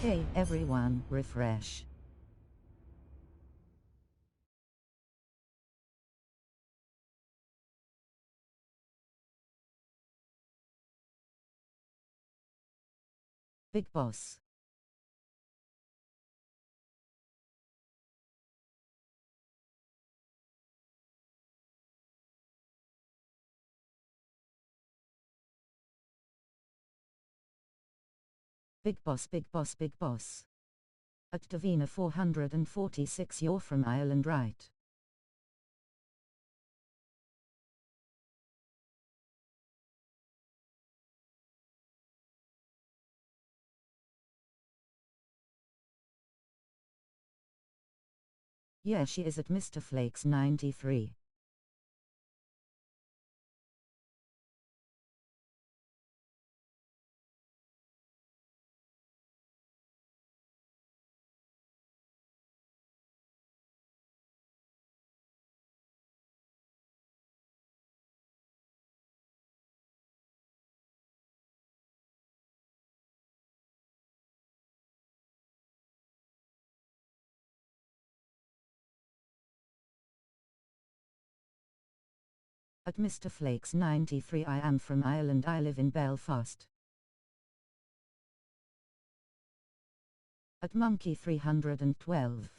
Hey everyone, refresh. Big Boss. Big Boss, Big Boss, Big Boss. At Eveyone 446, you're from Ireland, right? Yeah, she is at Mr. Flakes 93. At Mr. Flakes 93, I am from Ireland, I live in Belfast. At Monkey 312.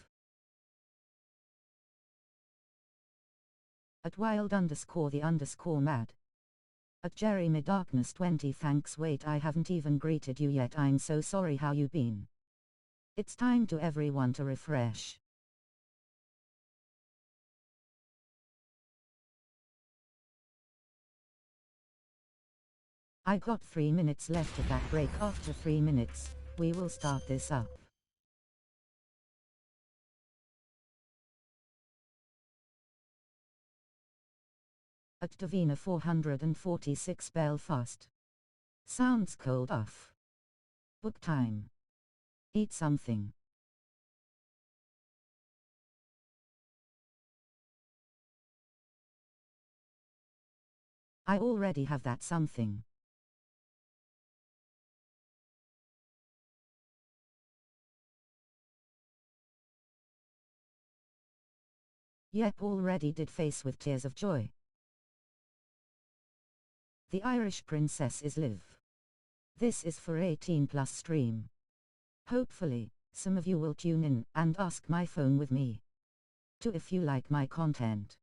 At wild_the_mad. At Jeremy Darkness 20, thanks. Wait, I haven't even greeted you yet. I'm so sorry. How you been? It's time to everyone to refresh. I got 3 minutes left of that break. After 3 minutes, we will start this up. At Eveyone 446, Belfast. Sounds cold off. Book time. Eat something. I already have that something. Yep, already did. Face with tears of joy. The Irish princess is Liv. This is for 18+ stream. Hopefully, some of you will tune in and ask my phone with me. Too, if you like my content.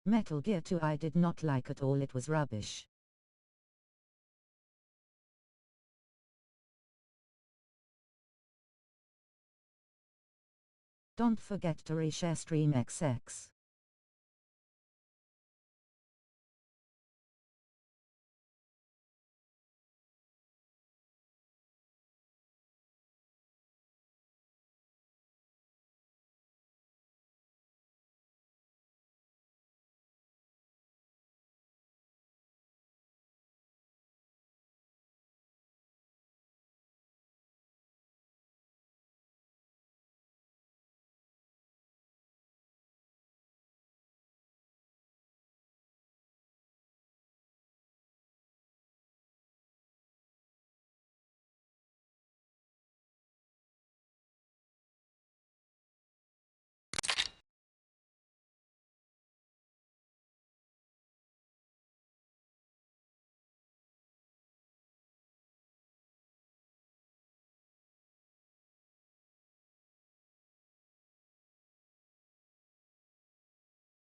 Metal Gear 2 I did not like at all, it was rubbish. Don't forget to reshare stream XX.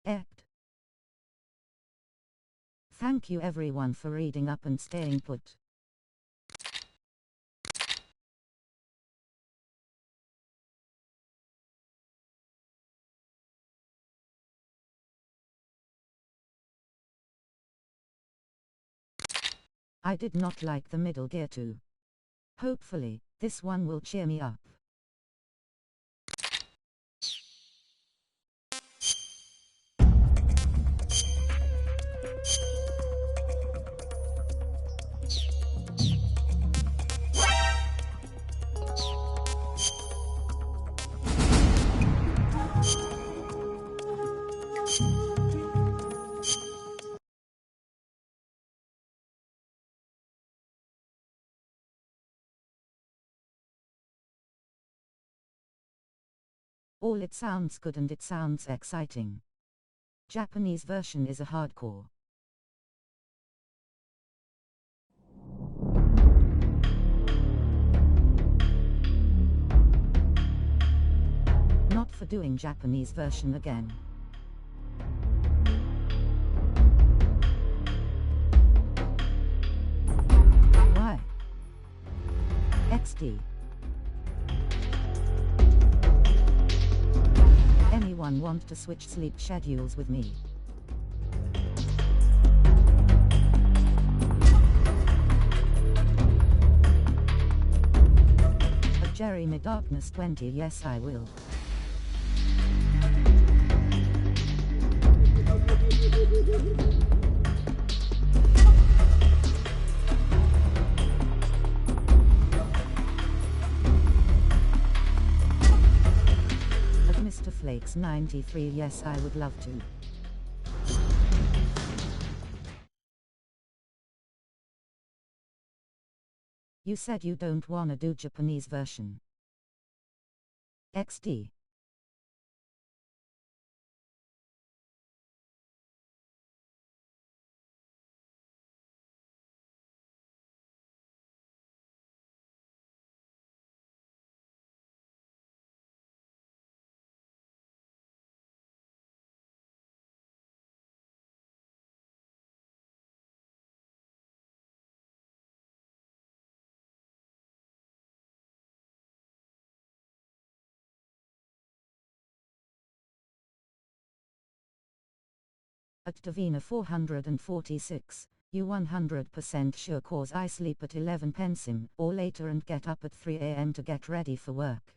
Act. Thank you everyone for reading up and staying put. I did not like the Metal Gear 2. Hopefully, this one will cheer me up. All it sounds good and it sounds exciting. Japanese version is a hardcore. Not for doing Japanese version again. Why? XD. Anyone want to switch sleep schedules with me? Jeremy Darkness 20. Yes, I will. At Mr. Flakes 93. Yes, I would love to. You said you don't wanna do Japanese version. XD. At Davina 446, you 100% sure cause I sleep at 11 pensim or later and get up at 3 am to get ready for work.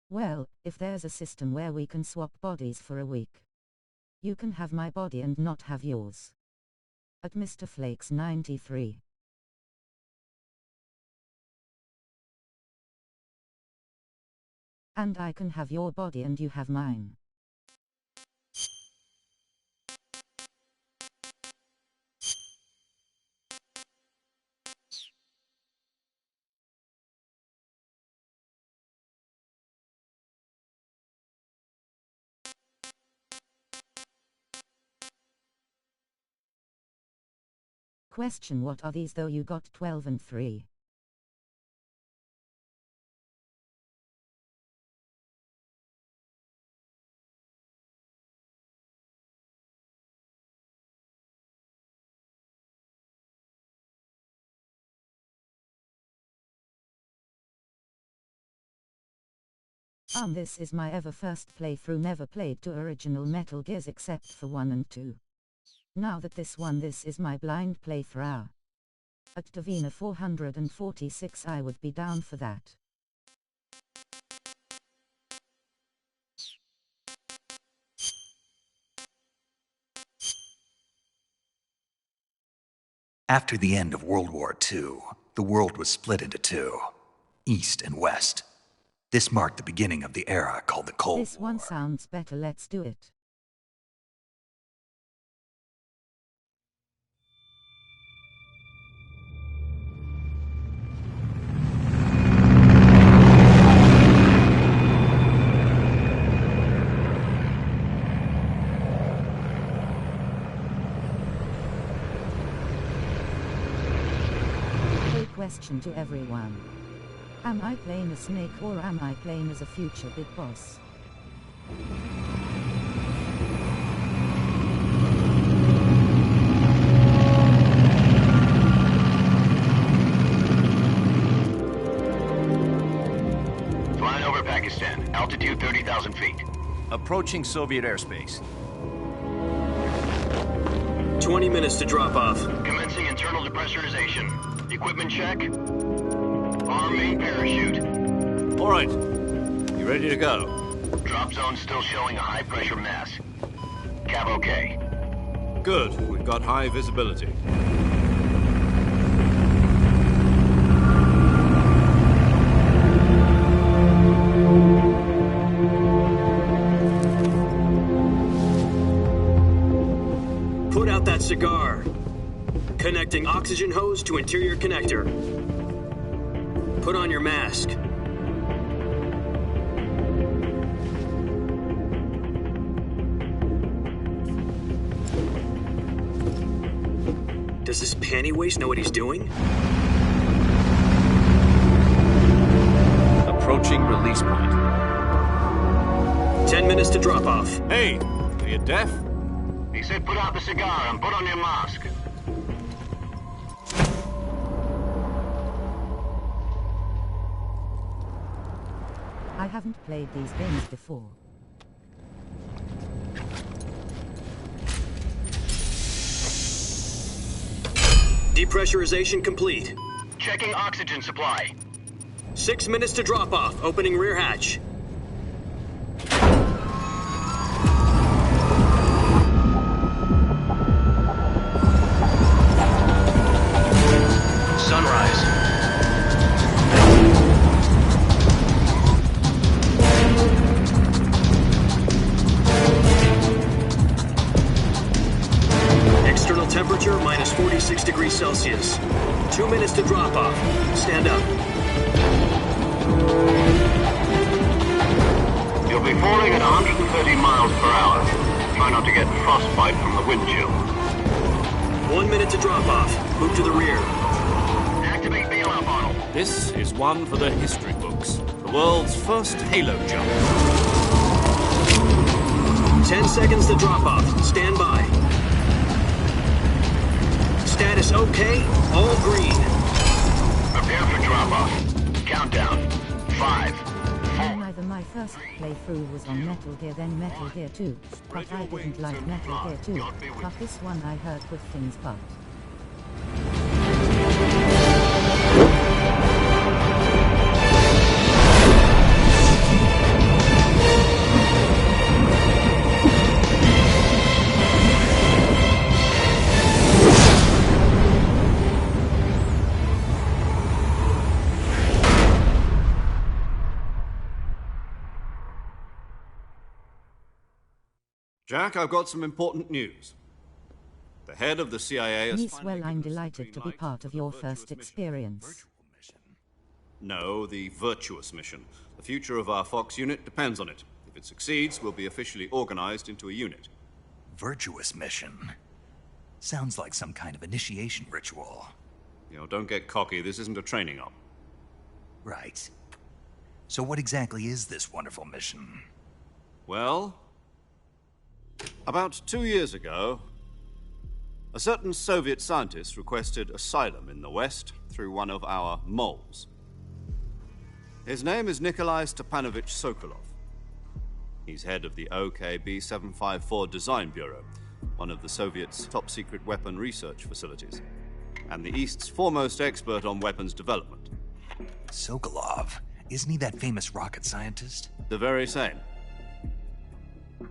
Well, if there's a system where we can swap bodies for a week. You can have my body and not have yours. At Mr. Flakes 93. And I can have your body and you have mine. Question: what are these though? You got 12 and 3. This is my ever first playthrough, never played to original Metal Gears except for 1 and 2. Now that this is my blind playthrough. At Davina 446 I would be down for that. After the end of World War II, the world was split into two, East and West. This marked the beginning of the era called the Cold War. This one sounds better, let's do it. Question to everyone. Am I playing a snake or am I playing as a future big boss? Flying over Pakistan, altitude 30,000 feet. Approaching Soviet airspace. 20 minutes to drop off. Commencing internal depressurization. Equipment check. Arm main parachute. All right. You ready to go? Drop zone still showing a high pressure mass. Cav okay. Good. We've got high visibility. cigar. Connecting oxygen hose to interior connector. Put on your mask. Does this panty waste know what he's doing? Approaching release point. 10 minutes to drop off. Hey, are you deaf? He said put out the cigar and put on your mask. I haven't played these games before. Depressurization complete. Checking oxygen supply. 6 minutes to drop off. Opening rear hatch. Sunrise. External temperature minus 46 degrees Celsius. 2 minutes to drop off. Stand up. You'll be falling at 130 miles per hour. Try not to get frostbite from the wind chill. 1 minute to drop off. Move to the rear. Activate bailout bottle. This is one for the history books. The world's first halo jump. 10 seconds to drop off. Stand by. Status okay. All green. Prepare for drop-off. Countdown. 5, 4. Neither my first playthrough was on Metal Gear then Metal Gear 2, but I didn't like Metal Gear 2, but this one I heard good things about. Jack, I've got some important news. The head of the CIA has Yes, finally well, I'm given us the delighted to green be light part of for your the first virtuous mission. experience. No, the virtuous mission. The future of our Fox unit depends on it. If it succeeds, we'll be officially organized into a unit. Virtuous mission. Sounds like some kind of initiation ritual. You know, don't get cocky. This isn't a training op. Right. So what exactly is this wonderful mission? Well, about 2 years ago, a certain Soviet scientist requested asylum in the West through one of our moles. His name is Nikolai Stepanovich Sokolov. He's head of the OKB 754 Design Bureau, one of the Soviets' top-secret weapon research facilities, and the East's foremost expert on weapons development. Sokolov? Isn't he that famous rocket scientist? The very same.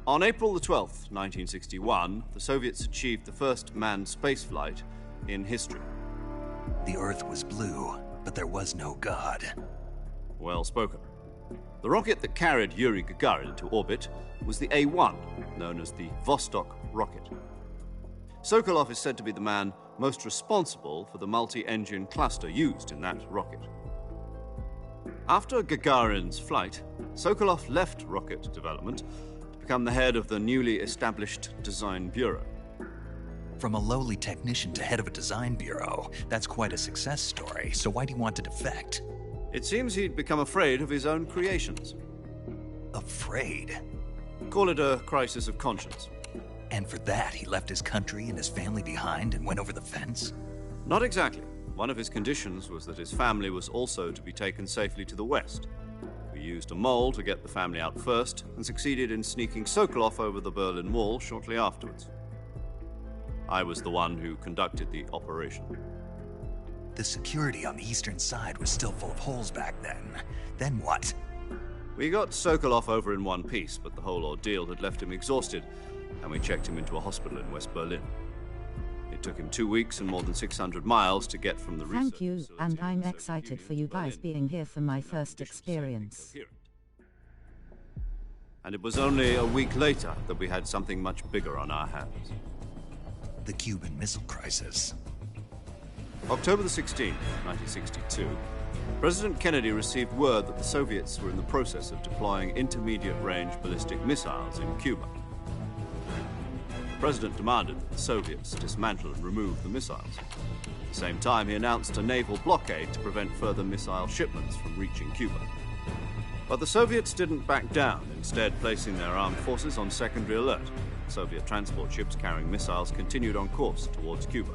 On April the 12th, 1961, the Soviets achieved the first manned spaceflight in history. The Earth was blue, but there was no God. Well spoken. The rocket that carried Yuri Gagarin into orbit was the A-1, known as the Vostok rocket. Sokolov is said to be the man most responsible for the multi-engine cluster used in that rocket. After Gagarin's flight, Sokolov left rocket development to become the head of the newly established Design Bureau. From a lowly technician to head of a design bureau, that's quite a success story, so why'd he want to defect? It seems he'd become afraid of his own creations. Afraid? Call it a crisis of conscience. And for that, he left his country and his family behind and went over the fence? Not exactly. One of his conditions was that his family was also to be taken safely to the West. We used a mole to get the family out first and succeeded in sneaking Sokolov over the Berlin Wall shortly afterwards. I was the one who conducted the operation. The security on the eastern side was still full of holes back then. Then what? We got Sokolov over in one piece, but the whole ordeal had left him exhausted, and we checked him into a hospital in West Berlin. It took him 2 weeks and more than 600 miles to get from the research Thank you, facility and I'm in the excited Soviet for you Union to guys Berlin. being here for my first experience. And it was only a week later that we had something much bigger on our hands. The Cuban Missile Crisis. October the 16th, 1962, President Kennedy received word that the Soviets were in the process of deploying intermediate-range ballistic missiles in Cuba. The President demanded that the Soviets dismantle and remove the missiles. At the same time, he announced a naval blockade to prevent further missile shipments from reaching Cuba. But the Soviets didn't back down, instead placing their armed forces on secondary alert. Soviet transport ships carrying missiles continued on course towards Cuba.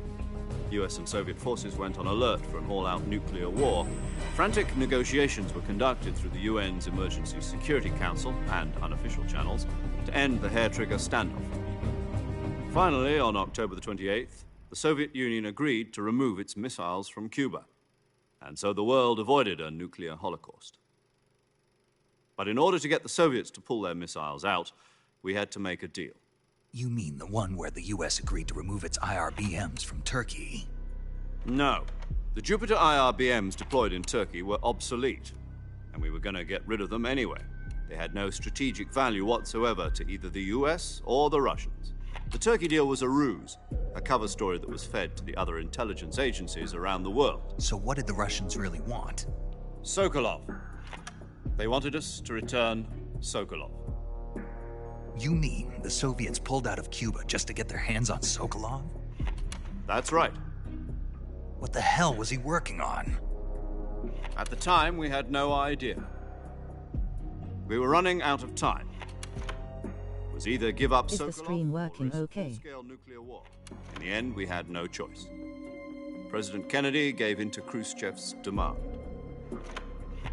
US and Soviet forces went on alert for an all-out nuclear war. Frantic negotiations were conducted through the UN's Emergency Security Council and unofficial channels to end the hair-trigger standoff. Finally, on October the 28th, the Soviet Union agreed to remove its missiles from Cuba, and so the world avoided a nuclear holocaust. But in order to get the Soviets to pull their missiles out, we had to make a deal. You mean the one where the US agreed to remove its IRBMs from Turkey? No. The Jupiter IRBMs deployed in Turkey were obsolete, and we were going to get rid of them anyway. They had no strategic value whatsoever to either the US or the Russians. The Turkey deal was a ruse, a cover story that was fed to the other intelligence agencies around the world. So what did the Russians really want? Sokolov. They wanted us to return Sokolov. You mean the Soviets pulled out of Cuba just to get their hands on Sokolov? That's right. What the hell was he working on? At the time, we had no idea. We were running out of time. It was either give up Sokolov Is the stream working or risk okay? full-scale nuclear war. In the end, we had no choice. President Kennedy gave in to Khrushchev's demand.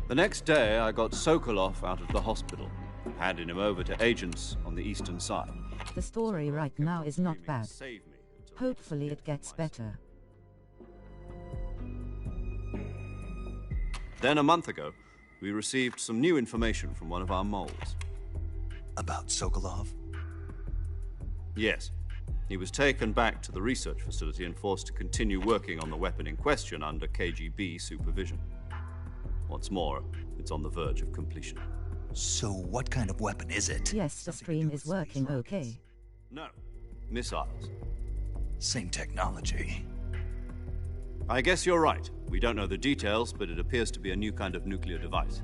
The next day, I got Sokolov out of the hospital, handing him over to agents on the eastern side. The story right now is not bad. Save me until Hopefully it gets better. Then a month ago, we received some new information from one of our moles. About Sokolov? Yes. He was taken back to the research facility and forced to continue working on the weapon in question under KGB supervision. What's more, it's on the verge of completion. So what kind of weapon is it? Yes, the stream is working okay. No. Missiles. Same technology. I guess you're right. We don't know the details, but it appears to be a new kind of nuclear device.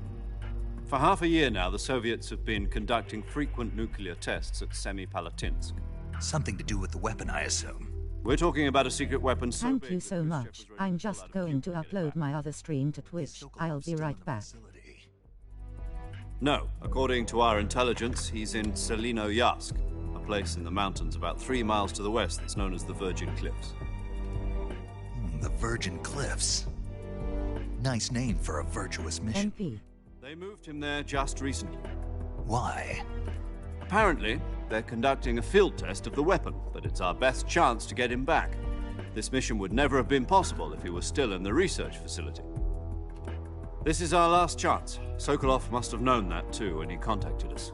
For half a year now, the Soviets have been conducting frequent nuclear tests at Semipalatinsk. Something to do with the weapon, I assume. We're talking about a secret weapon so Thank big you that so Khrushchev much. was ready I'm pull just out a going to Cuban get upload back. my other stream to Twitch. I'll be right back. No, according to our intelligence, he's in Selino Yask, a place in the mountains about 3 miles to the west that's known as the Virgin Cliffs. The Virgin Cliffs. Nice name for a virtuous mission. NP. They moved him there just recently. Why? Apparently, they're conducting a field test of the weapon, but it's our best chance to get him back. This mission would never have been possible if he was still in the research facility. This is our last chance. Sokolov must have known that too when he contacted us.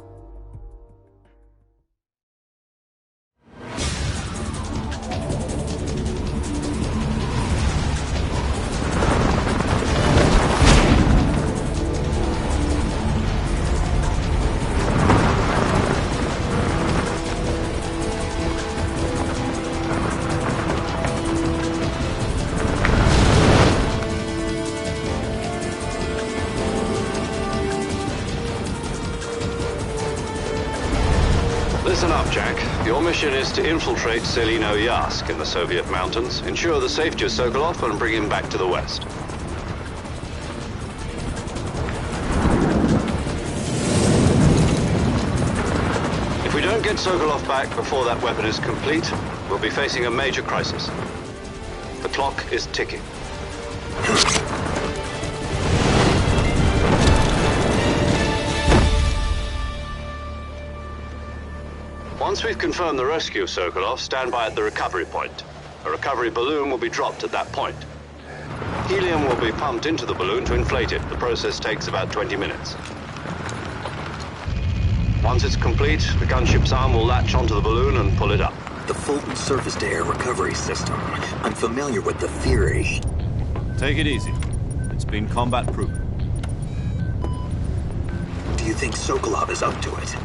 Listen up, Jack. Your mission is to infiltrate Selino Yask in the Soviet mountains, ensure the safety of Sokolov, and bring him back to the West. If we don't get Sokolov back before that weapon is complete, we'll be facing a major crisis. The clock is ticking. Once we've confirmed the rescue of Sokolov, stand by at the recovery point. A recovery balloon will be dropped at that point. Helium will be pumped into the balloon to inflate it. The process takes about 20 minutes. Once it's complete, the gunship's arm will latch onto the balloon and pull it up. The Fulton surface-to-air recovery system. I'm familiar with the theory. Take it easy. It's been combat-proven. Do you think Sokolov is up to it?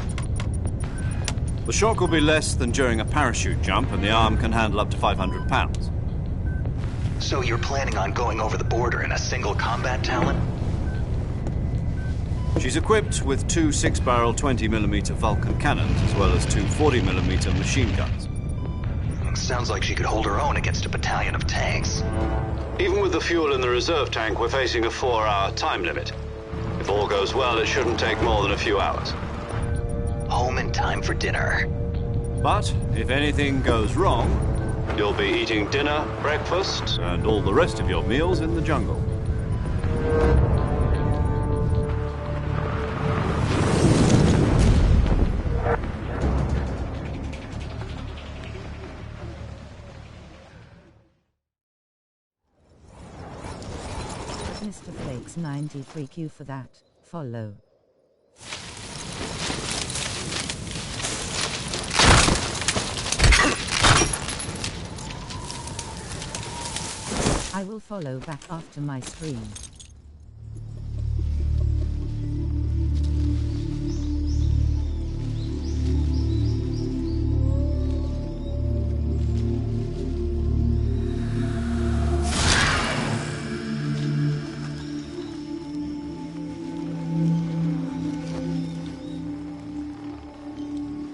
The shock will be less than during a parachute jump, and the arm can handle up to 500 pounds. So you're planning on going over the border in a single combat Talon? She's equipped with two 6-barrel 20mm Vulcan cannons, as well as two 40mm machine guns. Sounds like she could hold her own against a battalion of tanks. Even with the fuel in the reserve tank, we're facing a 4-hour time limit. If all goes well, it shouldn't take more than a few hours. Home in time for dinner. But if anything goes wrong, You'll be eating dinner, breakfast, and all the rest of your meals in the jungle. Mr. Flakes 93Q for that. Follow. I will follow back after my stream.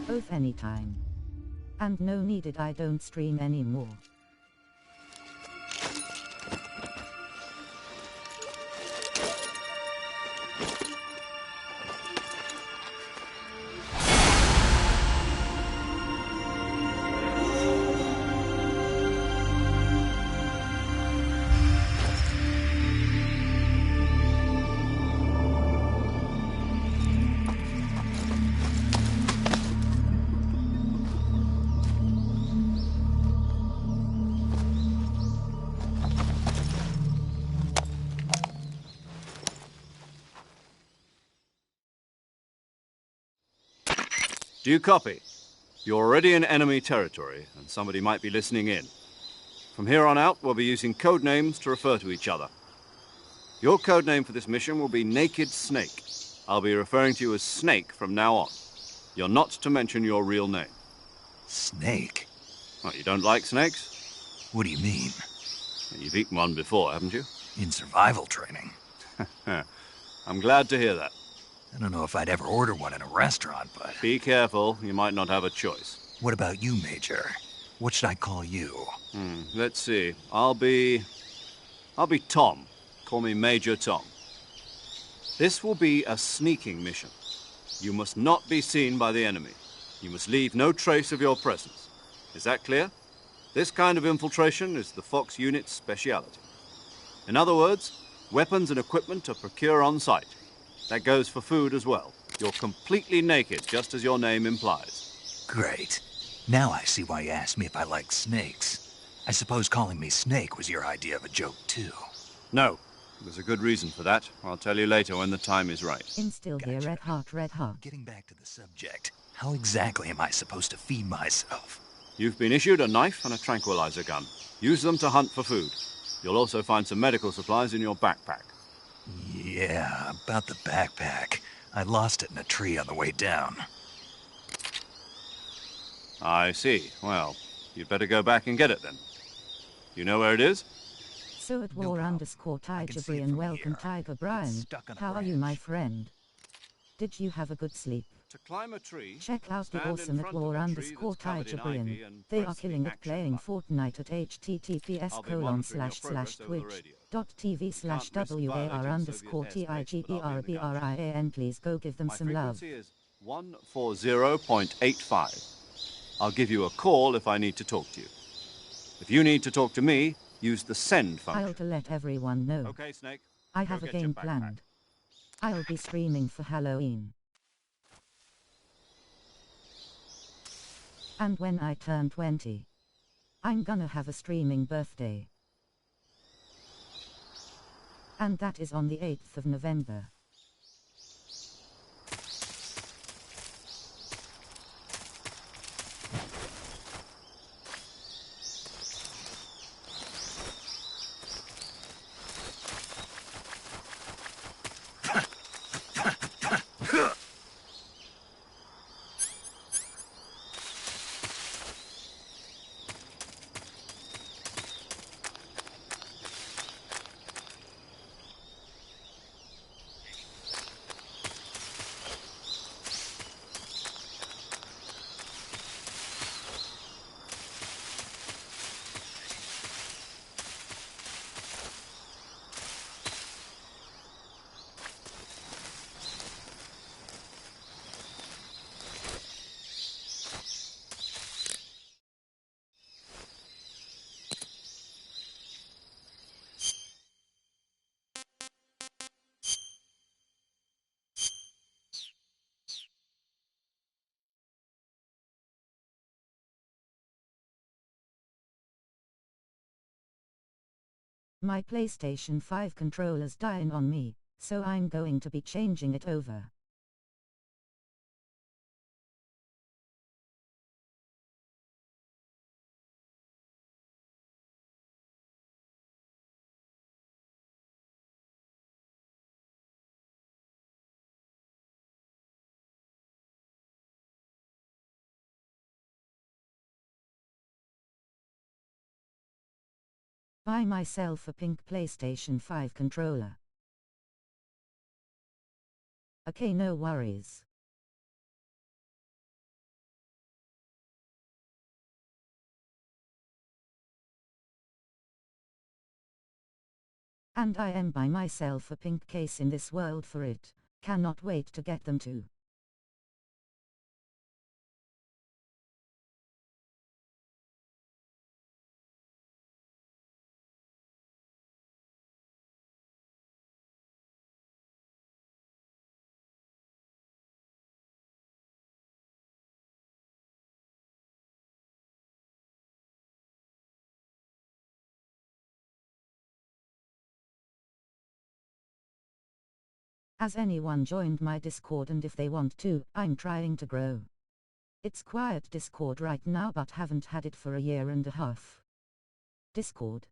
Oath anytime. And no needed, I don't stream anymore. Do you copy? You're already in enemy territory, and somebody might be listening in. From here on out, we'll be using code names to refer to each other. Your code name for this mission will be Naked Snake. I'll be referring to you as Snake from now on. You're not to mention your real name. Snake? What, you don't like snakes? What do you mean? You've eaten one before, haven't you? In survival training. I'm glad to hear that. I don't know if I'd ever order one in a restaurant, but... Be careful, you might not have a choice. What about you, Major? What should I call you? Let's see. I'll be Tom. Call me Major Tom. This will be a sneaking mission. You must not be seen by the enemy. You must leave no trace of your presence. Is that clear? This kind of infiltration is the Fox unit's speciality. In other words, weapons and equipment are procured on site. That goes for food as well. You're completely naked, just as your name implies. Great. Now I see why you asked me if I like snakes. I suppose calling me Snake was your idea of a joke, too. No. There's a good reason for that. I'll tell you later when the time is right. Instill here, red heart, red heart. Getting back to the subject, how exactly am I supposed to feed myself? You've been issued a knife and a tranquilizer gun. Use them to hunt for food. You'll also find some medical supplies in your backpack. Yeah, about the backpack. I lost it in a tree on the way down. I see. Well, you'd better go back and get it then. You know where it is? So at war_Tiger and welcome Tiger Brian. How are you, my friend? Did you have a good sleep? To climb a tree, Check out the stand in awesome at front of a tree that's covered in ivy war_Tiger. and They press are the killing it action playing button. Fortnite at https://twitch.tv/war_tigerbrian. Please go give them My some love. frequency is 140.85. I'll give you a call if I need to talk to you. If you need to talk to me, use the send function. I'll to let everyone know. Okay, Snake? I Go have a get your game backpack. planned. I'll be streaming for Halloween. And when I turn 20, I'm gonna have a streaming birthday. And that is on the 8th of November. My PlayStation 5 controller's dying on me, so I'm going to be changing it over. Buy myself a pink PlayStation 5 controller. Okay, no worries. And I am buy myself a pink case in this world for it. Cannot wait to get them too. Has anyone joined my Discord? And if they want to, I'm trying to grow. It's quiet Discord right now, but haven't had it for a year and a half. Discord.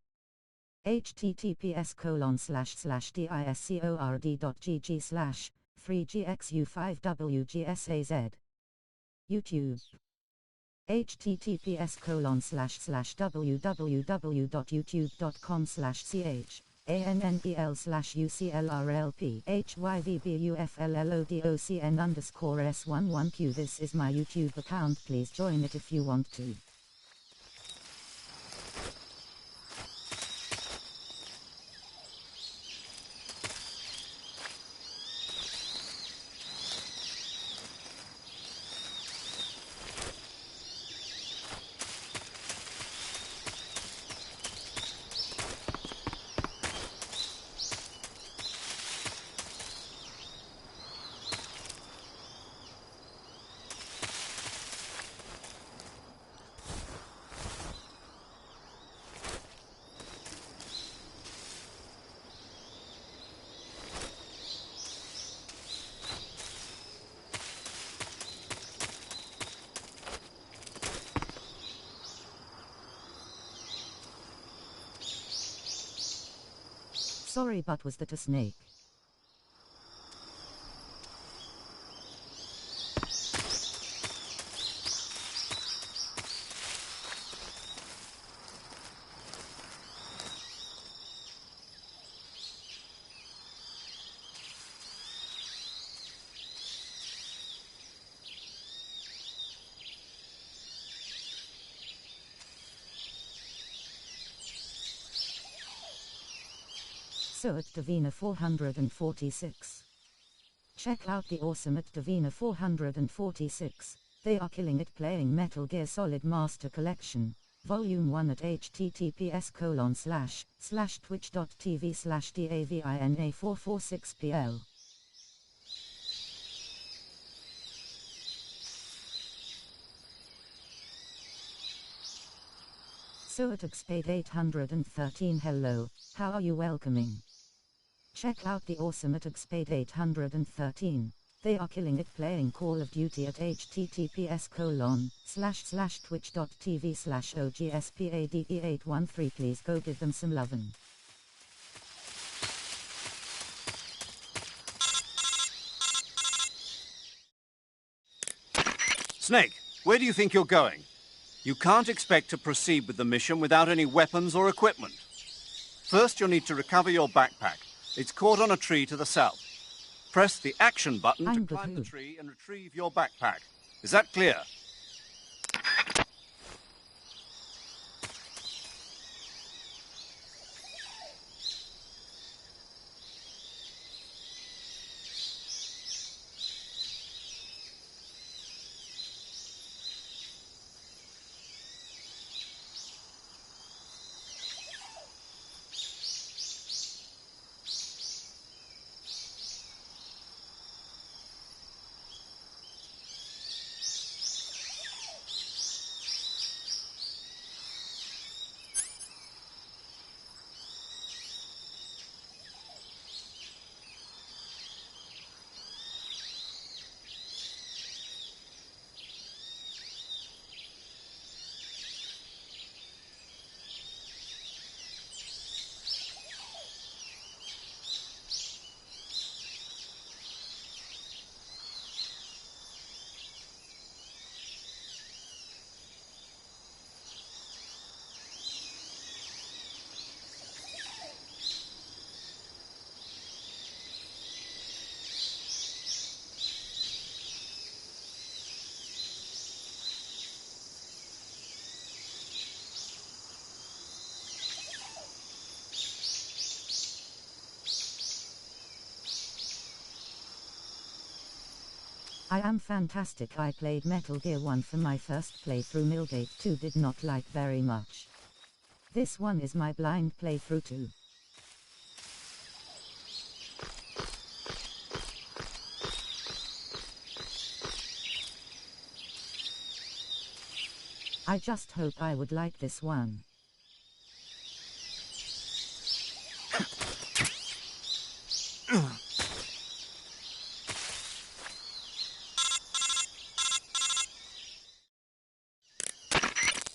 https://discord.gg/3gxu5wgsaz. YouTube. https://www.youtube.com/cannelslacusellrlp_hyvbufllodocn_s11q. This is my YouTube account, please join it if you want to. Sorry, but was that a snake? So at Davina 446. Check out the awesome at Davina 446. They are killing it playing Metal Gear Solid Master Collection, Volume 1 at https://twitch.tv/davina446pl. So at Xpade 813, hello, how are you welcoming? Check out the awesome at Xpade 813. They are killing it playing Call of Duty at https://twitch.tv/ogspade813. Please go give them some lovin'. Snake, where do you think you're going? You can't expect to proceed with the mission without any weapons or equipment. First, you'll need to recover your backpack. It's caught on a tree to the south. Press the action button to climb the tree and retrieve your backpack. Is that clear? I am fantastic. I played Metal Gear 1 for my first playthrough. Millgate 2 did not like very much. This one is my blind playthrough too. I just hope I would like this one.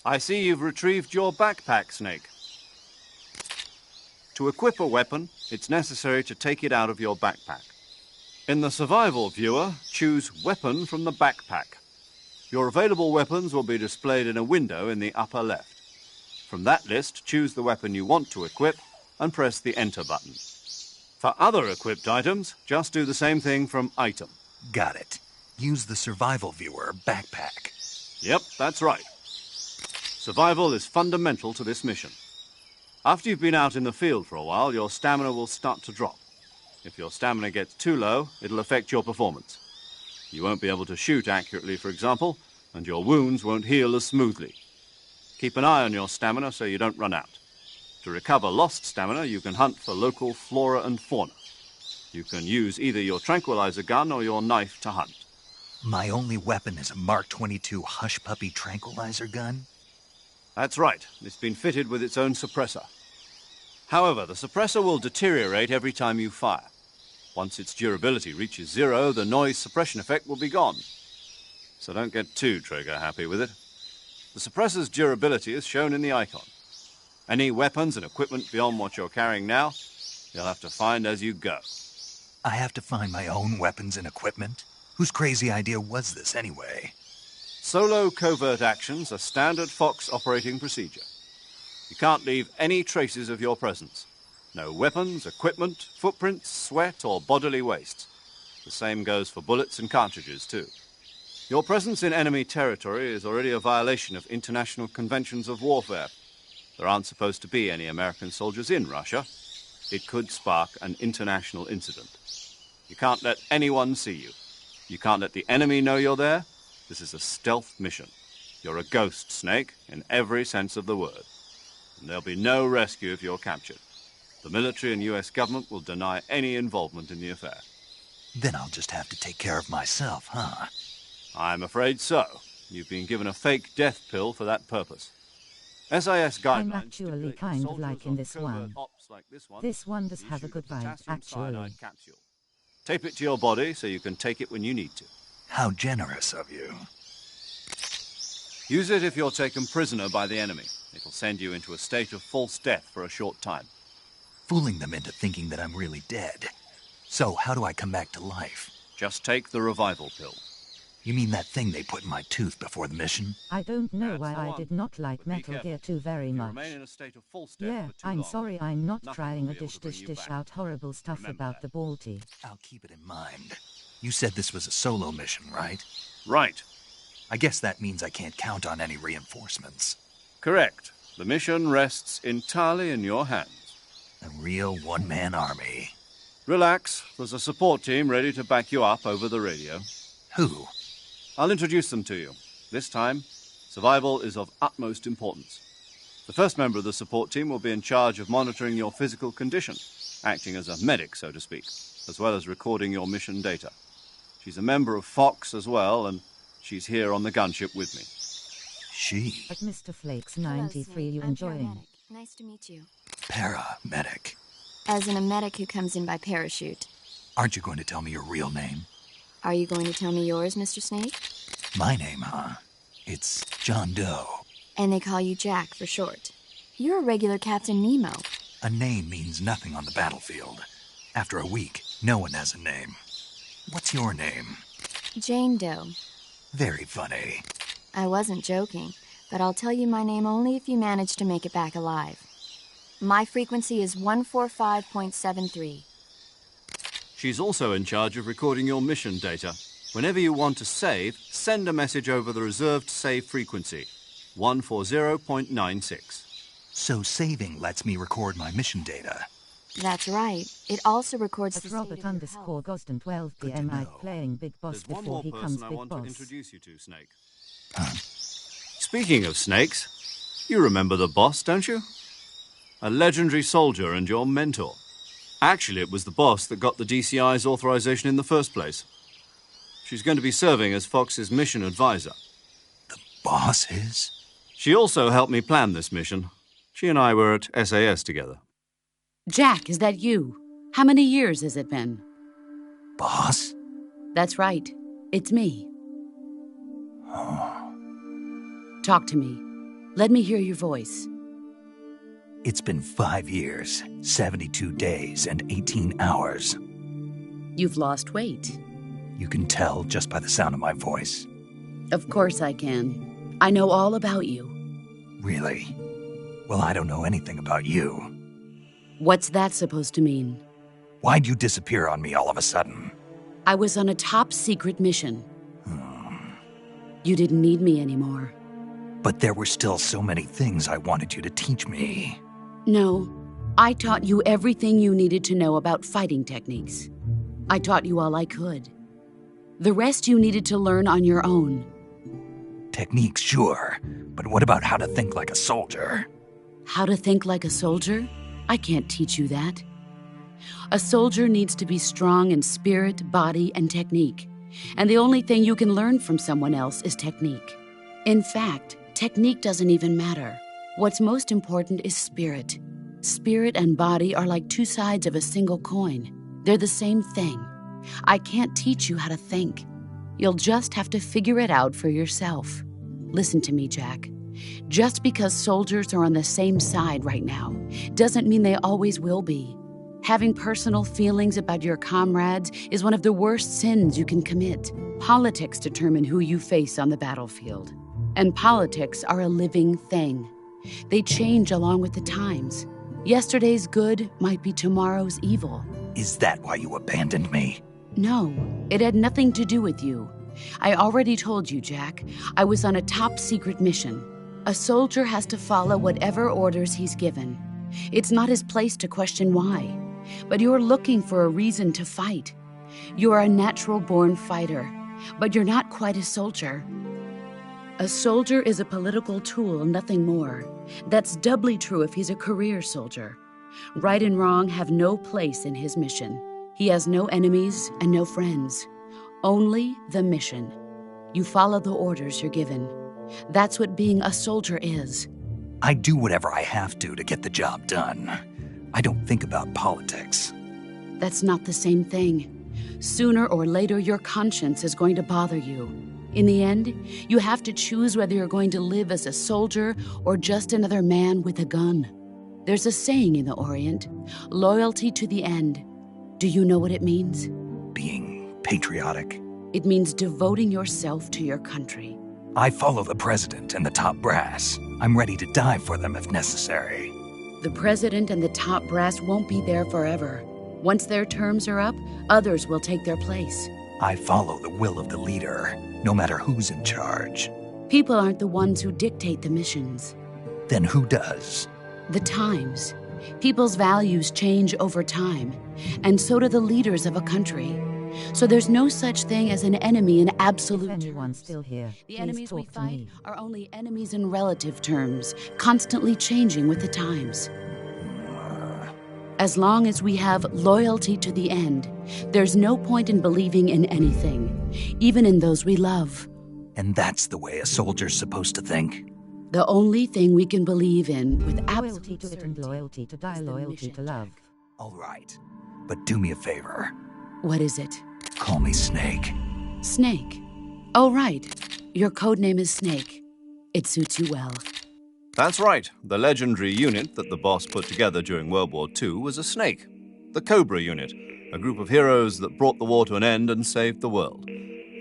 I see you've retrieved your backpack, Snake. To equip a weapon, it's necessary to take it out of your backpack. In the survival viewer, choose Weapon from the backpack. Your available weapons will be displayed in a window in the upper left. From that list, choose the weapon you want to equip and press the Enter button. For other equipped items, just do the same thing from Item. Got it. Use the survival viewer backpack. Yep, that's right. Survival is fundamental to this mission. After you've been out in the field for a while, your stamina will start to drop. If your stamina gets too low, it'll affect your performance. You won't be able to shoot accurately, for example, and your wounds won't heal as smoothly. Keep an eye on your stamina so you don't run out. To recover lost stamina, you can hunt for local flora and fauna. You can use either your tranquilizer gun or your knife to hunt. My only weapon is a Mark 22 Hush Puppy tranquilizer gun? That's right. It's been fitted with its own suppressor. However, the suppressor will deteriorate every time you fire. Once its durability reaches 0, the noise suppression effect will be gone. So don't get too trigger-happy with it. The suppressor's durability is shown in the icon. Any weapons and equipment beyond what you're carrying now, you'll have to find as you go. I have to find my own weapons and equipment? Whose crazy idea was this anyway? Solo covert actions are standard Fox operating procedure. You can't leave any traces of your presence. No weapons, equipment, footprints, sweat, or bodily waste. The same goes for bullets and cartridges, too. Your presence in enemy territory is already a violation of international conventions of warfare. There aren't supposed to be any American soldiers in Russia. It could spark an international incident. You can't let anyone see you. You can't let the enemy know you're there. This is a stealth mission. You're a ghost, Snake, in every sense of the word. And there'll be no rescue if you're captured. The military and U.S. government will deny any involvement in the affair. Then I'll just have to take care of myself, huh? I'm afraid so. You've been given a fake death pill for that purpose. SIS guidelines... I'm actually kind of liking this one. Like this one does have a good vibe, actually. Capsule. Tape it to your body so you can take it when you need to. How generous of you. Use it if you're taken prisoner by the enemy. It'll send you into a state of false death for a short time. Fooling them into thinking that I'm really dead. So, how do I come back to life? Just take the revival pill. You mean that thing they put in my tooth before the mission? I don't know why I did not like Metal Gear 2 very much. Yeah, I'm sorry I'm not trying to dish out horrible stuff about the Balti. I'll keep it in mind. You said this was a solo mission, right? Right. I guess that means I can't count on any reinforcements. Correct. The mission rests entirely in your hands. A real one-man army. Relax. There's a support team ready to back you up over the radio. Who? I'll introduce them to you. This time, survival is of utmost importance. The first member of the support team will be in charge of monitoring your physical condition, acting as a medic, so to speak, as well as recording your mission data. She's a member of Fox as well, and she's here on the gunship with me. She? At Mr. Flakes 93, you enjoying? Nice to meet you. Paramedic. As in a medic who comes in by parachute. Aren't you going to tell me your real name? Are you going to tell me yours, Mr. Snake? My name, huh? It's John Doe. And they call you Jack for short. You're a regular Captain Nemo. A name means nothing on the battlefield. After a week, no one has a name. What's your name? Jane Doe. Very funny. I wasn't joking, but I'll tell you my name only if you manage to make it back alive. My frequency is 145.73. She's also in charge of recording your mission data. Whenever you want to save, send a message over the reserved save frequency, 140.96. So saving lets me record my mission data. That's right. It also records the That's state Robert of your underscore health. Gosden 12 Good to BMI know. playing Big Boss There's one before more he comes person I Big want to Boss. introduce you to, Snake. Speaking of snakes, you remember the boss, don't you? A legendary soldier and your mentor. Actually, it was the boss that got the DCI's authorization in the first place. She's going to be serving as Fox's mission advisor. Boss is? She also helped me plan this mission. She and I were at SAS together. Jack, is that you? How many years has it been? Boss? That's right. It's me. Talk to me. Let me hear your voice. It's been 5 years, 72 days, and 18 hours. You've lost weight. You can tell just by the sound of my voice. Of course I can. I know all about you. Really? Well, I don't know anything about you. What's that supposed to mean? Why'd you disappear on me all of a sudden? I was on a top-secret mission. You didn't need me anymore. But there were still so many things I wanted you to teach me. No, I taught you everything you needed to know about fighting techniques. I taught you all I could. The rest you needed to learn on your own. Techniques, sure. But what about how to think like a soldier? How to think like a soldier? I can't teach you that. A soldier needs to be strong in spirit, body, and technique. And the only thing you can learn from someone else is technique. In fact, technique doesn't even matter. What's most important is spirit. Spirit and body are like two sides of a single coin. They're the same thing. I can't teach you how to think. You'll just have to figure it out for yourself. Listen to me, Jack. Just because soldiers are on the same side right now doesn't mean they always will be. Having personal feelings about your comrades is one of the worst sins you can commit. Politics determine who you face on the battlefield. And politics are a living thing. They change along with the times. Yesterday's good might be tomorrow's evil. Is that why you abandoned me? No, it had nothing to do with you. I already told you, Jack. I was on a top-secret mission. A soldier has to follow whatever orders he's given. It's not his place to question why. But you're looking for a reason to fight. You're a natural-born fighter, but you're not quite a soldier. A soldier is a political tool, nothing more. That's doubly true if he's a career soldier. Right and wrong have no place in his mission. He has no enemies and no friends. Only the mission. You follow the orders you're given. That's what being a soldier is. I do whatever I have to get the job done. I don't think about politics. That's not the same thing. Sooner or later, your conscience is going to bother you. In the end, you have to choose whether you're going to live as a soldier or just another man with a gun. There's a saying in the Orient, loyalty to the end. Do you know what it means? Being patriotic. It means devoting yourself to your country. I follow the president and the top brass. I'm ready to die for them if necessary. The president and the top brass won't be there forever. Once their terms are up, others will take their place. I follow the will of the leader, no matter who's in charge. People aren't the ones who dictate the missions. Then who does? The times. People's values change over time, and so do the leaders of a country. So there's no such thing as an enemy in absolute If anyone's terms. still here, The please enemies we talk to fight me. are only enemies in relative terms, constantly changing with the times. As long as we have loyalty to the end, there's no point in believing in anything, even in those we love. And that's the way a soldier's supposed to think? The only thing we can believe in with Loyalty absolute to it and certainty loyalty to die, is the loyalty mission, to love. Jack. All right. But do me a favor. What is it? Call me Snake. Snake. Oh, right. Your code name is Snake. It suits you well. That's right. The legendary unit that the boss put together during World War II was a snake. The Cobra unit, a group of heroes that brought the war to an end and saved the world.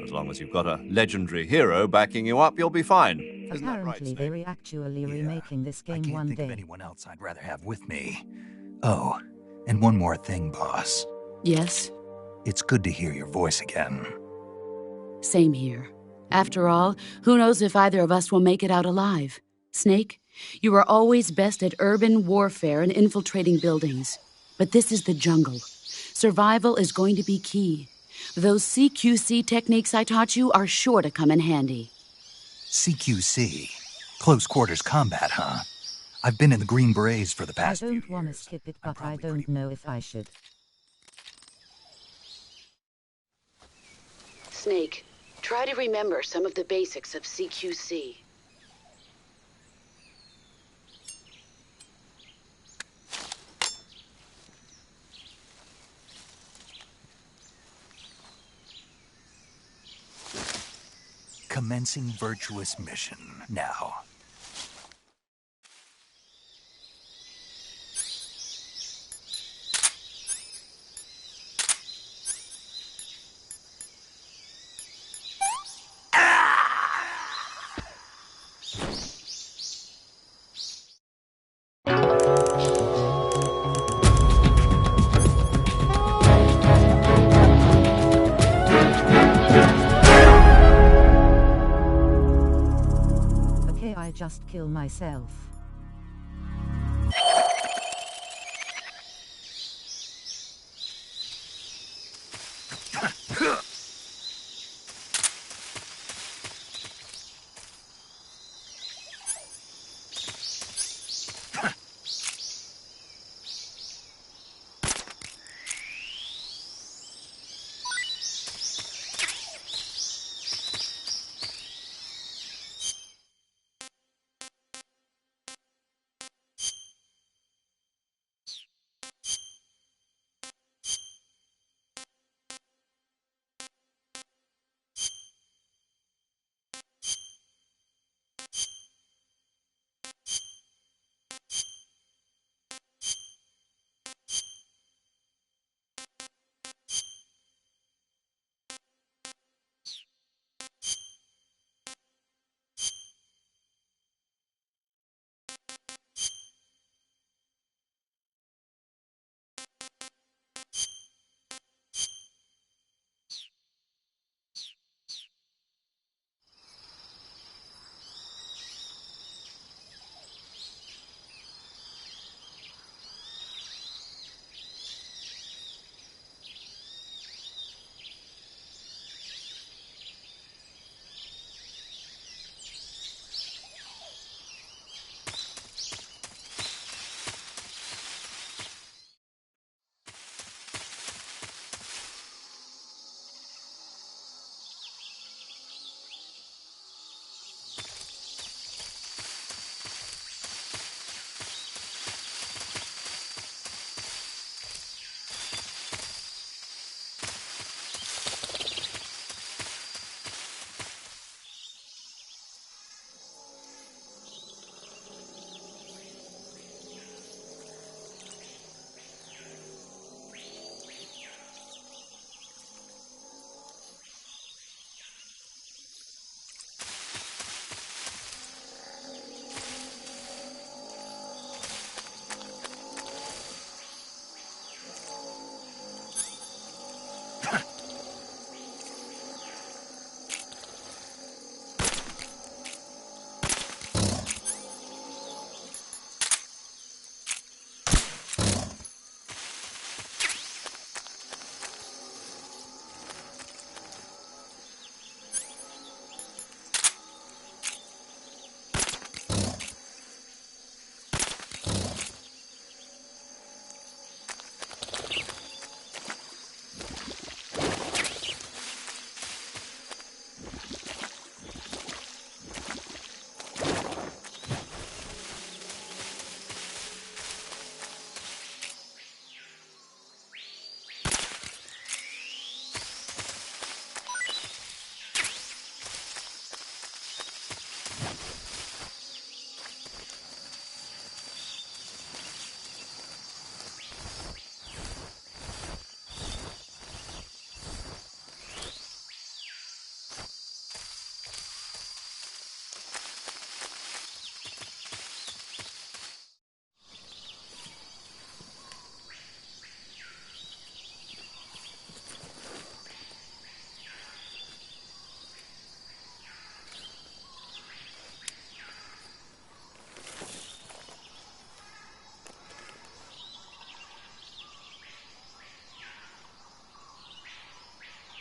As long as you've got a legendary hero backing you up, you'll be fine. Isn't that right, Apparently, Snake? they're actually remaking this I game can't one think of day. anyone else I'd rather have with me. Oh, and one more thing, boss. Yes, It's good to hear your voice again. same here. After all, who knows if either of us will make it out alive? Snake, you are always best at urban warfare and infiltrating buildings. But this is the jungle. Survival is going to be key. Those CQC techniques I taught you are sure to come in handy. CQC? Close quarters combat, huh? I've been in the Green Berets for the past few years. I don't want to skip it, but I don't know if I should. Snake, try to remember some of the basics of CQC. Commencing virtuous mission now. Okay, I just kill myself.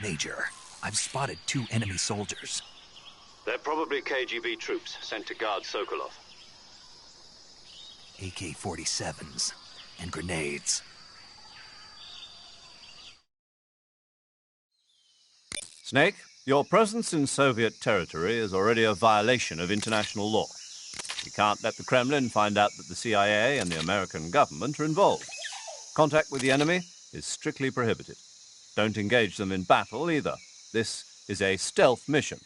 Major, I've spotted 2 enemy soldiers. They're probably KGB troops sent to guard Sokolov. AK-47s and grenades. Snake, your presence in Soviet territory is already a violation of international law. We can't let the Kremlin find out that the CIA and the American government are involved. Contact with the enemy is strictly prohibited. Don't engage them in battle either. This is a stealth mission.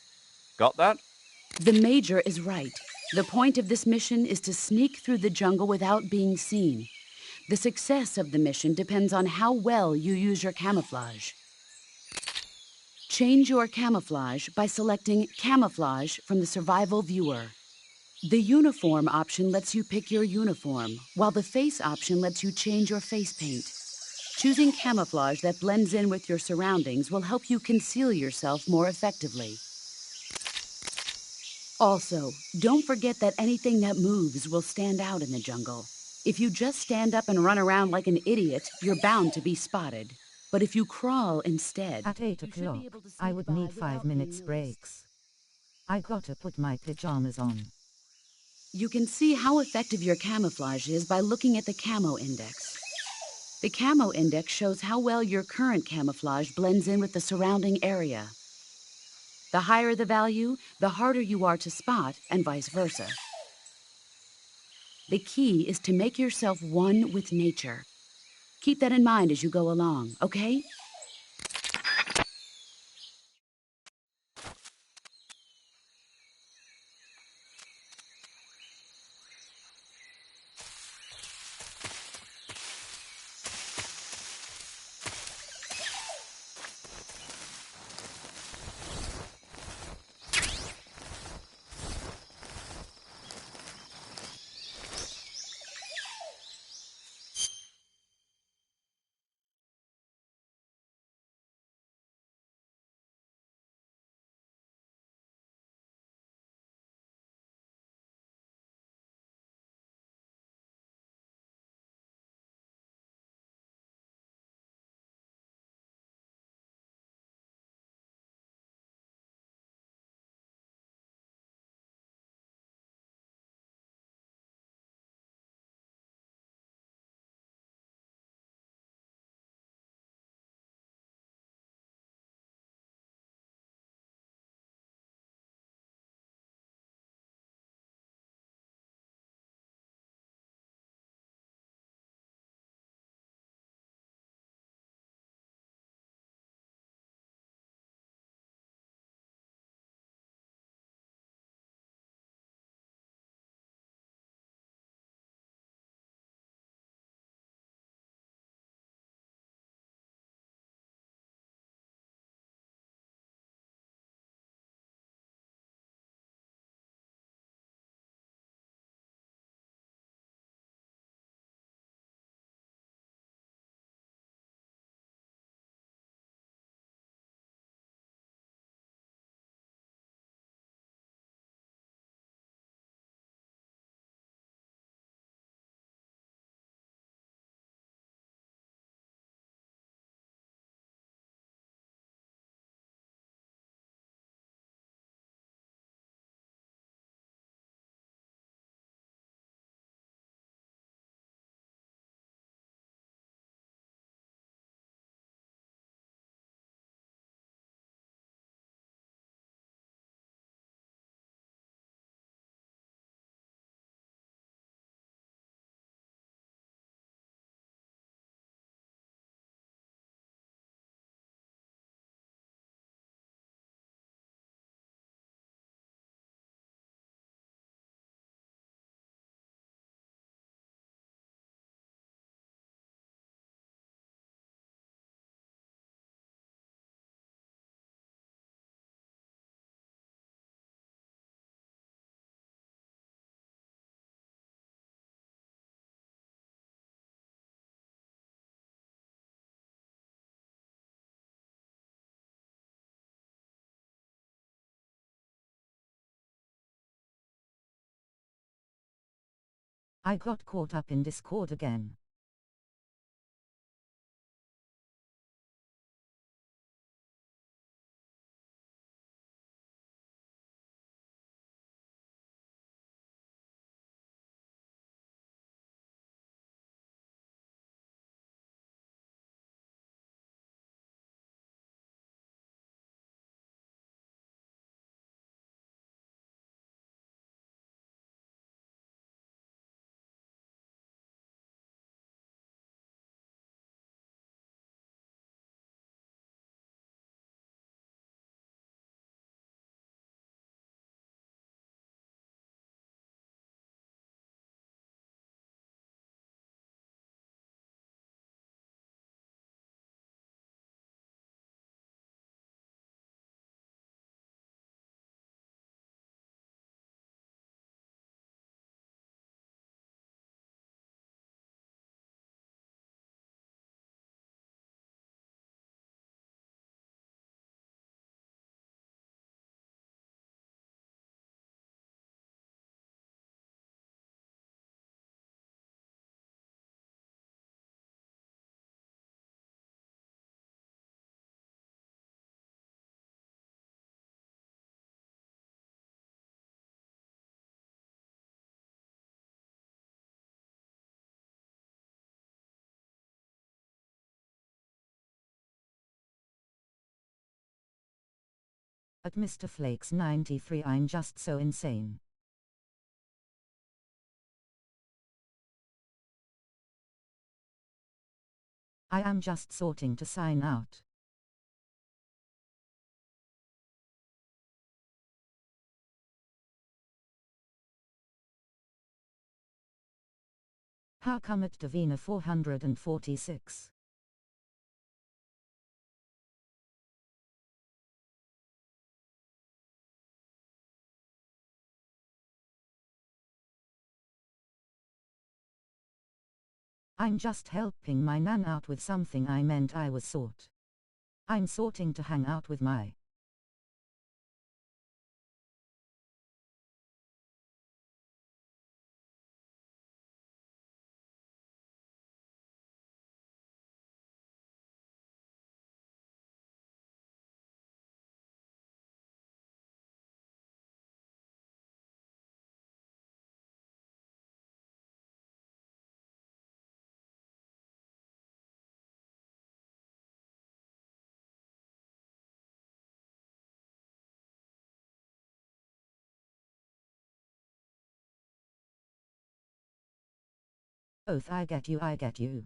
Got that? The Major is right. The point of this mission is to sneak through the jungle without being seen. The success of the mission depends on how well you use your camouflage. Change your camouflage by selecting Camouflage from the Survival Viewer. The Uniform option lets you pick your uniform, while the Face option lets you change your face paint. Choosing camouflage that blends in with your surroundings will help you conceal yourself more effectively. Also, don't forget that anything that moves will stand out in the jungle. If you just stand up and run around like an idiot, you're bound to be spotted. But if you crawl instead... At 8 o'clock, I would need 5 minutes breaks. I gotta put my pajamas on. You can see how effective your camouflage is by looking at the camo index. The camo index shows how well your current camouflage blends in with the surrounding area. The higher the value, the harder you are to spot, and vice versa. The key is to make yourself one with nature. Keep that in mind as you go along, okay? I got caught up in Discord again. At Mr. Flakes 93, I'm just so insane. I am just sorting to sign out. How come at Davina 446? I'm just helping my nan out with something I meant I was sort. I'm sorting to hang out with my oath. I get you, I get you.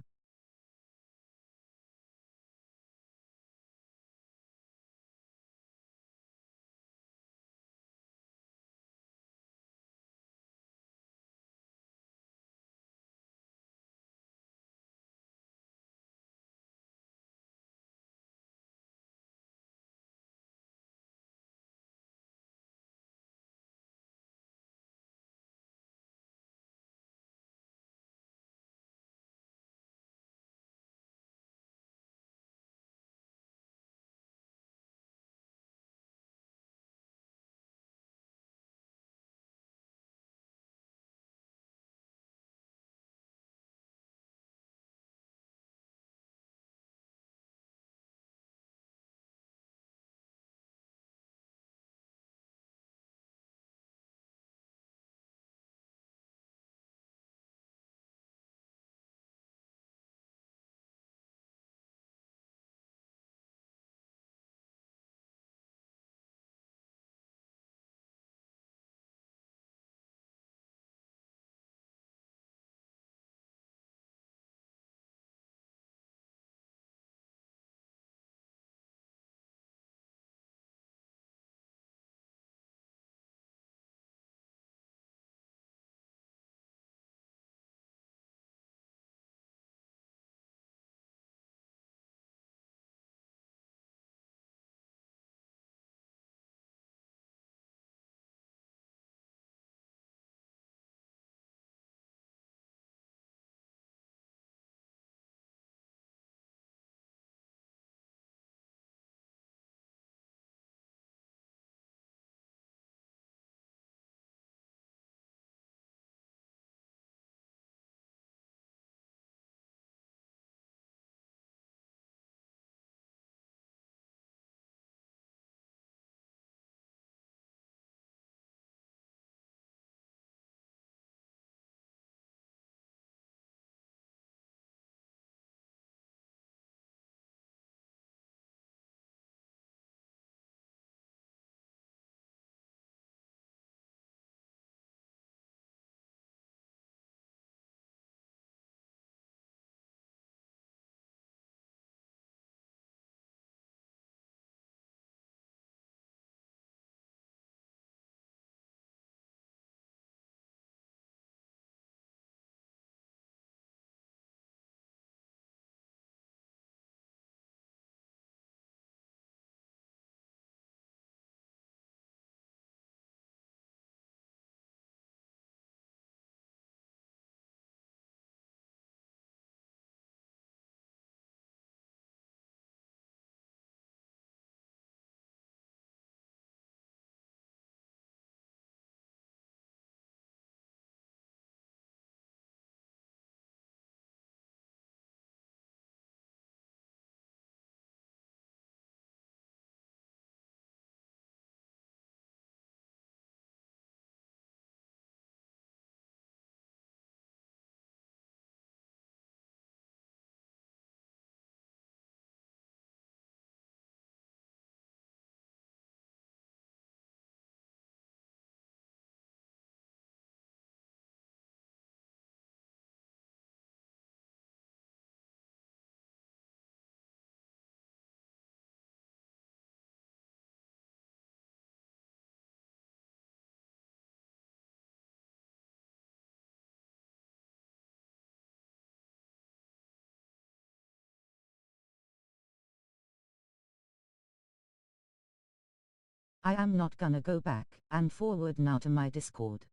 I am not gonna go back and forward now to my Discord.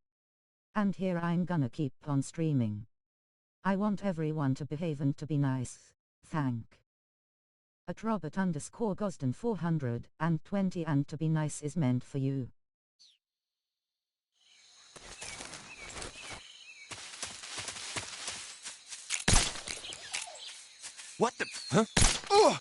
And here I'm gonna keep on streaming. I want everyone to behave and to be nice. Thank. At Robert_Gosden 420 and to be nice is meant for you. What the? Huh? Ugh!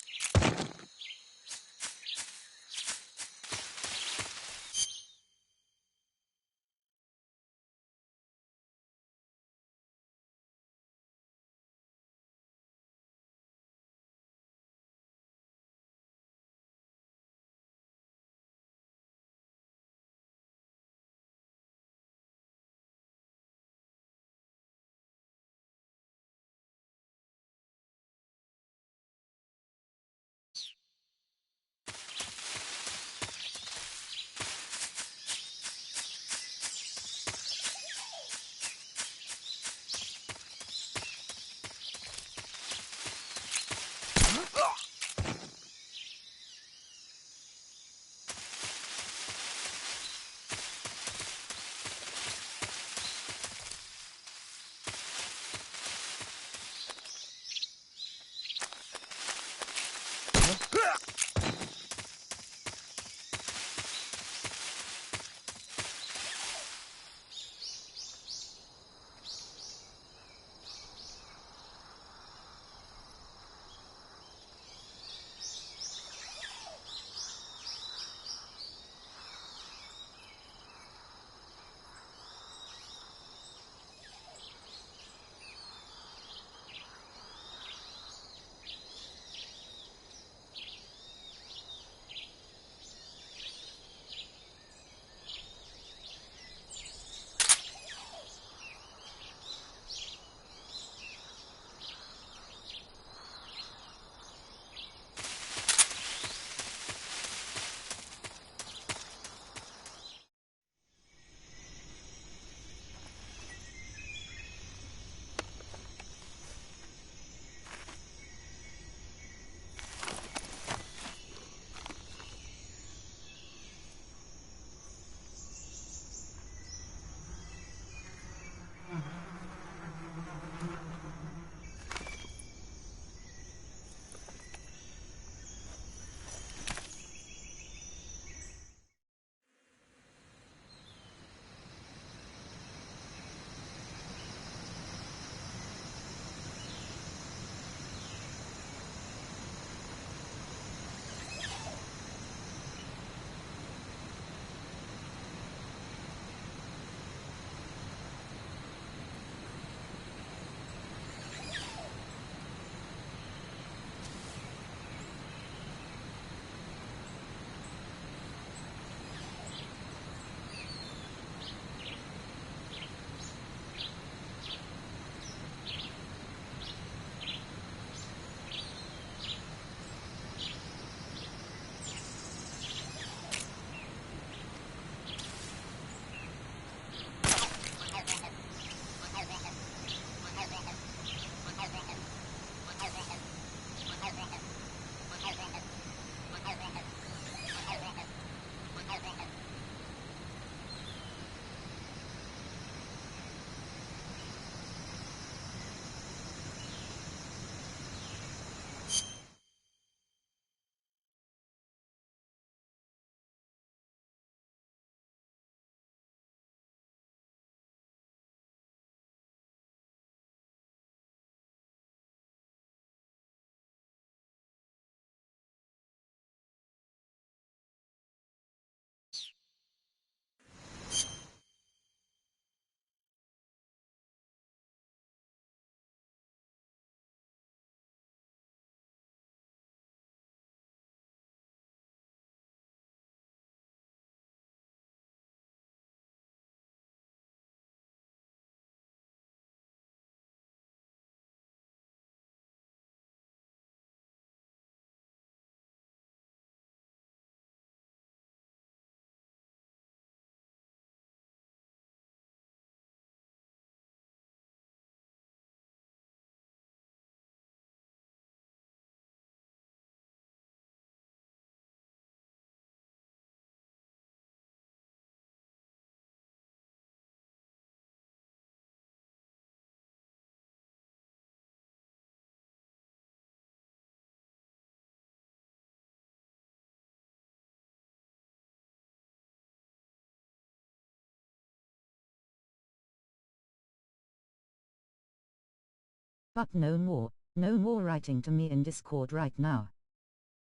But no more writing to me in Discord right now.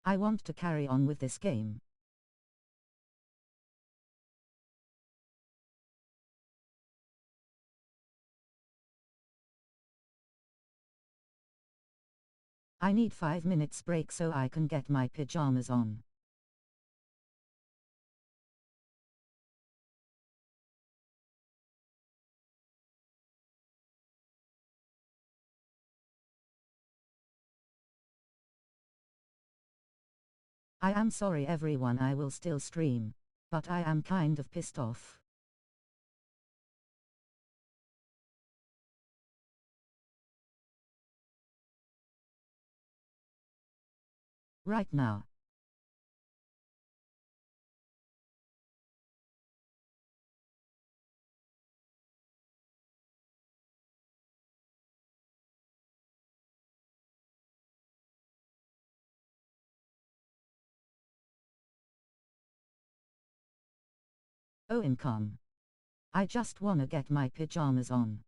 I want to carry on with this game. I need 5 minutes break so I can get my pajamas on. I am sorry everyone, I will still stream. But I am kind of pissed off. Right now. Oh, income. I just wanna get my pajamas on.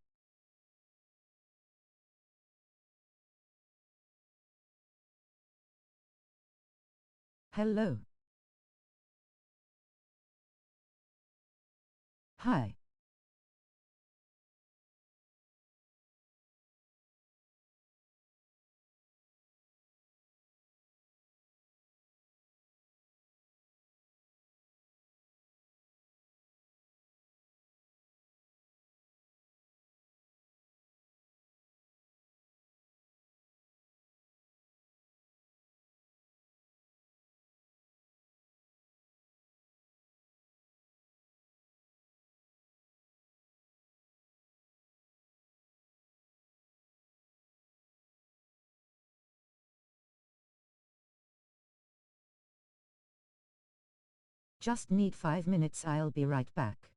Hello. Hi. Just need 5 minutes, I'll be right back.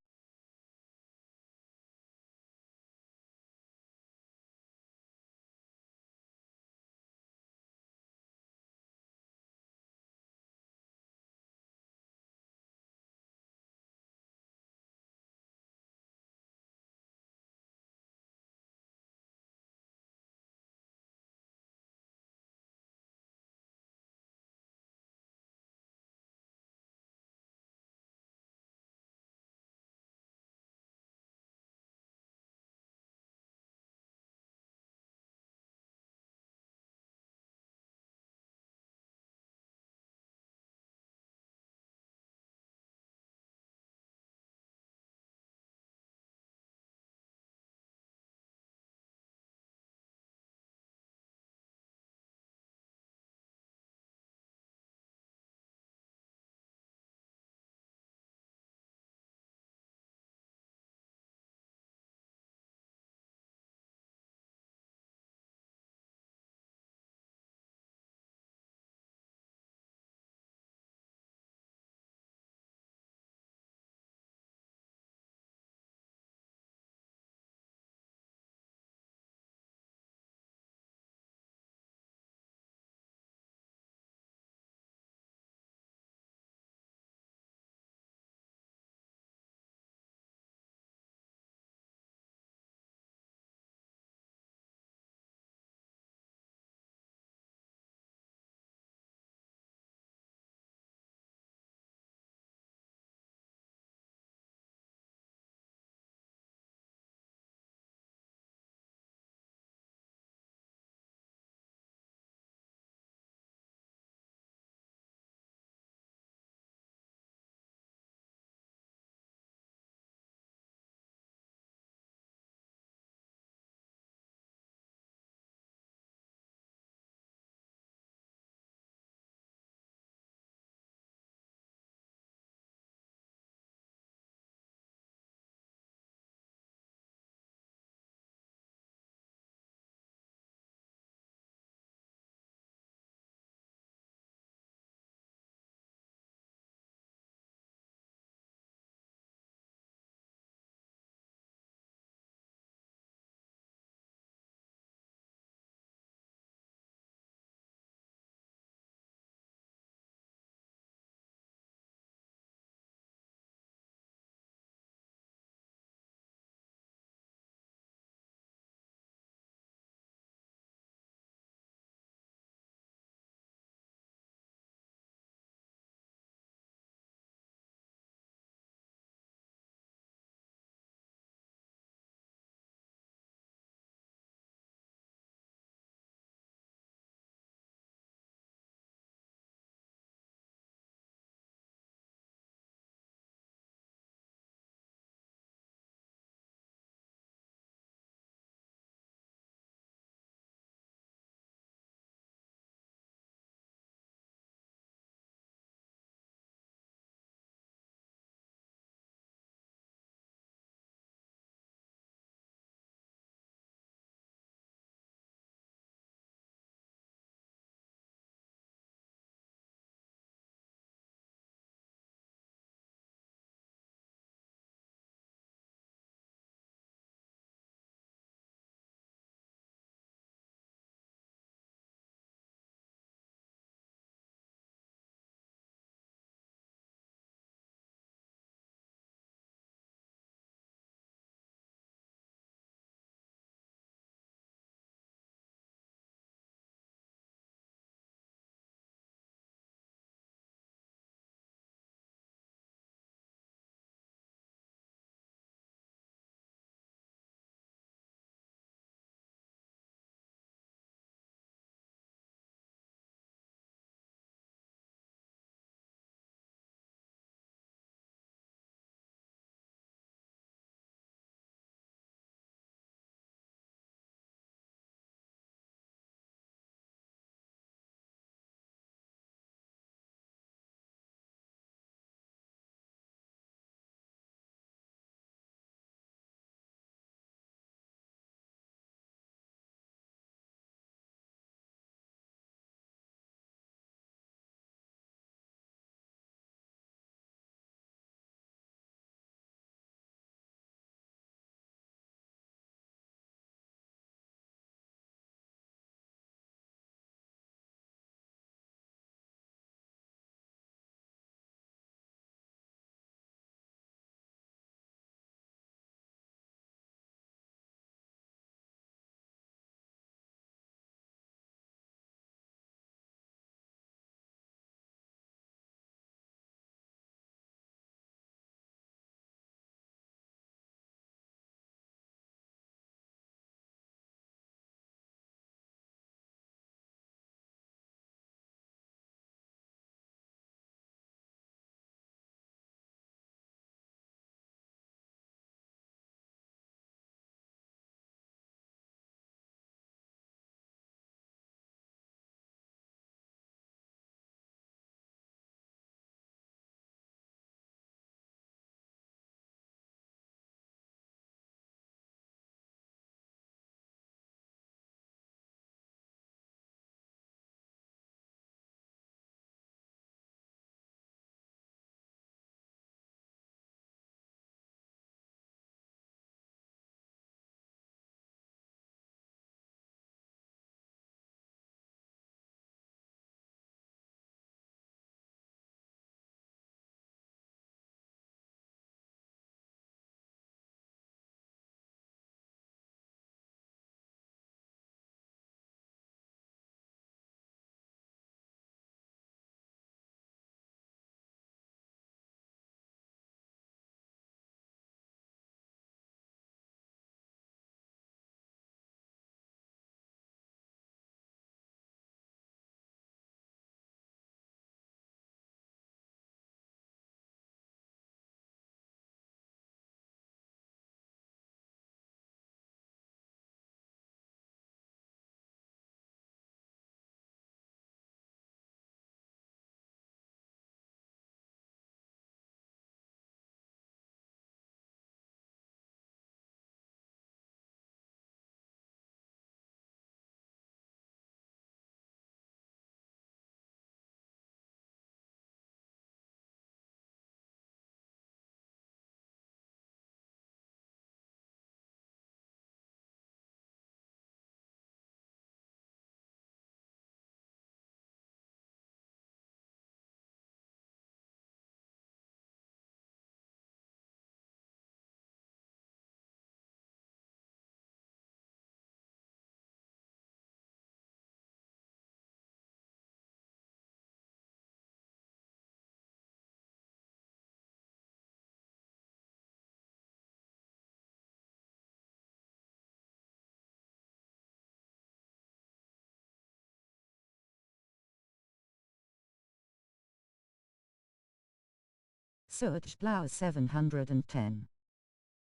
So at Blau 710.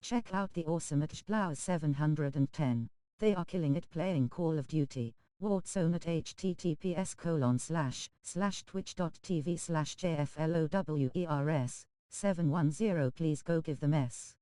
Check out the awesome at Blau 710. They are killing it playing Call of Duty. Warzone at https://twitch.tv/jflowers 710. Please go give them S.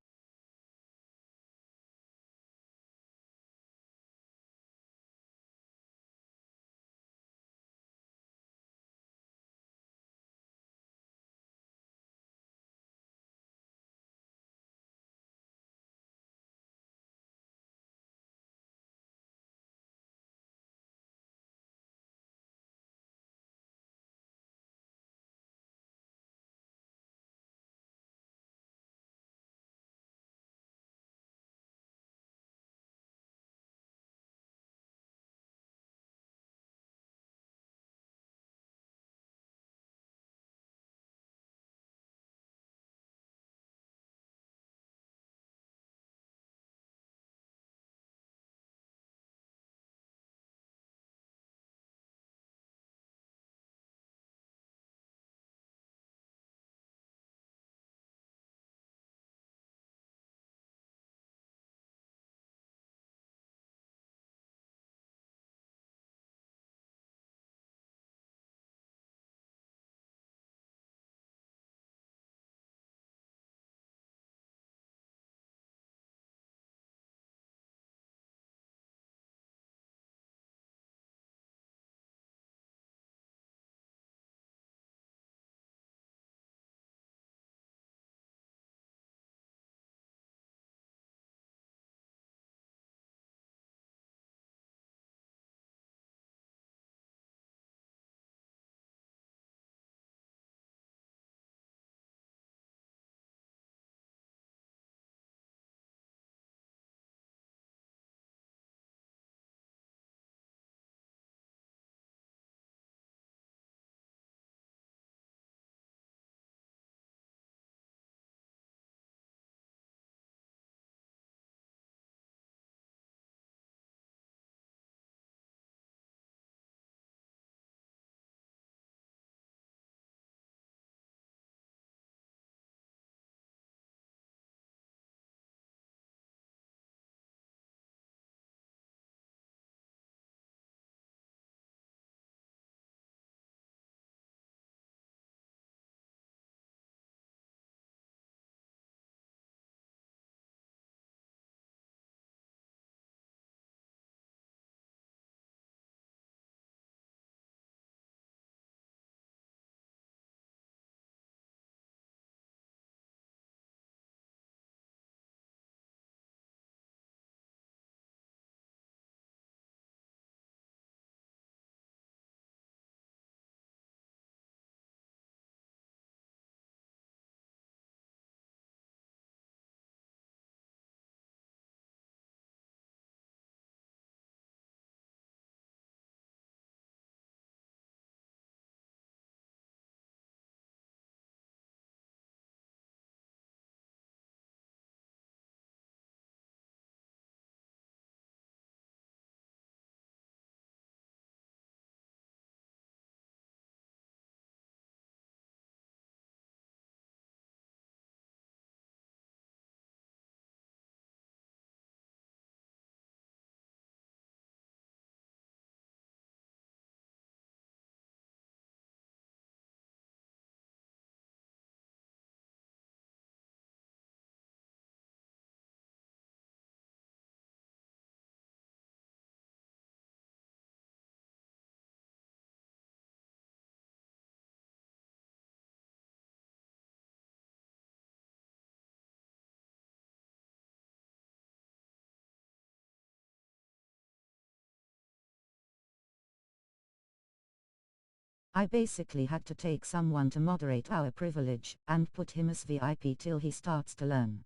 I basically had to take someone to moderate our privilege and put him as VIP till he starts to learn.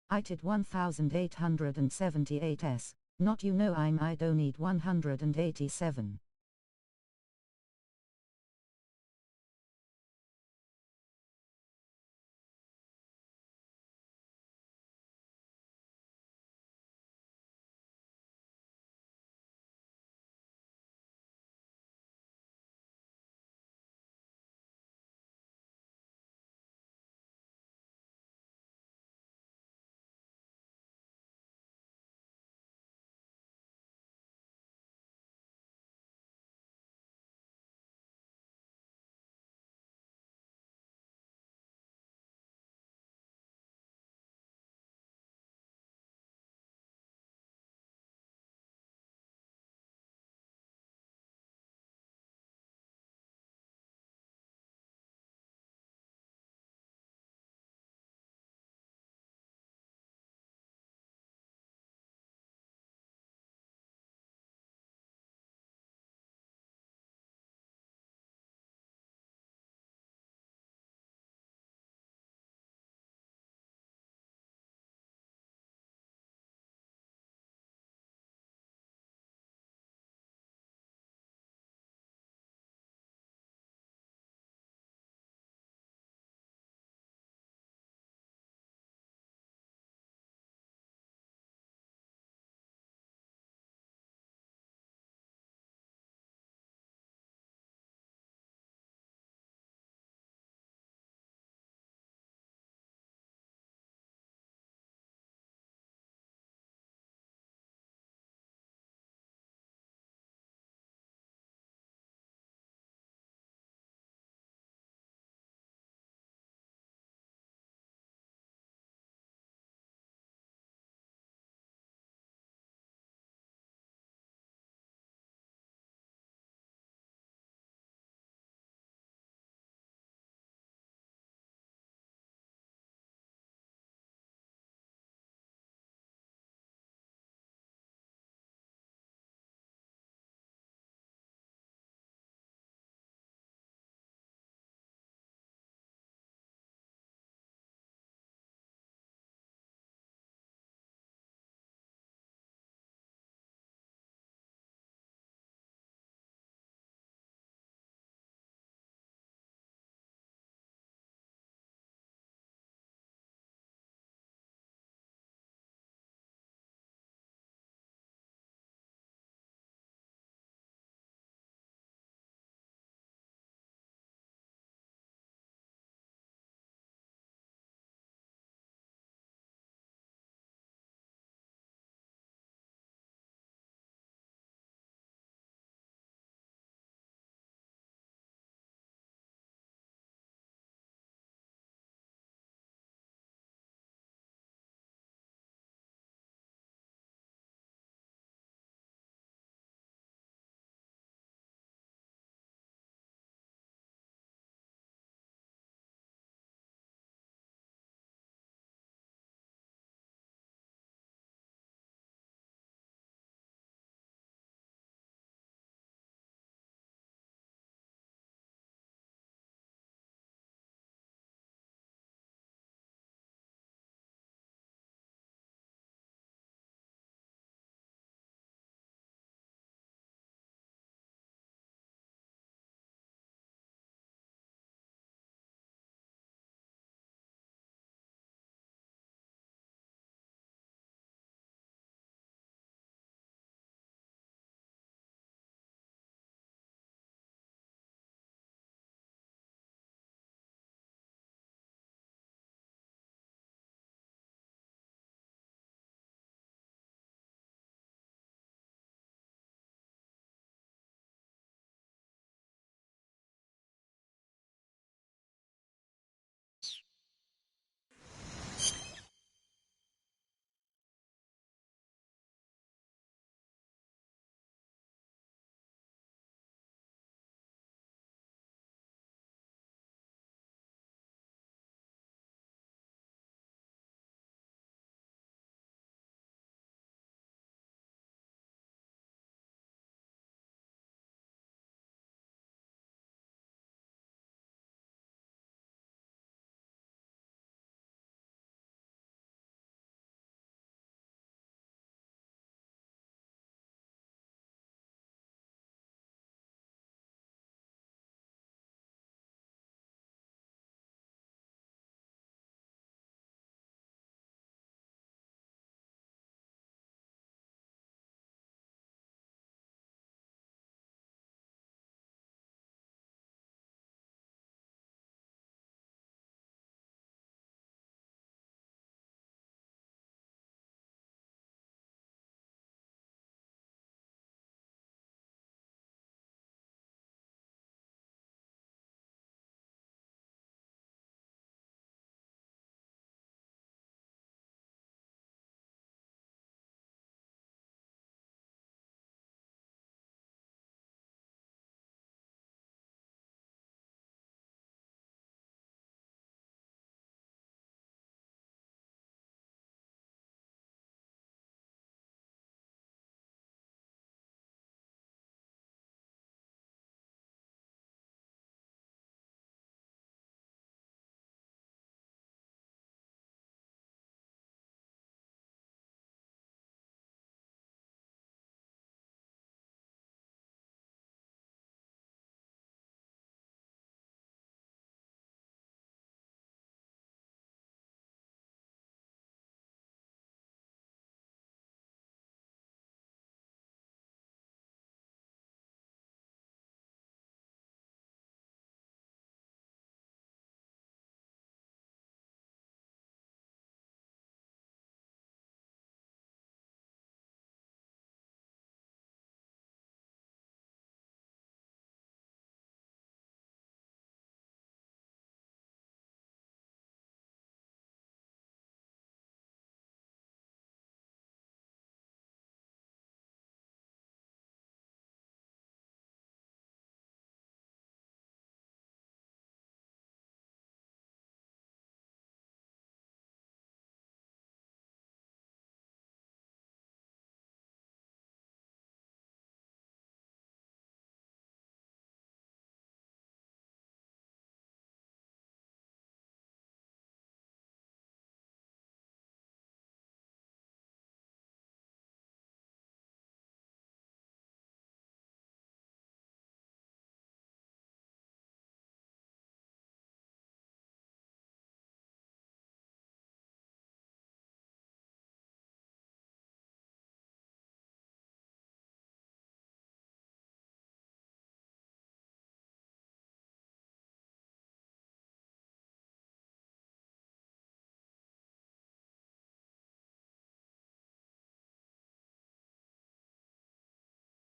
I did 1878s, not I don't need 187.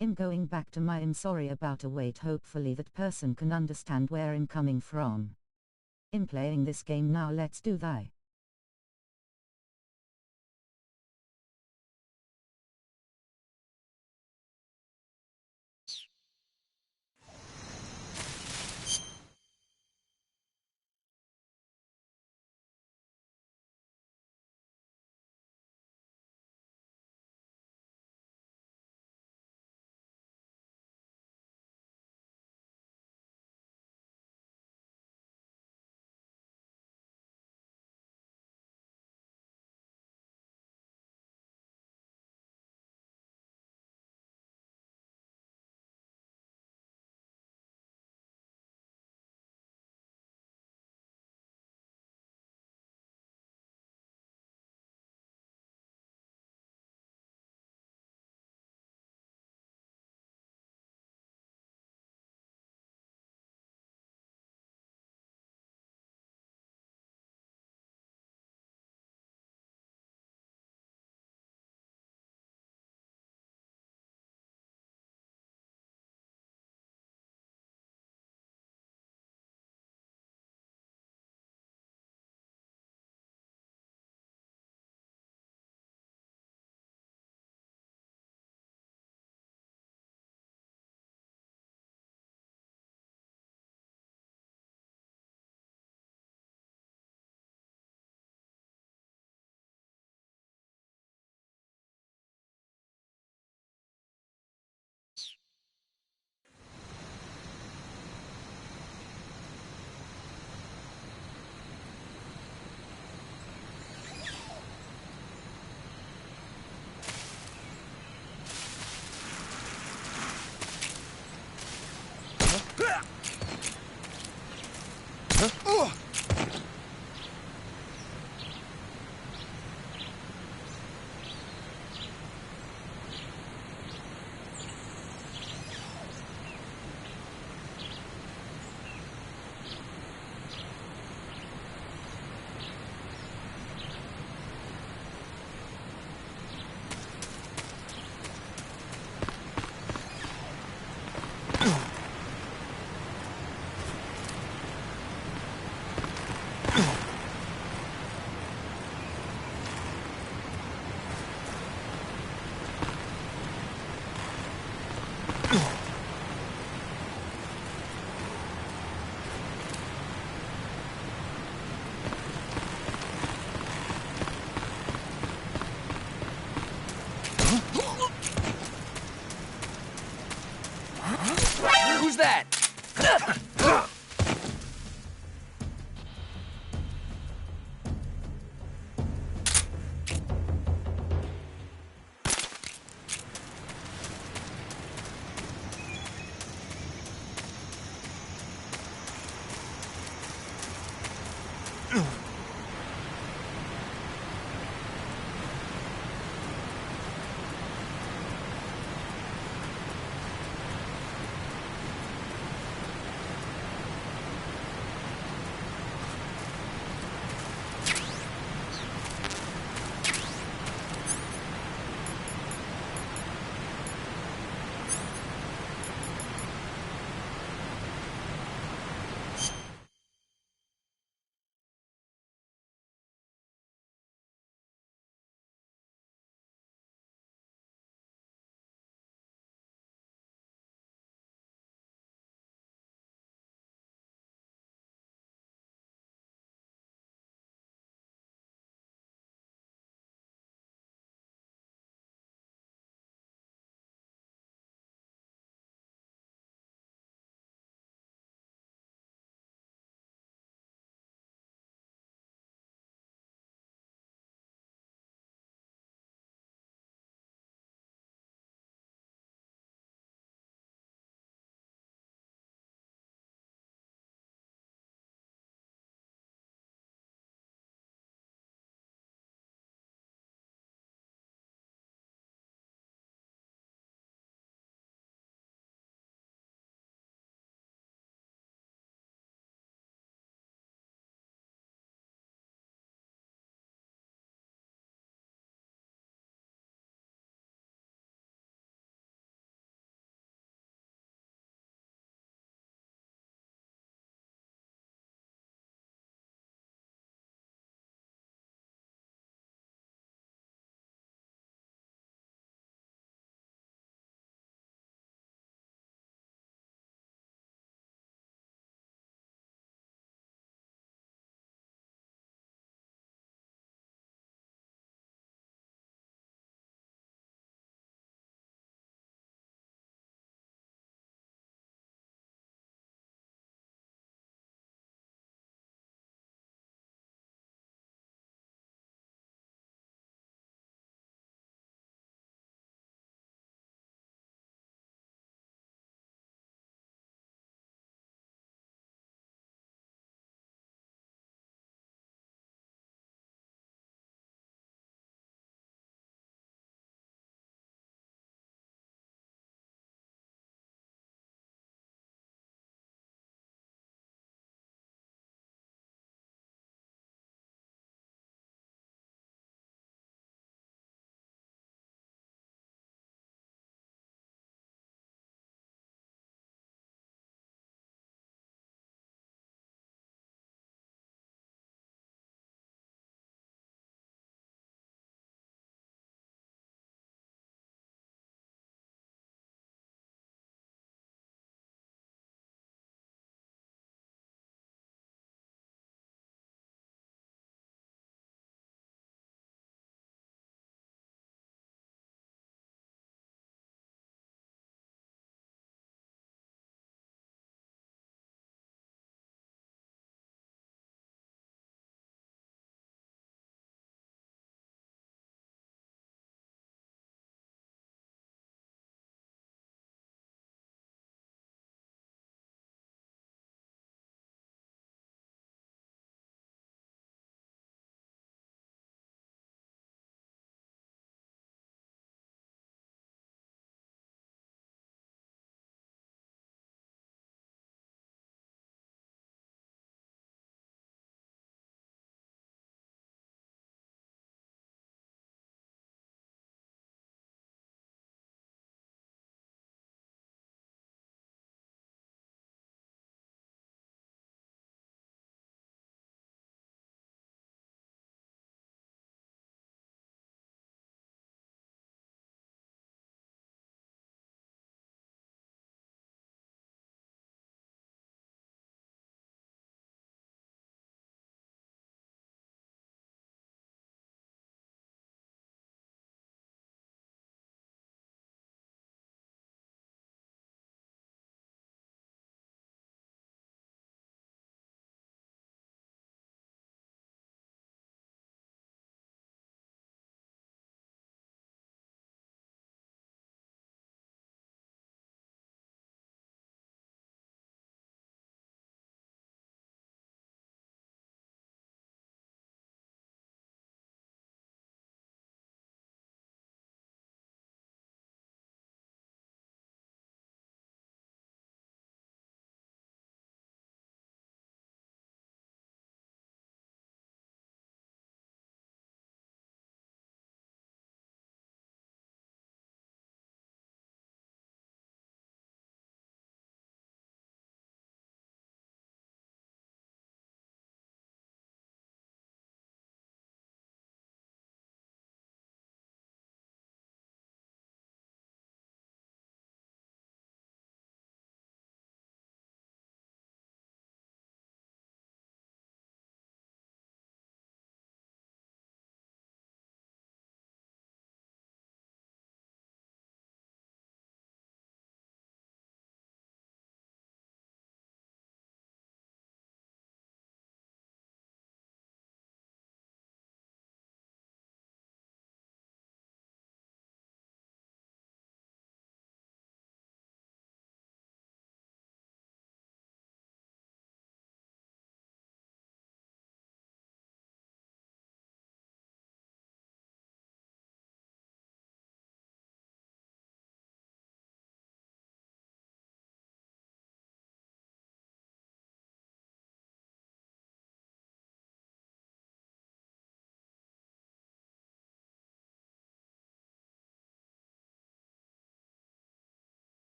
I'm going back to my I'm sorry about a wait. Hopefully that person can understand where I'm coming from. I'm playing this game now, let's do that. Who's that?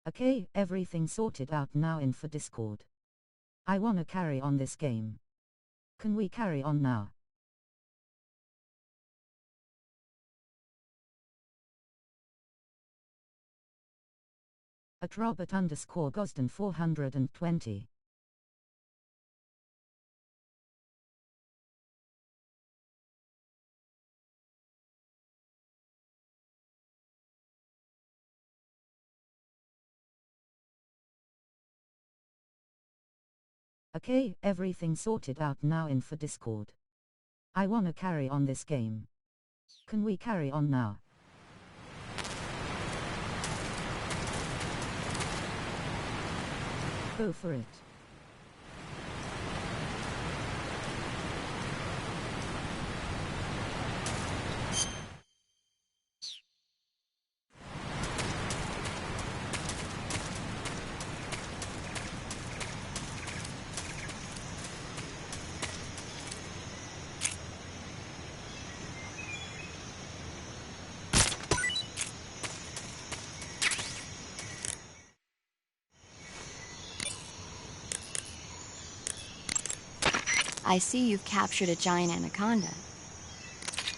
Okay, everything sorted out now. In for Discord. I wanna carry on this game. Can we carry on now? At Robert_Gosden 420. Okay, everything sorted out now. In for Discord. I wanna carry on this game. Can we carry on now? Go for it. I see you've captured a giant anaconda.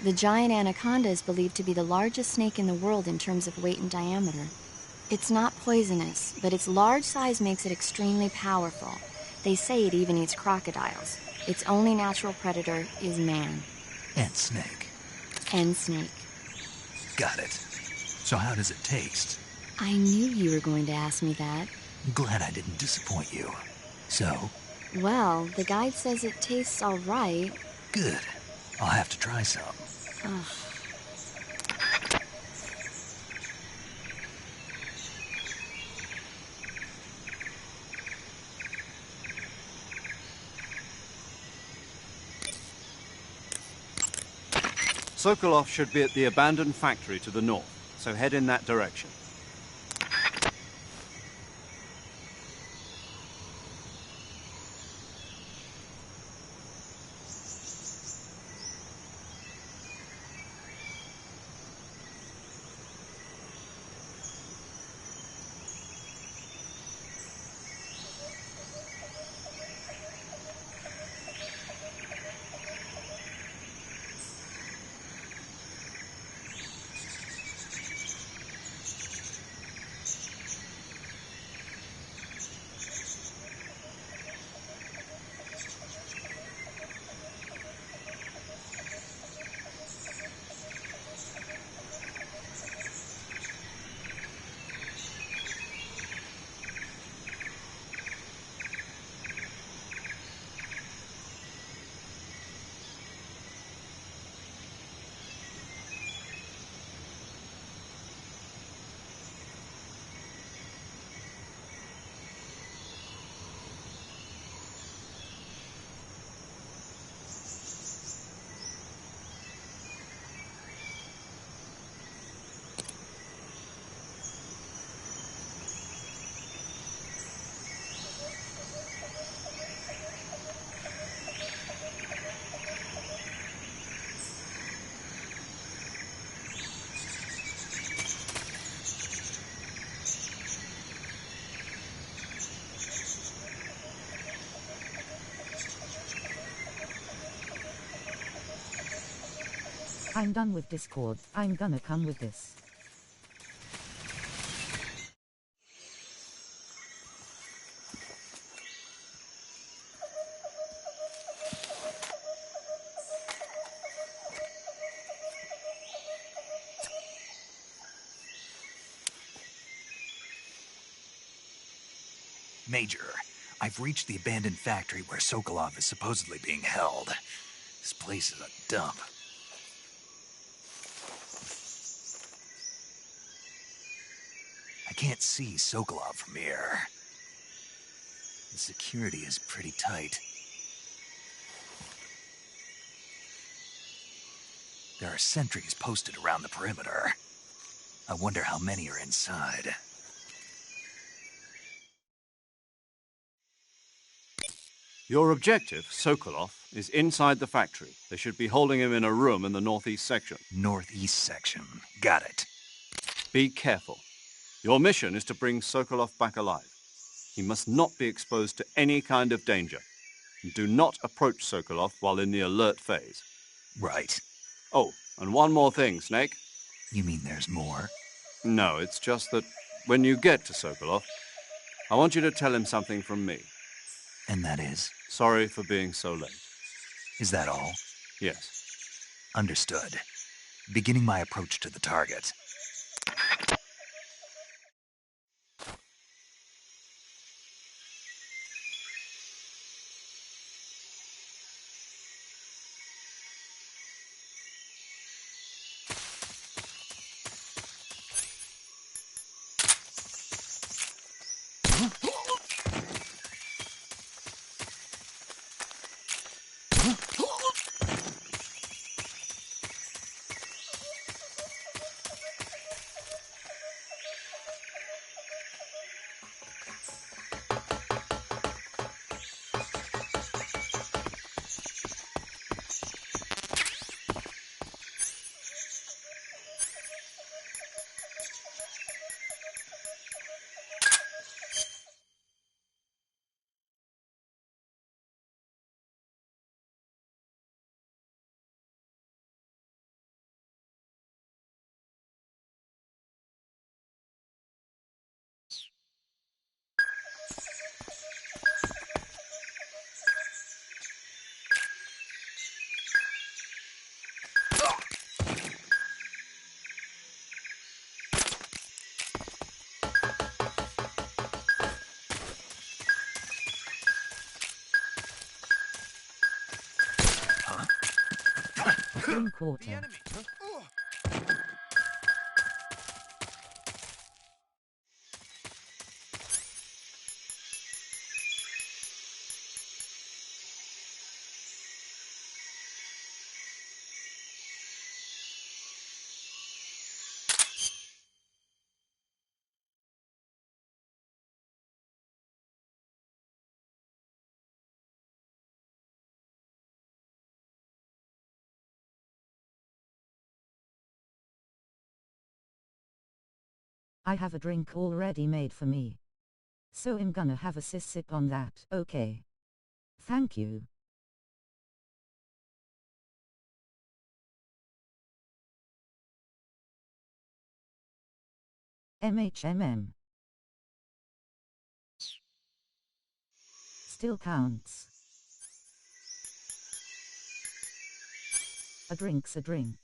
The giant anaconda is believed to be the largest snake in the world in terms of weight and diameter. It's not poisonous, but its large size makes it extremely powerful. They say it even eats crocodiles. Its only natural predator is man. And snake. And snake. Got it. So how does it taste? I knew you were going to ask me that. Glad I didn't disappoint you. So? Well, the guide says it tastes all right. Good. I'll have to try some. Ugh. Sokolov should be at the abandoned factory to the north, so head in that direction. I'm done with Discord. I'm gonna come with this. Major, I've reached the abandoned factory where Sokolov is supposedly being held. This place is a dump. I can't see Sokolov from here. The security is pretty tight. There are sentries posted around the perimeter. I wonder how many are inside. Your objective, Sokolov, is inside the factory. They should be holding him in a room in the northeast section. Northeast section. Got it. Be careful. Your mission is to bring Sokolov back alive. He must not be exposed to any kind of danger. And do not approach Sokolov while in the alert phase. Right. Oh, and one more thing, Snake. You mean there's more? No, it's just that when you get to Sokolov, I want you to tell him something from me. And that is? Sorry for being so late. Is that all? Yes. Understood. Beginning my approach to the target. Drink water. I have a drink already made for me. So I'm gonna have a sip on that, okay? Thank you. MHMM. Still counts. A drink's a drink.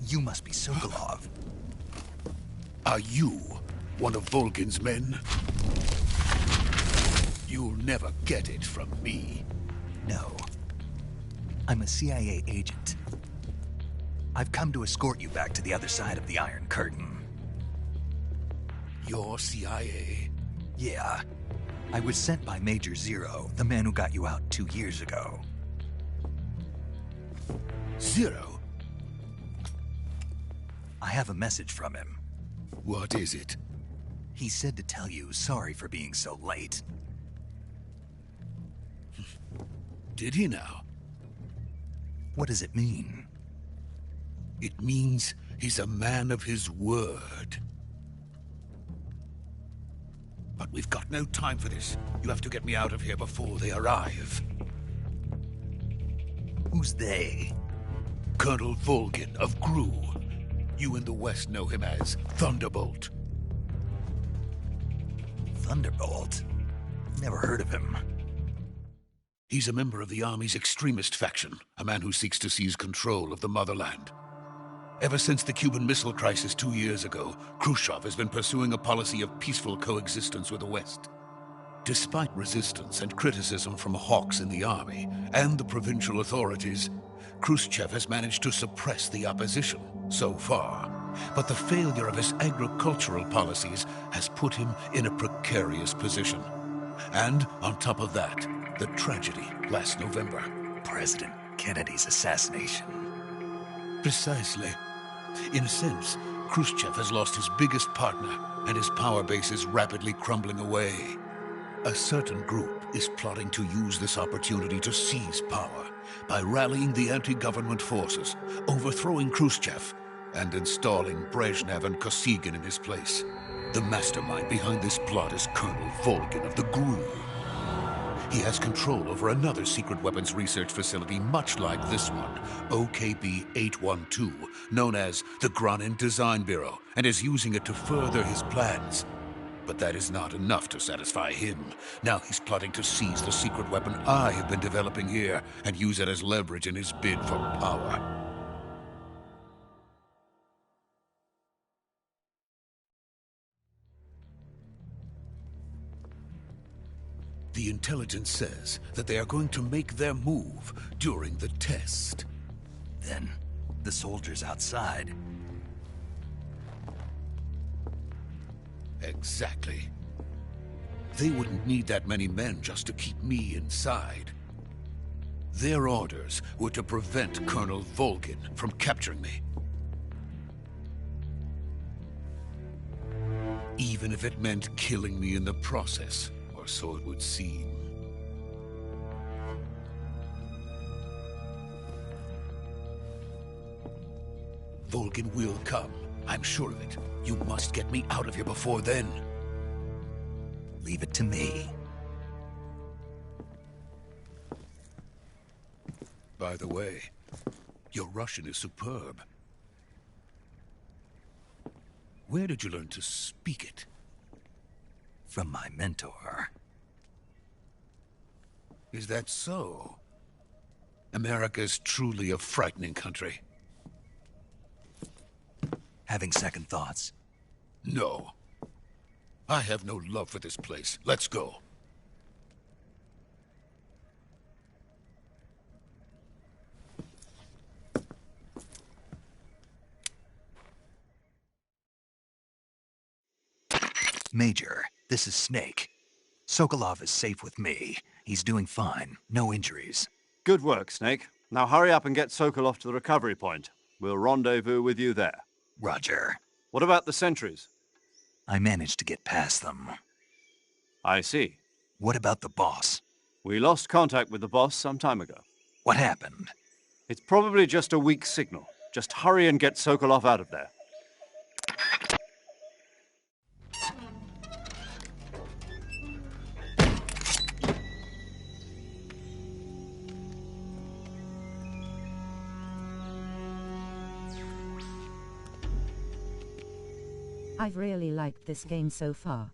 You must be Sokolov. Are you one of Volgin's men? You'll never get it from me. No. I'm a CIA agent. I've come to escort you back to the other side of the Iron Curtain. You're CIA? Yeah. I was sent by Major Zero, the man who got you out 2 years ago. Zero? I have a message from him. What is it? He said to tell you sorry for being so late. Did he now? What does it mean? It means he's a man of his word. But we've got no time for this. You have to get me out of here before they arrive. Who's they? Colonel Volgin of Gru. You in the West know him as Thunderbolt. Thunderbolt? Never heard of him. He's a member of the Army's extremist faction, a man who seeks to seize control of the motherland. Ever since the Cuban Missile Crisis 2 years ago, Khrushchev has been pursuing a policy of peaceful coexistence with the West. Despite resistance and criticism from hawks in the army and the provincial authorities, Khrushchev has managed to suppress the opposition so far. But the failure of his agricultural policies has put him in a precarious position. And on top of that, the tragedy last November. President Kennedy's assassination. Precisely. In a sense, Khrushchev has lost his biggest partner, and his power base is rapidly crumbling away. A certain group is plotting to use this opportunity to seize power by rallying the anti-government forces, overthrowing Khrushchev, and installing Brezhnev and Kosygin in his place. The mastermind behind this plot is Colonel Volgin of the GRU. He has control over another secret weapons research facility much like this one, OKB-812, known as the Granin Design Bureau, and is using it to further his plans. But that is not enough to satisfy him. Now he's plotting to seize the secret weapon I have been developing here and use it as leverage in his bid for power. The intelligence says that they are going to make their move during the test. Then, the soldiers outside. Exactly. They wouldn't need that many men just to keep me inside. Their orders were to prevent Colonel Volgin from capturing me. Even if it meant killing me in the process. Or so it would seem. Volgin will come. I'm sure of it. You must get me out of here before then. Leave it to me. By the way, your Russian is superb. Where did you learn to speak it? From my mentor. Is that so? America is truly a frightening country. Having second thoughts? No. I have no love for this place. Let's go. Major, this is Snake. Sokolov is safe with me. He's doing fine. No injuries. Good work, Snake. Now hurry up and get Sokolov to the recovery point. We'll rendezvous with you there. Roger. What about the sentries? I managed to get past them. I see. What about the boss? We lost contact with the boss some time ago. What happened? It's probably just a weak signal. Just hurry and get Sokolov out of there. I've really liked this game so far.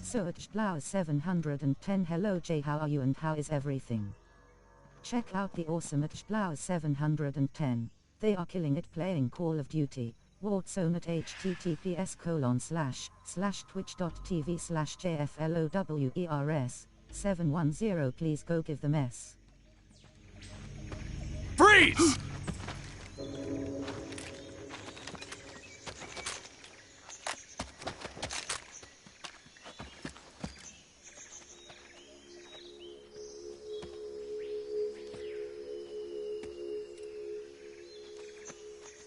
Search Blau 710. Hello Jay, how are you and how is everything? Check out the awesome Blau 710. They are killing it playing Call of Duty. Wartzone at https://twitch.tv/jflowers 710. Please go give them S. Freeze!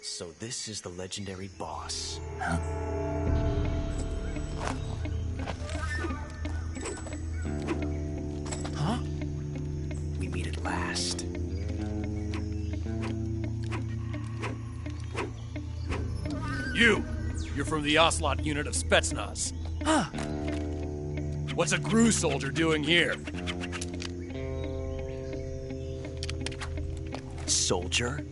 So this is the legendary boss. Huh? Huh? We meet at last. You're from the Ocelot unit of Spetsnaz. Huh. What's a GRU soldier doing here? Soldier?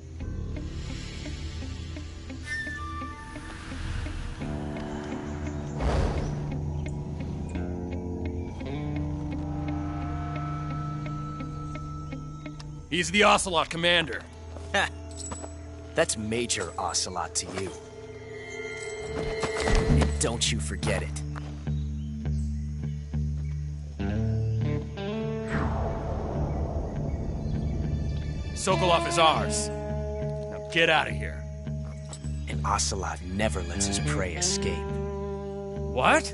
He's the Ocelot commander. Ha! That's Major Ocelot to you. And don't you forget it. Sokolov is ours. Now get out of here. And Ocelot never lets his prey escape. What?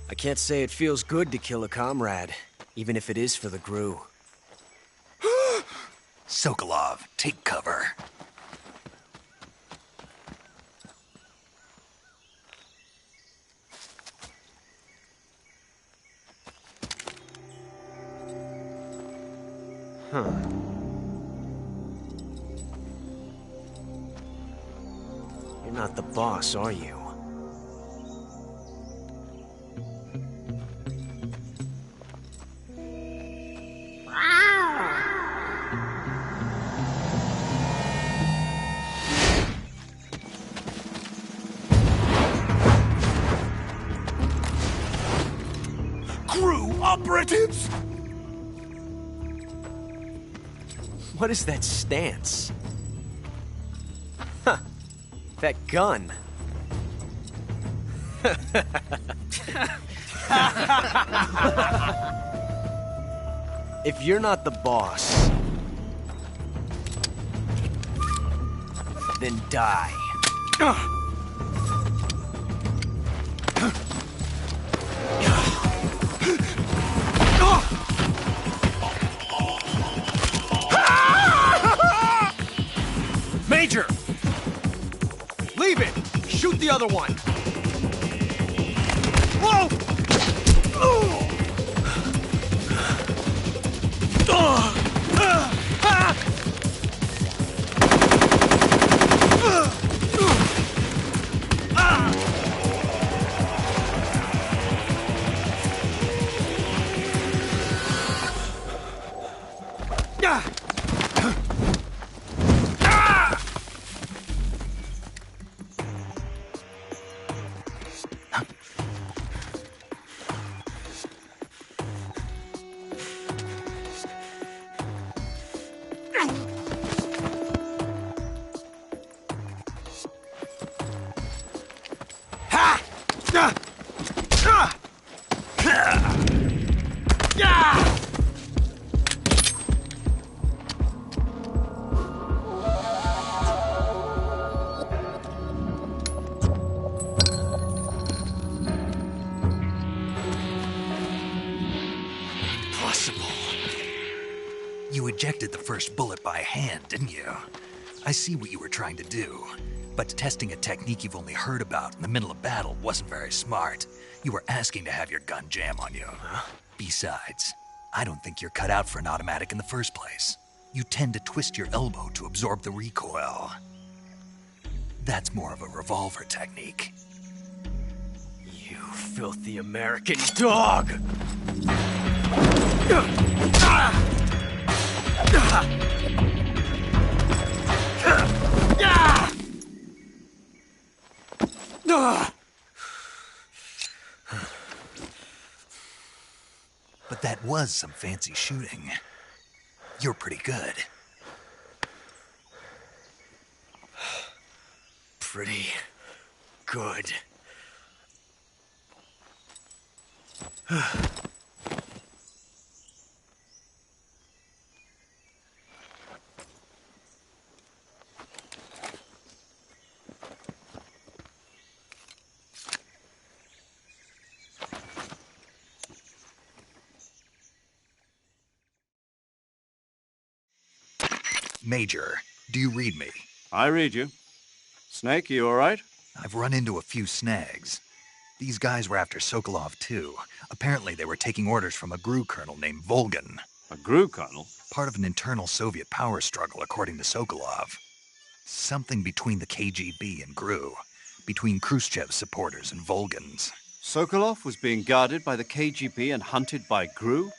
I can't say it feels good to kill a comrade, even if it is for the GRU. Sokolov, take cover. Huh. You're not the boss, are you? GRU operatives? What is that stance? Huh. That gun. If you're not the boss, then die. Major! Leave it! Shoot the other one! Whoa! ejected the first bullet by hand, didn't you? I see what you were trying to do. But testing a technique you've only heard about in the middle of battle wasn't very smart. You were asking to have your gun jam on you. Besides, I don't think you're cut out for an automatic in the first place. You tend to twist your elbow to absorb the recoil. That's more of a revolver technique. You filthy American dog! But that was some fancy shooting. You're pretty good. Pretty good. Major, do you read me? I read you. Snake, you all right? I've run into a few snags. These guys were after Sokolov, too. Apparently they were taking orders from a GRU colonel named Volgan. A GRU colonel? Part of an internal Soviet power struggle, according to Sokolov. Something between the KGB and GRU. Between Khrushchev's supporters and Volgan's. Sokolov was being guarded by the KGB and hunted by GRU?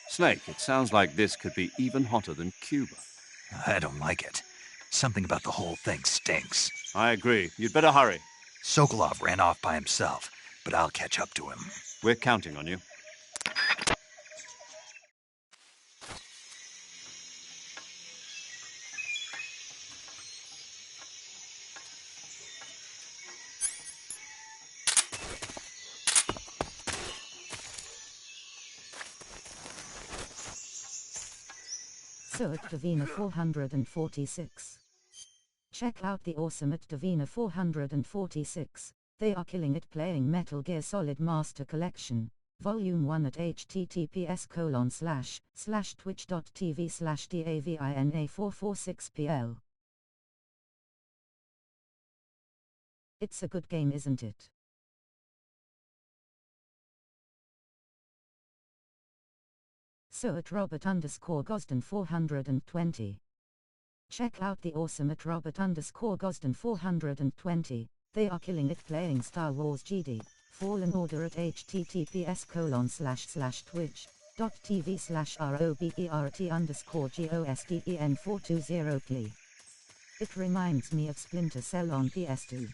Snake, it sounds like this could be even hotter than Cuba. I don't like it. Something about the whole thing stinks. I agree. You'd better hurry. Sokolov ran off by himself, but I'll catch up to him. We're counting on you. So at Eveyone 446. Check out the awesome at Eveyone 446. They are killing it playing Metal Gear Solid Master Collection, Volume 1 at https://twitch.tv/davina446pl. It's a good game, isn't it? So at Robert_Gosden 420. Check out the awesome at Robert_Gosden 420. They are killing it playing Star Wars GD, Fallen Order at https://twitch.tv/robert_GOSDEN420pl. It reminds me of Splinter Cell on PS2.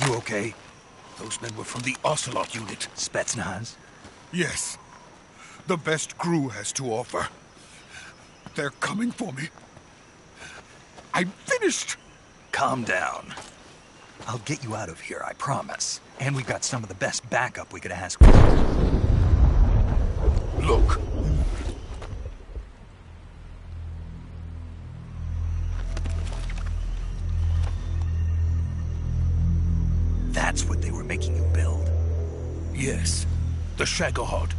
You okay? Those men were from the Ocelot unit. Spetsnaz? Yes. The best GRU has to offer. They're coming for me. I'm finished! Calm down. I'll get you out of here, I promise. And we've got some of the best backup we could ask for. Look. That's what they were making you build? Yes. The Shagohod.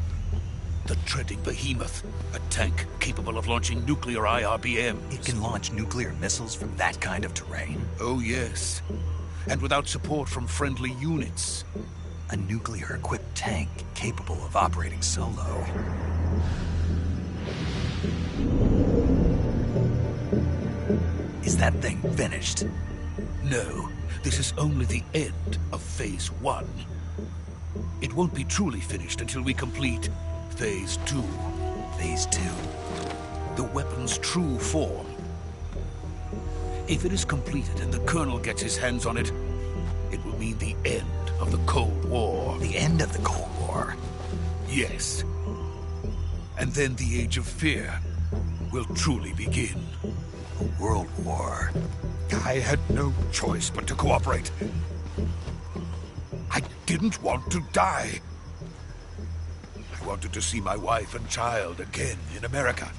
The treading behemoth. A tank capable of launching nuclear IRBMs. It can launch nuclear missiles from that kind of terrain? Oh, yes. And without support from friendly units. A nuclear-equipped tank capable of operating solo. Is that thing finished? No. This is only the end of Phase 1. It won't be truly finished until we complete Phase 2. Phase 2? The weapon's true form. If it is completed and the Colonel gets his hands on it, it will mean the end of the Cold War. The end of the Cold War? Yes. And then the Age of Fear will truly begin. a world war. I had no choice but to cooperate. I didn't want to die. I wanted to see my wife and child again in America.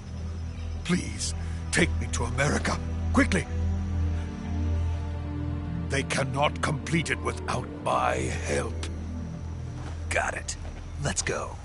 Please, take me to America, quickly. They cannot complete it without my help. Got it. Let's go.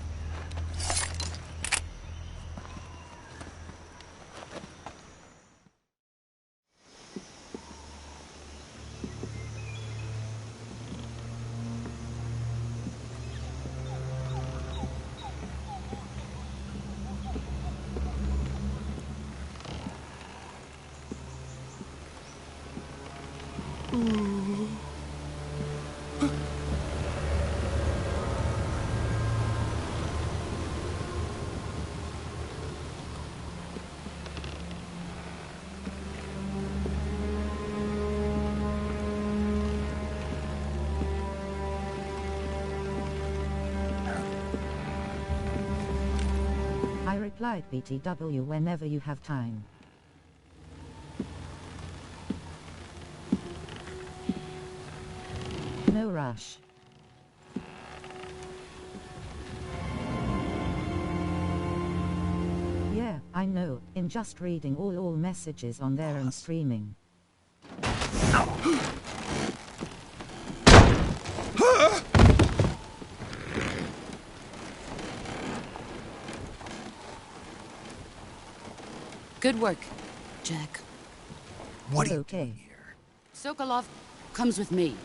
I replied BTW whenever you have time. No rush. Yeah, I know, in just reading all messages on there and streaming. Good work, Jack. What are you Okay. doing here? Sokolov comes with me.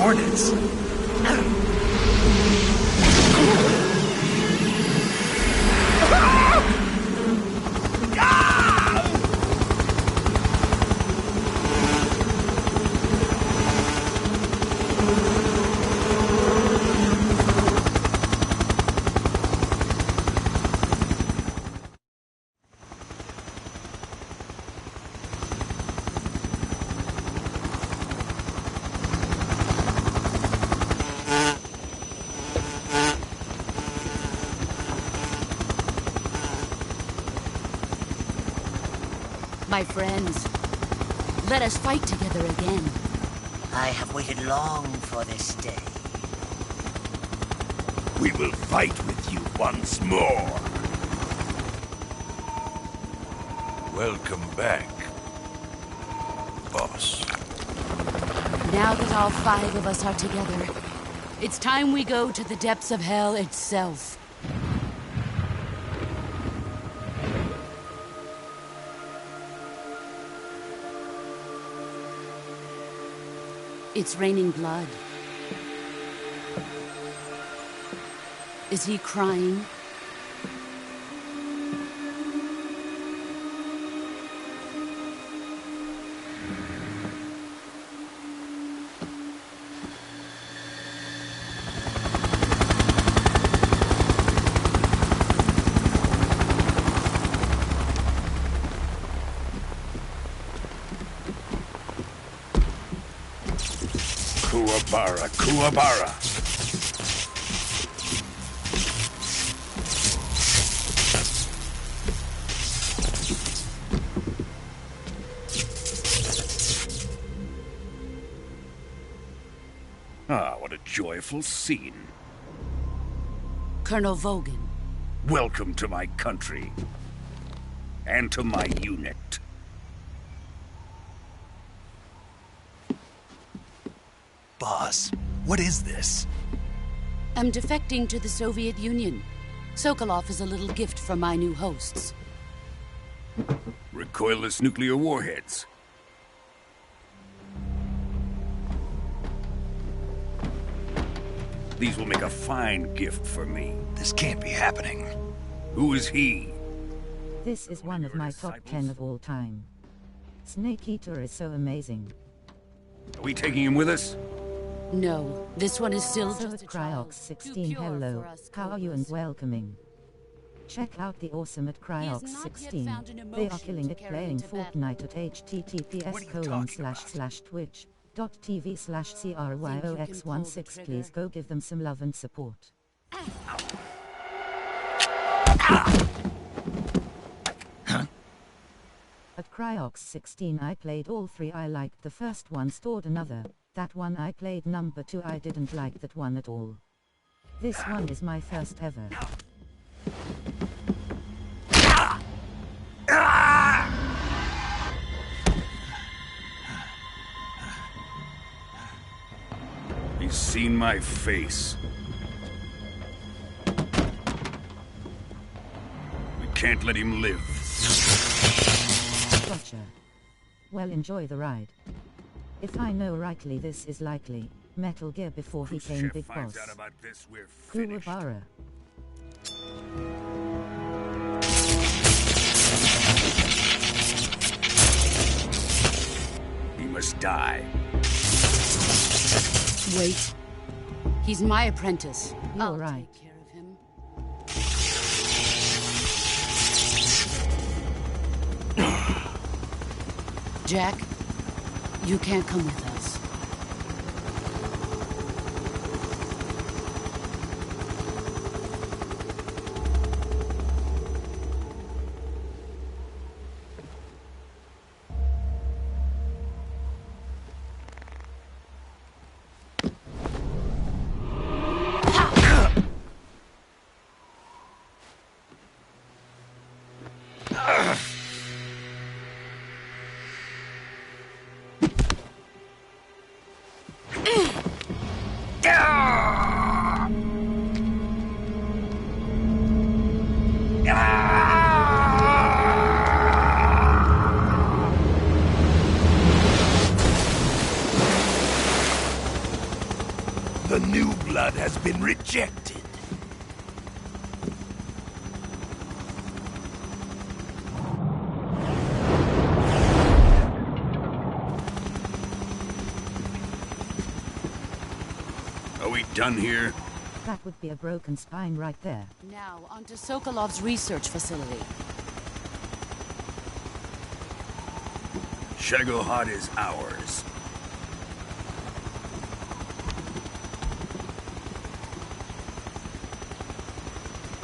Hornets! My friends, let us fight together again. I have waited long for this day. We will fight with you once more. Welcome back, boss. Now that all 5 of us are together, it's time we go to the depths of hell itself. It's raining blood. Is he crying? Kuwabara, Kuwabara. Ah, what a joyful scene. Colonel Vogan. Welcome to my country. And to my unit. Boss, what is this? I'm defecting to the Soviet Union. Sokolov is a little gift from my new hosts. Recoilless nuclear warheads. These will make a fine gift for me. This can't be happening. Who is he? This is one of my top 10 of all time. Snake Eater is so amazing. Are we taking him with us? No, this one is still So just at a child. Cryox 16, Too pure hello. for us How are you and welcoming? Check out the awesome at Cryox16. They are killing it playing Fortnite at https://twitch.tv/cryox16. Please go give them some love and support. At Cryox16 I played all 3. I liked the first one, stored another. That one I played number 2. I didn't like that one at all. This one is my first ever. He's seen my face. We can't let him live. Gotcha. Well, enjoy the ride. If I know rightly, this is likely Metal Gear before he came Big Boss. Kuwabara. He must die. Wait. He's my apprentice. You're right. Take care of him. Jack, you can't come with us. The new blood has been rejected. Are we done here? That would be a broken spine right there. Now, onto Sokolov's research facility. Shagohod is ours.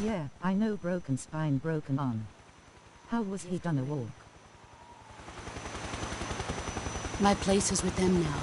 Yeah, I know, broken spine, broken arm. How was he gonna walk? My place is with them now.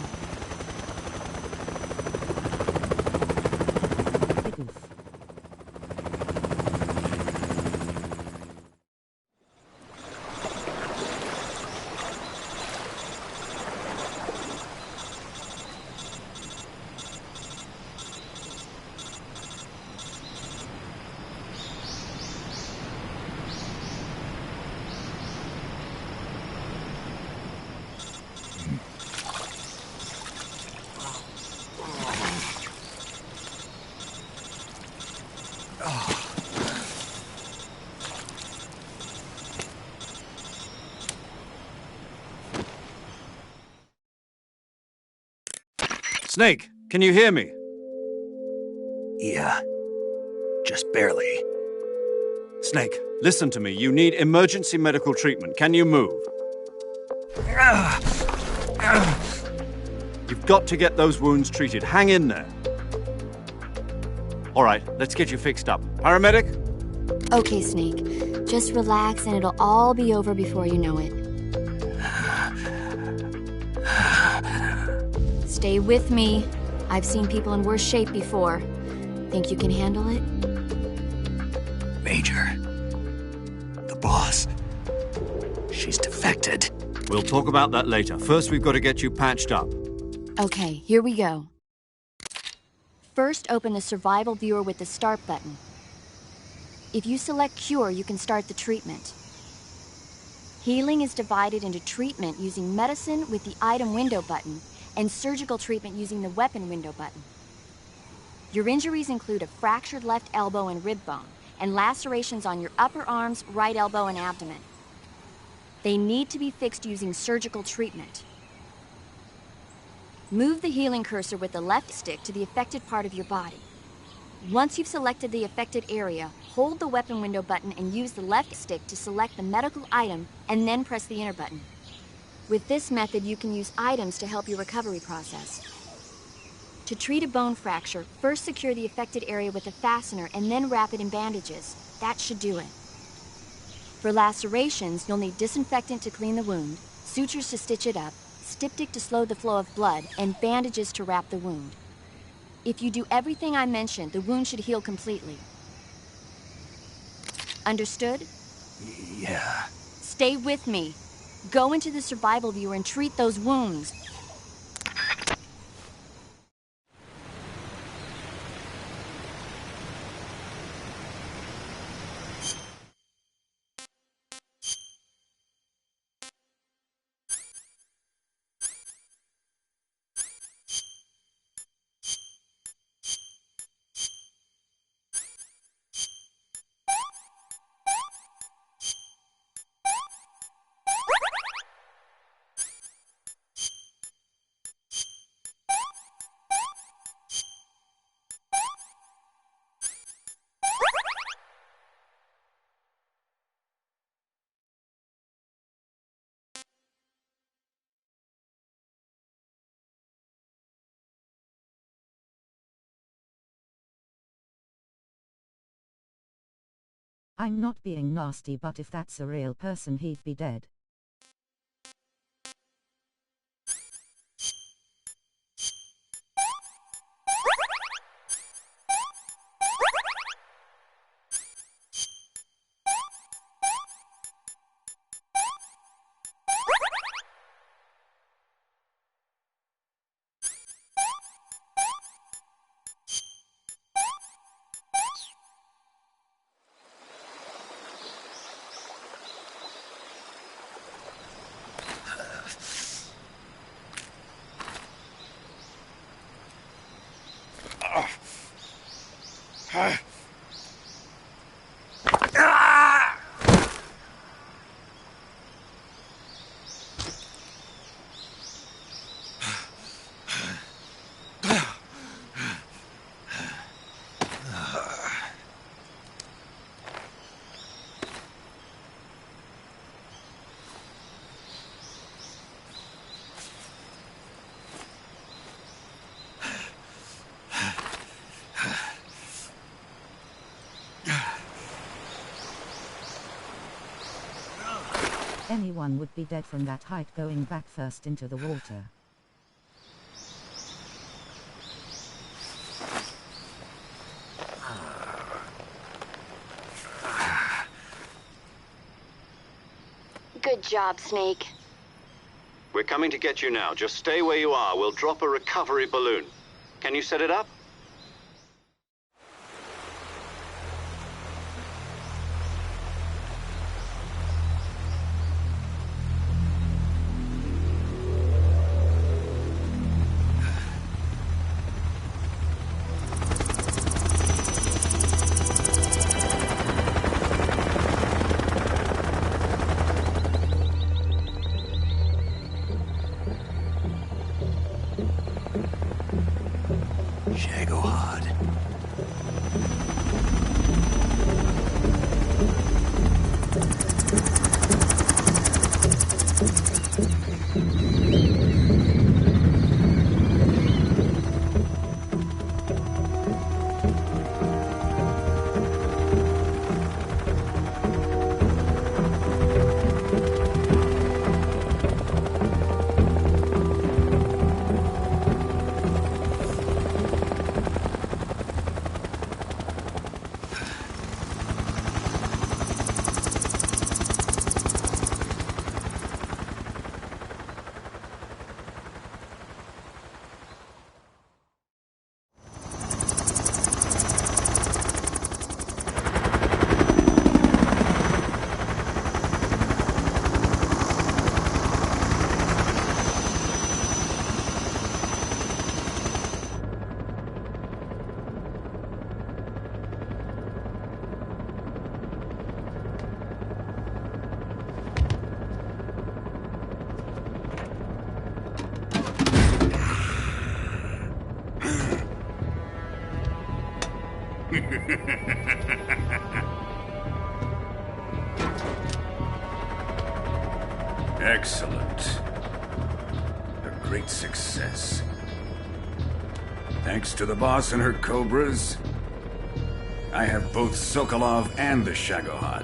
Snake, can you hear me? Yeah. Just barely. Snake, listen to me. You need emergency medical treatment. Can you move? You've got to get those wounds treated. Hang in there. All right, let's get you fixed up. Paramedic? Okay, Snake. Just relax and it'll all be over before you know it. Stay with me. I've seen people in worse shape before. Think you can handle it? Major. The boss. She's defected. We'll talk about that later. First, we've got to get you patched up. Okay, here we go. First, open the survival viewer with the start button. If you select cure, you can start the treatment. Healing is divided into treatment using medicine with the item window button and surgical treatment using the weapon window button. Your injuries include a fractured left elbow and rib bone, and lacerations on your upper arms, right elbow, and abdomen. They need to be fixed using surgical treatment. Move the healing cursor with the left stick to the affected part of your body. Once you've selected the affected area, hold the weapon window button and use the left stick to select the medical item, and then press the enter button. With this method, you can use items to help your recovery process. To treat a bone fracture, first secure the affected area with a fastener and then wrap it in bandages. That should do it. For lacerations, you'll need disinfectant to clean the wound, sutures to stitch it up, styptic to slow the flow of blood, and bandages to wrap the wound. If you do everything I mentioned, the wound should heal completely. Understood? Yeah. Stay with me. Go into the survival viewer and treat those wounds. I'm not being nasty, but if that's a real person, he'd be dead. Anyone would be dead from that height going back first into the water. Good job, Snake. We're coming to get you now. Just stay where you are. We'll drop a recovery balloon. Can you set it up? Excellent. A great success. Thanks to the boss and her cobras, I have both Sokolov and the Shagohod.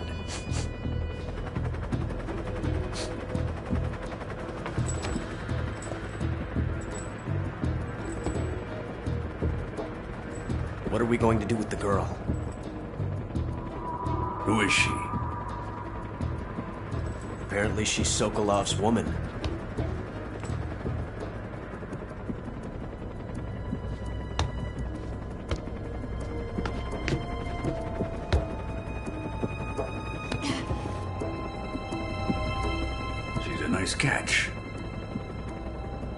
What are we going to do with the girl? Who is she? Apparently she's Sokolov's woman. She's a nice catch.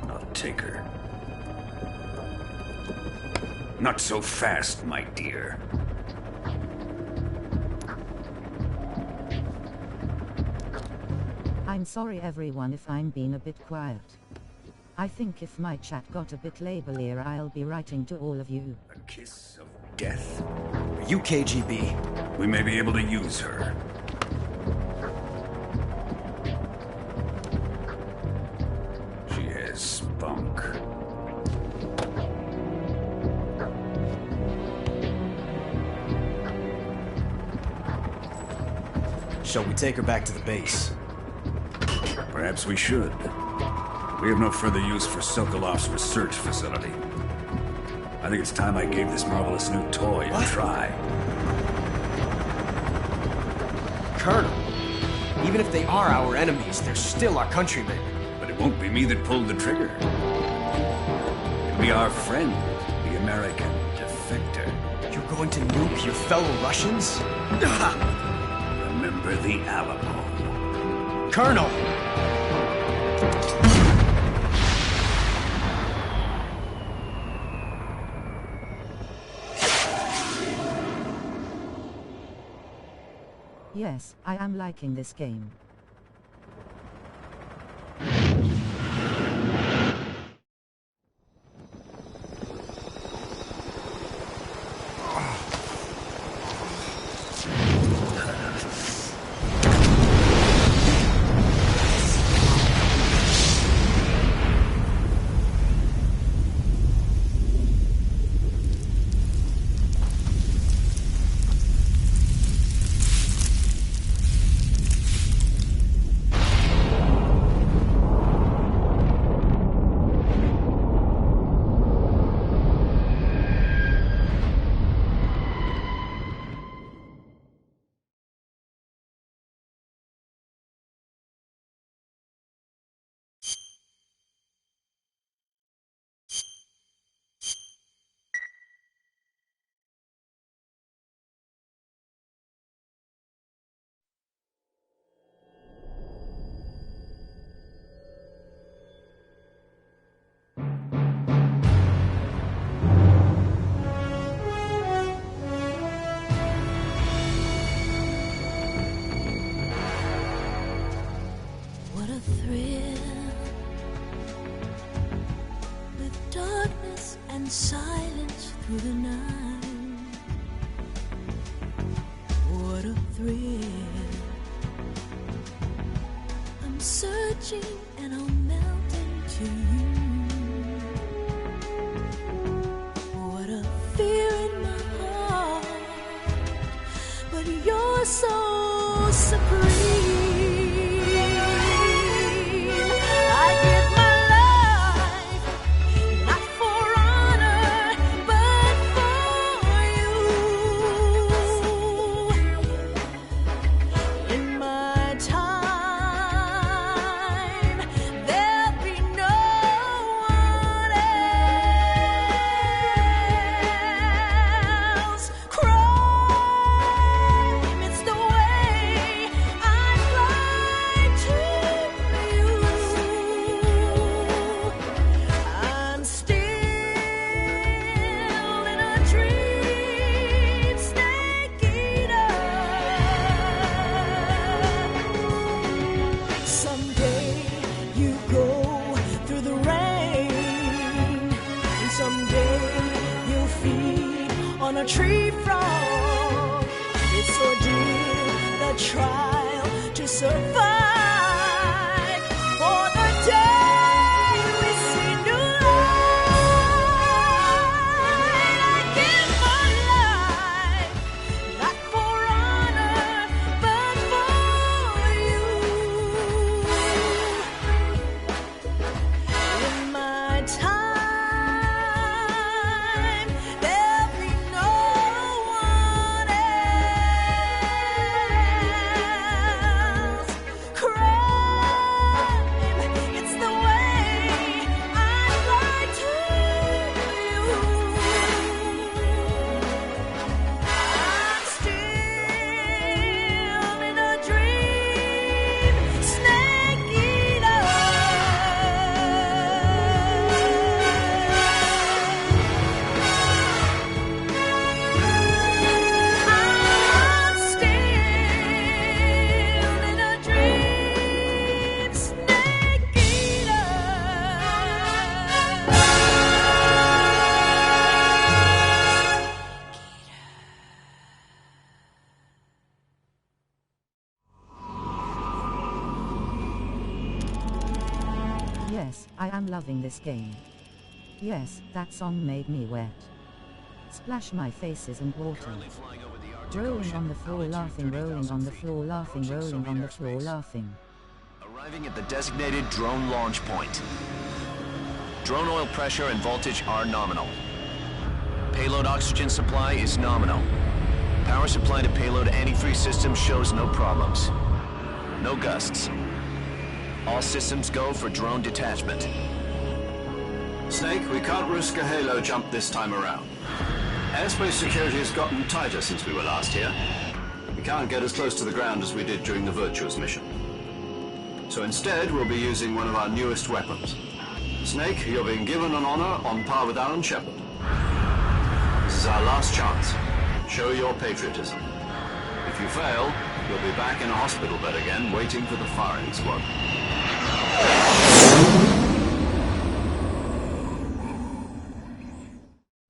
I'll take her. Not so fast, my dear. I'm sorry everyone if I'm being a bit quiet. I think if my chat got a bit labelier I'll be writing to all of you. A kiss of death? Are you KGB? We may be able to use her. She has spunk. Shall we take her back to the base? Perhaps we should. We have no further use for Sokolov's research facility. I think it's time I gave this marvelous new toy a try. Colonel, even if they are our enemies, they're still our countrymen. But it won't be me that pulled the trigger. It'll be our friend, the American defector. You're going to nuke your fellow Russians? Remember the Alamo. Colonel! Yes, I am liking this game. Silence through the night. What a thrill. I'm searching and I'll melt into you. What a fear in my heart, but you're so supreme. A tree frog, it's ordeal, the trial to survive. my time. There'll be no one else. Crime, it's the way I lie to you. I'm still in a dream, snake eater. I'm still in a dream, snake eater. Yes, I am loving this game. Yes, that song made me wet. Splash my faces and water. Rolling on the floor laughing, rolling on the floor laughing, rolling on the floor laughing. Arriving at the designated drone launch point. Drone oil pressure and voltage are nominal. Payload oxygen supply is nominal. Power supply to payload anti-free system shows no problems. No gusts. All systems go for drone detachment. Snake, we can't risk a halo jump this time around. Airspace security has gotten tighter since we were last here. We can't get as close to the ground as we did during the Virtuous mission. So instead, we'll be using one of our newest weapons. Snake, you're being given an honor on par with Alan Shepard. This is our last chance. Show your patriotism. If you fail, you'll be back in a hospital bed again, waiting for the firing squad.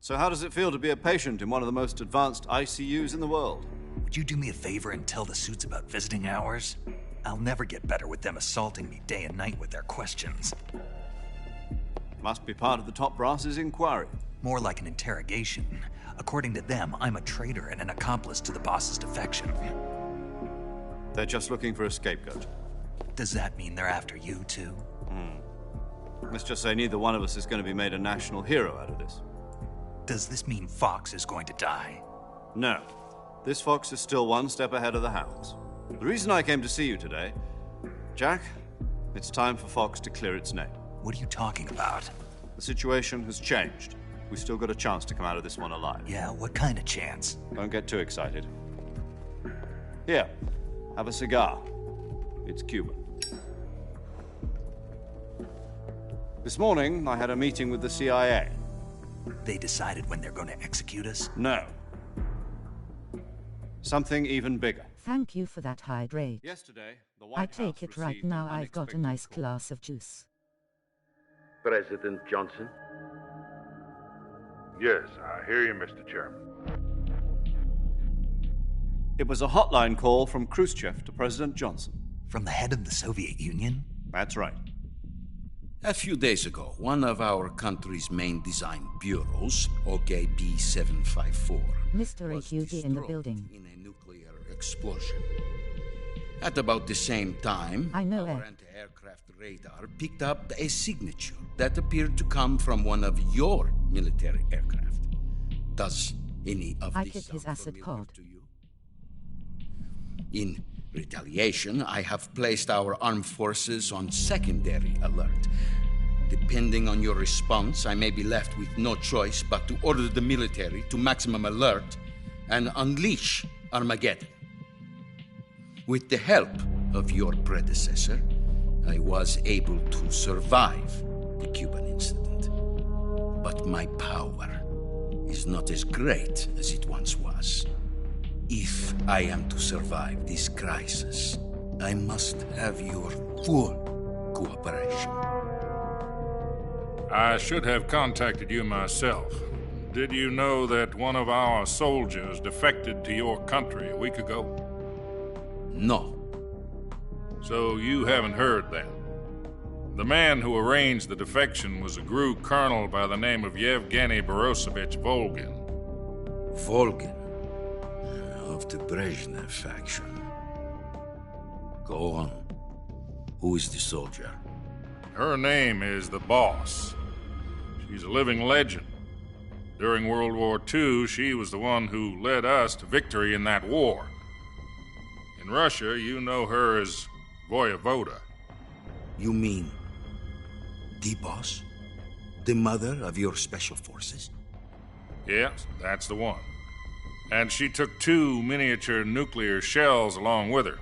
So how does it feel to be a patient in one of the most advanced ICUs in the world? Would you do me a favor and tell the suits about visiting hours? I'll never get better with them assaulting me day and night with their questions. Must be part of the top brass's inquiry. More like an interrogation. According to them, I'm a traitor and an accomplice to the boss's defection. They're just looking for a scapegoat. Does that mean they're after you, too? Let's just say neither one of us is going to be made a national hero out of this. Does this mean Fox is going to die? No. This fox is still one step ahead of the hounds. The reason I came to see you today, Jack, it's time for Fox to clear its name. What are you talking about? The situation has changed. We've still got a chance to come out of this one alive. Yeah, what kind of chance? Don't get too excited. Here, have a cigar. It's Cuban. This morning, I had a meeting with the CIA. They decided when they're going to execute us? No. Something even bigger. Thank you for that hydrate. Yesterday, the I take it right now I've got a nice glass of juice. President Johnson? Yes, I hear you, Mr. Chairman. It was a hotline call from Khrushchev to President Johnson. From the head of the Soviet Union? That's right. A few days ago, one of our country's main design bureaus, OKB 754, Mr. AQD in the building. In a nuclear explosion. At about the same time, I know our it. anti-aircraft radar picked up a signature that appeared to come from one of your military aircraft. Does any of I this kicked his sound acid familiar pod. to you? In retaliation, I have placed our armed forces on secondary alert. Depending on your response, I may be left with no choice but to order the military to maximum alert and unleash Armageddon. With the help of your predecessor, I was able to survive the Cuban incident. But my power is not as great as it once was. If I am to survive this crisis, I must have your full cooperation. I should have contacted you myself. Did you know that one of our soldiers defected to your country a week ago? No. So you haven't heard then? The man who arranged the defection was a GRU colonel by the name of Yevgeny Borosovich Volgin. Volgin? Of the Brezhnev faction. Go on. Who is the soldier? Her name is the Boss. She's a living legend. During World War II, she was the one who led us to victory in that war. In Russia, you know her as Voyevoda. You mean the boss? The mother of your special forces? Yes, that's the one. And she took 2 miniature nuclear shells along with her.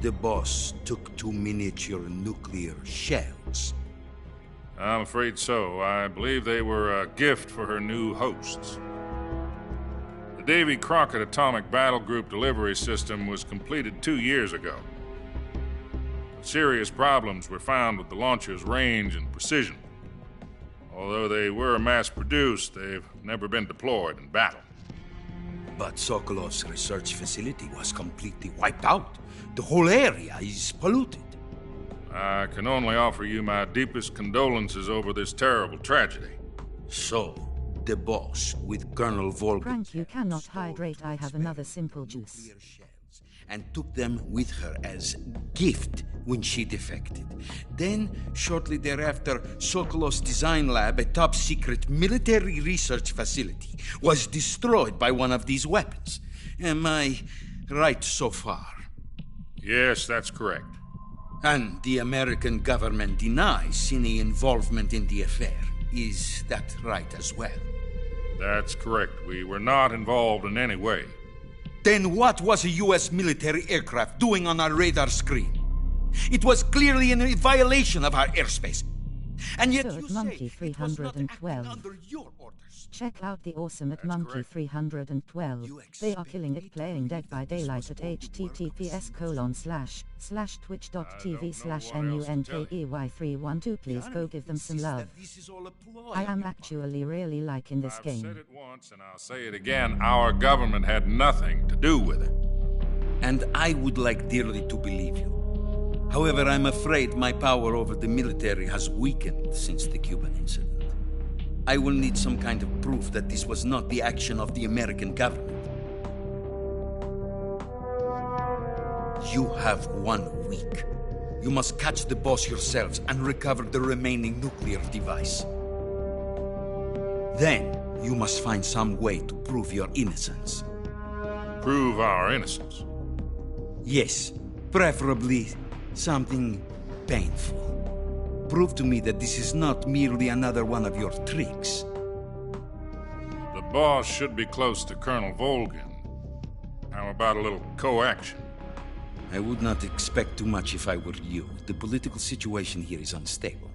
The boss took 2 miniature nuclear shells? I'm afraid so. I believe they were a gift for her new hosts. The Davy Crockett Atomic Battle Group delivery system was completed 2 years ago. But serious problems were found with the launcher's range and precision. Although they were mass-produced, they've never been deployed in battle. But Sokolov's research facility was completely wiped out. The whole area is polluted. I can only offer you my deepest condolences over this terrible tragedy. So, the boss with Colonel Volgan... Frank, you cannot hydrate. I have another simple juice. ...and took them with her as gift when she defected. Then, shortly thereafter, Sokolov's design lab, a top-secret military research facility, was destroyed by one of these weapons. Am I right so far? Yes, that's correct. And the American government denies any involvement in the affair. Is that right as well? That's correct. We were not involved in any way. Then what was a U.S. military aircraft doing on our radar screen? It was clearly in a violation of our airspace. And yet you Monkey 312. Check out the awesome at Monkey 312. They are killing it playing Dead by Daylight at https://twitch.tv/munkey312. Please go give them some love. I am actually really liking this game. I've said it once and I'll say it again. Our government had nothing to do with it. And I would like dearly to believe you. However, I'm afraid my power over the military has weakened since the Cuban incident. I will need some kind of proof that this was not the action of the American government. You have 1 week. You must catch the boss yourselves and recover the remaining nuclear device. Then, you must find some way to prove your innocence. Prove our innocence? Yes, preferably something painful. Prove to me that this is not merely another one of your tricks. The boss should be close to Colonel Volgan. How about a little co-action? I would not expect too much if I were you. The political situation here is unstable.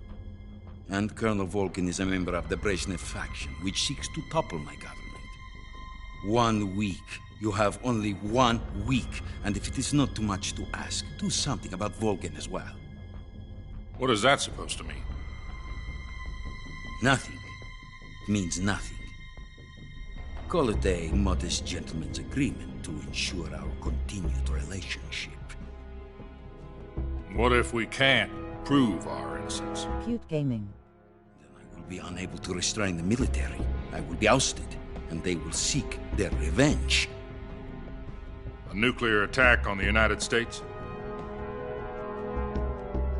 And Colonel Volgan is a member of the Brezhnev faction, which seeks to topple my government. 1 week. You have only 1 week, and if it is not too much to ask, do something about Volgan as well. What is that supposed to mean? Nothing. It means nothing. Call it a modest gentleman's agreement to ensure our continued relationship. What if we can't prove our innocence? Cute gaming. Then I will be unable to restrain the military. I will be ousted, and they will seek their revenge. A nuclear attack on the United States?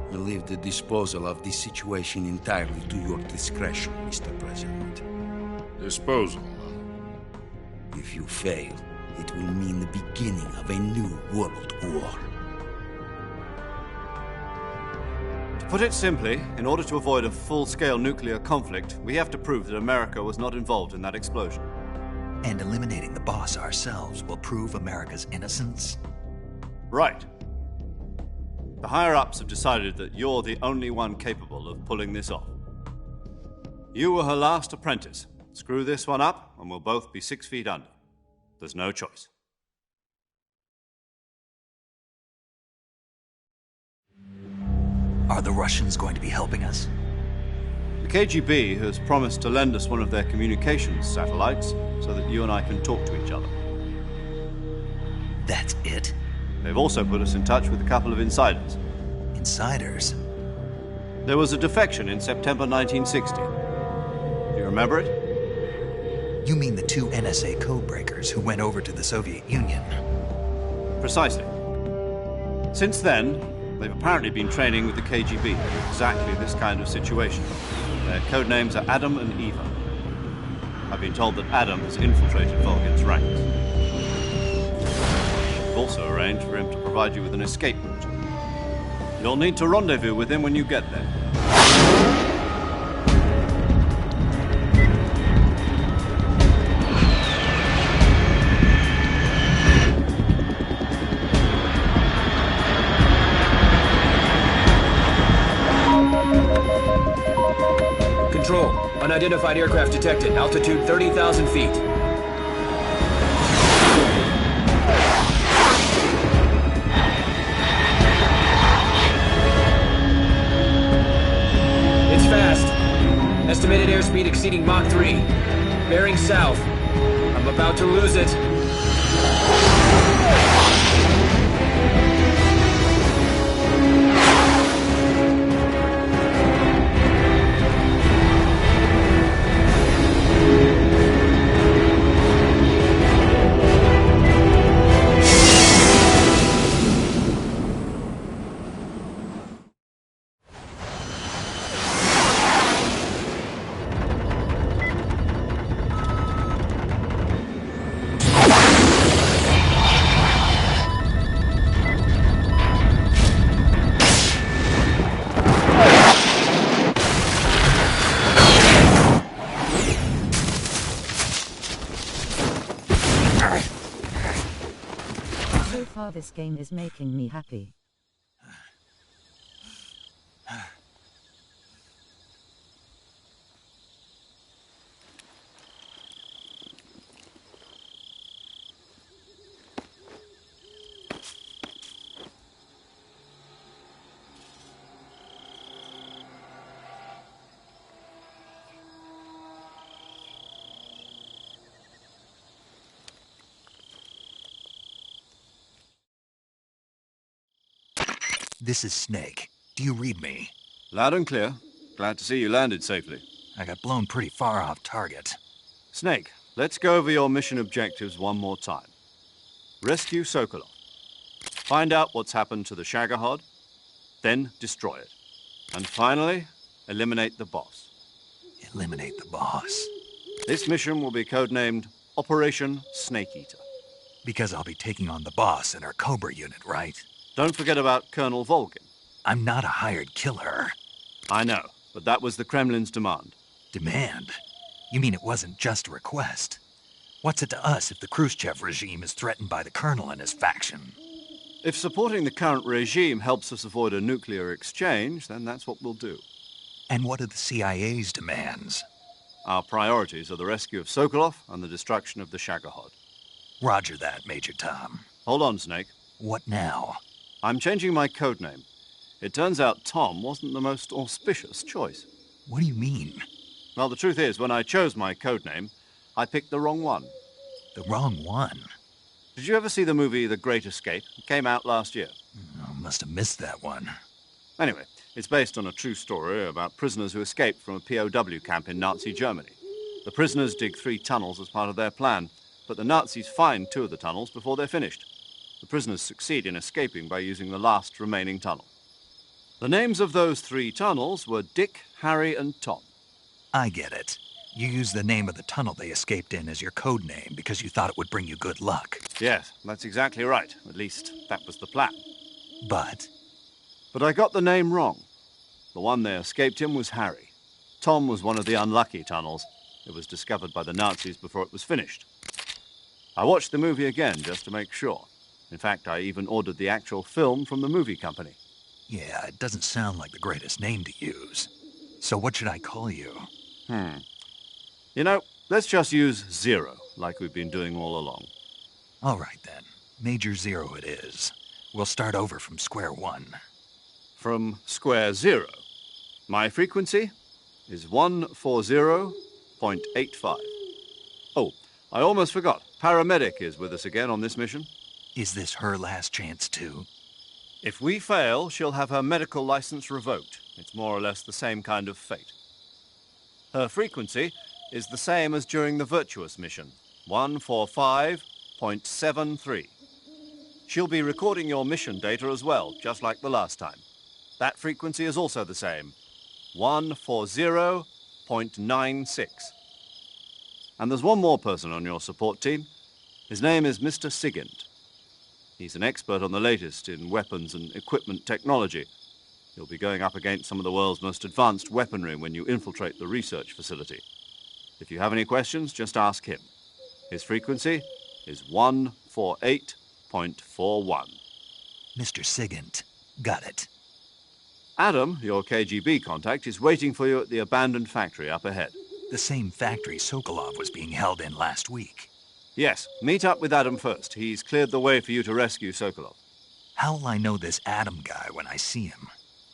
I leave the disposal of this situation entirely to your discretion, Mr. President. Disposal? If you fail, it will mean the beginning of a new world war. To put it simply, in order to avoid a full-scale nuclear conflict, we have to prove that America was not involved in that explosion. And eliminating the boss ourselves will prove America's innocence? Right. The higher-ups have decided that you're the only one capable of pulling this off. You were her last apprentice. Screw this one up, and we'll both be 6 feet under. There's no choice. Are the Russians going to be helping us? The KGB has promised to lend us one of their communications satellites so that you and I can talk to each other. That's it? They've also put us in touch with a couple of insiders. Insiders? There was a defection in September 1960. Do you remember it? You mean the 2 NSA codebreakers who went over to the Soviet Union? Precisely. Since then, They've apparently been training with the KGB for exactly this kind of situation. Their code names are Adam and Eva. I've been told that Adam has infiltrated Volgin's ranks. I've also arranged for him to provide you with an escape route. You'll need to rendezvous with him when you get there. Control. Unidentified aircraft detected. Altitude 30,000 feet. It's fast. Estimated airspeed exceeding Mach 3. Bearing south. I'm about to lose it. So far this game is making me happy. This is Snake. Do you read me? Loud and clear. Glad to see you landed safely. I got blown pretty far off target. Snake, let's go over your mission objectives one more time. Rescue Sokolov. Find out what's happened to the Shagohod, then destroy it. And finally, eliminate the boss. Eliminate the boss? This mission will be codenamed Operation Snake Eater. Because I'll be taking on the boss in our Cobra unit, right? Don't forget about Colonel Volgin. I'm not a hired killer. I know, but that was the Kremlin's demand. Demand? You mean it wasn't just a request? What's it to us if the Khrushchev regime is threatened by the Colonel and his faction? If supporting the current regime helps us avoid a nuclear exchange, then that's what we'll do. And what are the CIA's demands? Our priorities are the rescue of Sokolov and the destruction of the Shagohod. Roger that, Major Tom. Hold on, Snake. What now? I'm changing my codename. It turns out Tom wasn't the most auspicious choice. What do you mean? Well, the truth is, when I chose my codename, I picked the wrong one. The wrong one? Did you ever see the movie The Great Escape? It came out last year. Oh, must have missed that one. Anyway, it's based on a true story about prisoners who escaped from a POW camp in Nazi Germany. The prisoners dig 3 tunnels as part of their plan, but the Nazis find 2 of the tunnels before they're finished. The prisoners succeed in escaping by using the last remaining tunnel. The names of those 3 tunnels were Dick, Harry, and Tom. I get it. You used the name of the tunnel they escaped in as your code name because you thought it would bring you good luck. Yes, that's exactly right. At least, that was the plan. But I got the name wrong. The one they escaped in was Harry. Tom was one of the unlucky tunnels. It was discovered by the Nazis before it was finished. I watched the movie again just to make sure. In fact, I even ordered the actual film from the movie company. yeah, it doesn't sound like the greatest name to use. So what should I call you? You know, let's just use Zero, like we've been doing all along. All right, then. Major Zero it is. We'll start over from square one. From square zero. My frequency is 140.85. Oh, I almost forgot. Paramedic is with us again on this mission. Is this her last chance, too? If we fail, she'll have her medical license revoked. It's more or less the same kind of fate. Her frequency is the same as during the Virtuous mission, 145.73. She'll be recording your mission data as well, just like the last time. That frequency is also the same, 140.96. And there's one more person on your support team. His name is Mr. Sigint. He's an expert on the latest in weapons and equipment technology. You'll be going up against some of the world's most advanced weaponry when you infiltrate the research facility. If you have any questions, just ask him. His frequency is 148.41. Mr. Sigint. Got it. Adam, your KGB contact, is waiting for you at the abandoned factory up ahead. The same factory Sokolov was being held in last week. Yes, meet up with Adam first. He's cleared the way for you to rescue Sokolov. How'll I know this Adam guy when I see him?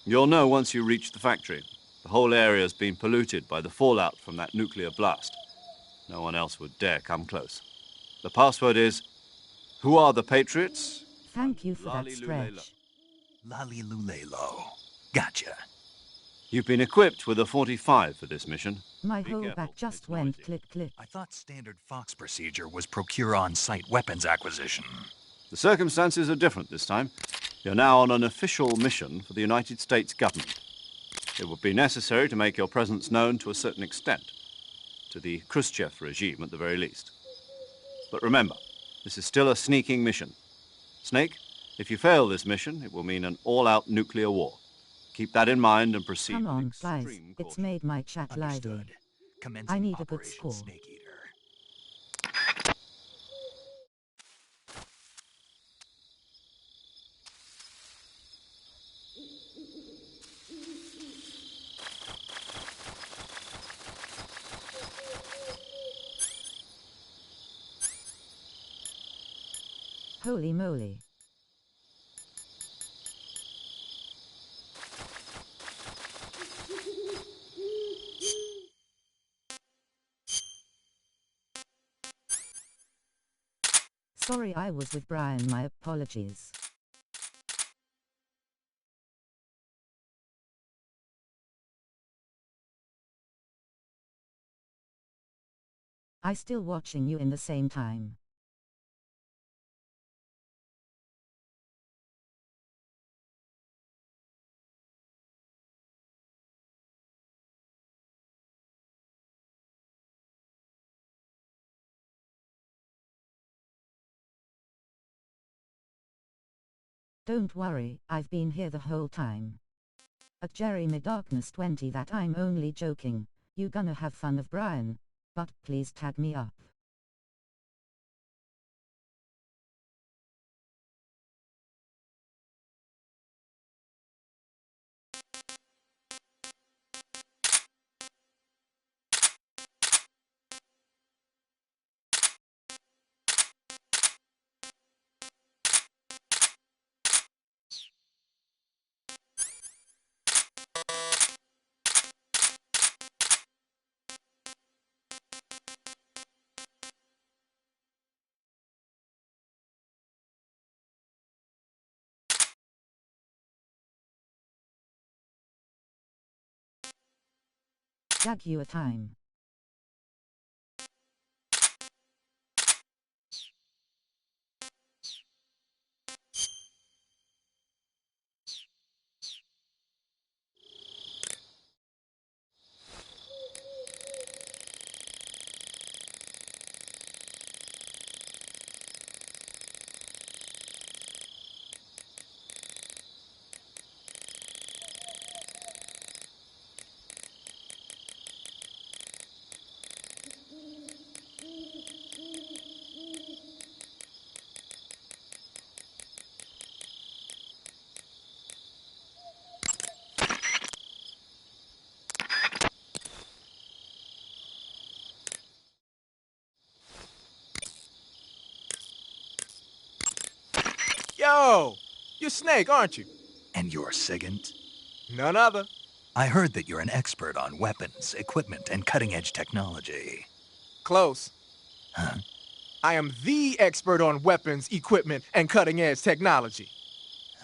You'll know once you reach the factory. The whole area's been polluted by the fallout from that nuclear blast. No one else would dare come close. The password is, "Who are the Patriots?" Thank you for that stretch. Lalilulelo. Gotcha. You've been equipped with a 45 for this mission. My whole back just went click-click. I thought standard Fox procedure was procure on-site weapons acquisition. The circumstances are different this time. You're now on an official mission for the United States government. It would be necessary to make your presence known to a certain extent, to the Khrushchev regime at the very least. But remember, this is still a sneaking mission. Snake, if you fail this mission, it will mean an all-out nuclear war. Keep that in mind and proceed. Come on, guys. It's made my chat lively. I need a good score. Snake Eater. Holy moly. Sorry I was with Brian, my apologies. I still watching you in the same time. Don't worry, I've been here the whole time. At Jeremy Darkness 20 that I'm only joking, you gonna have fun of Brian, but please tag me up. Jag you a time. Yo! You're Snake, aren't you? And you're Sigint? None other. I heard that you're an expert on weapons, equipment, and cutting-edge technology. Close. Huh? I am the expert on weapons, equipment, and cutting-edge technology.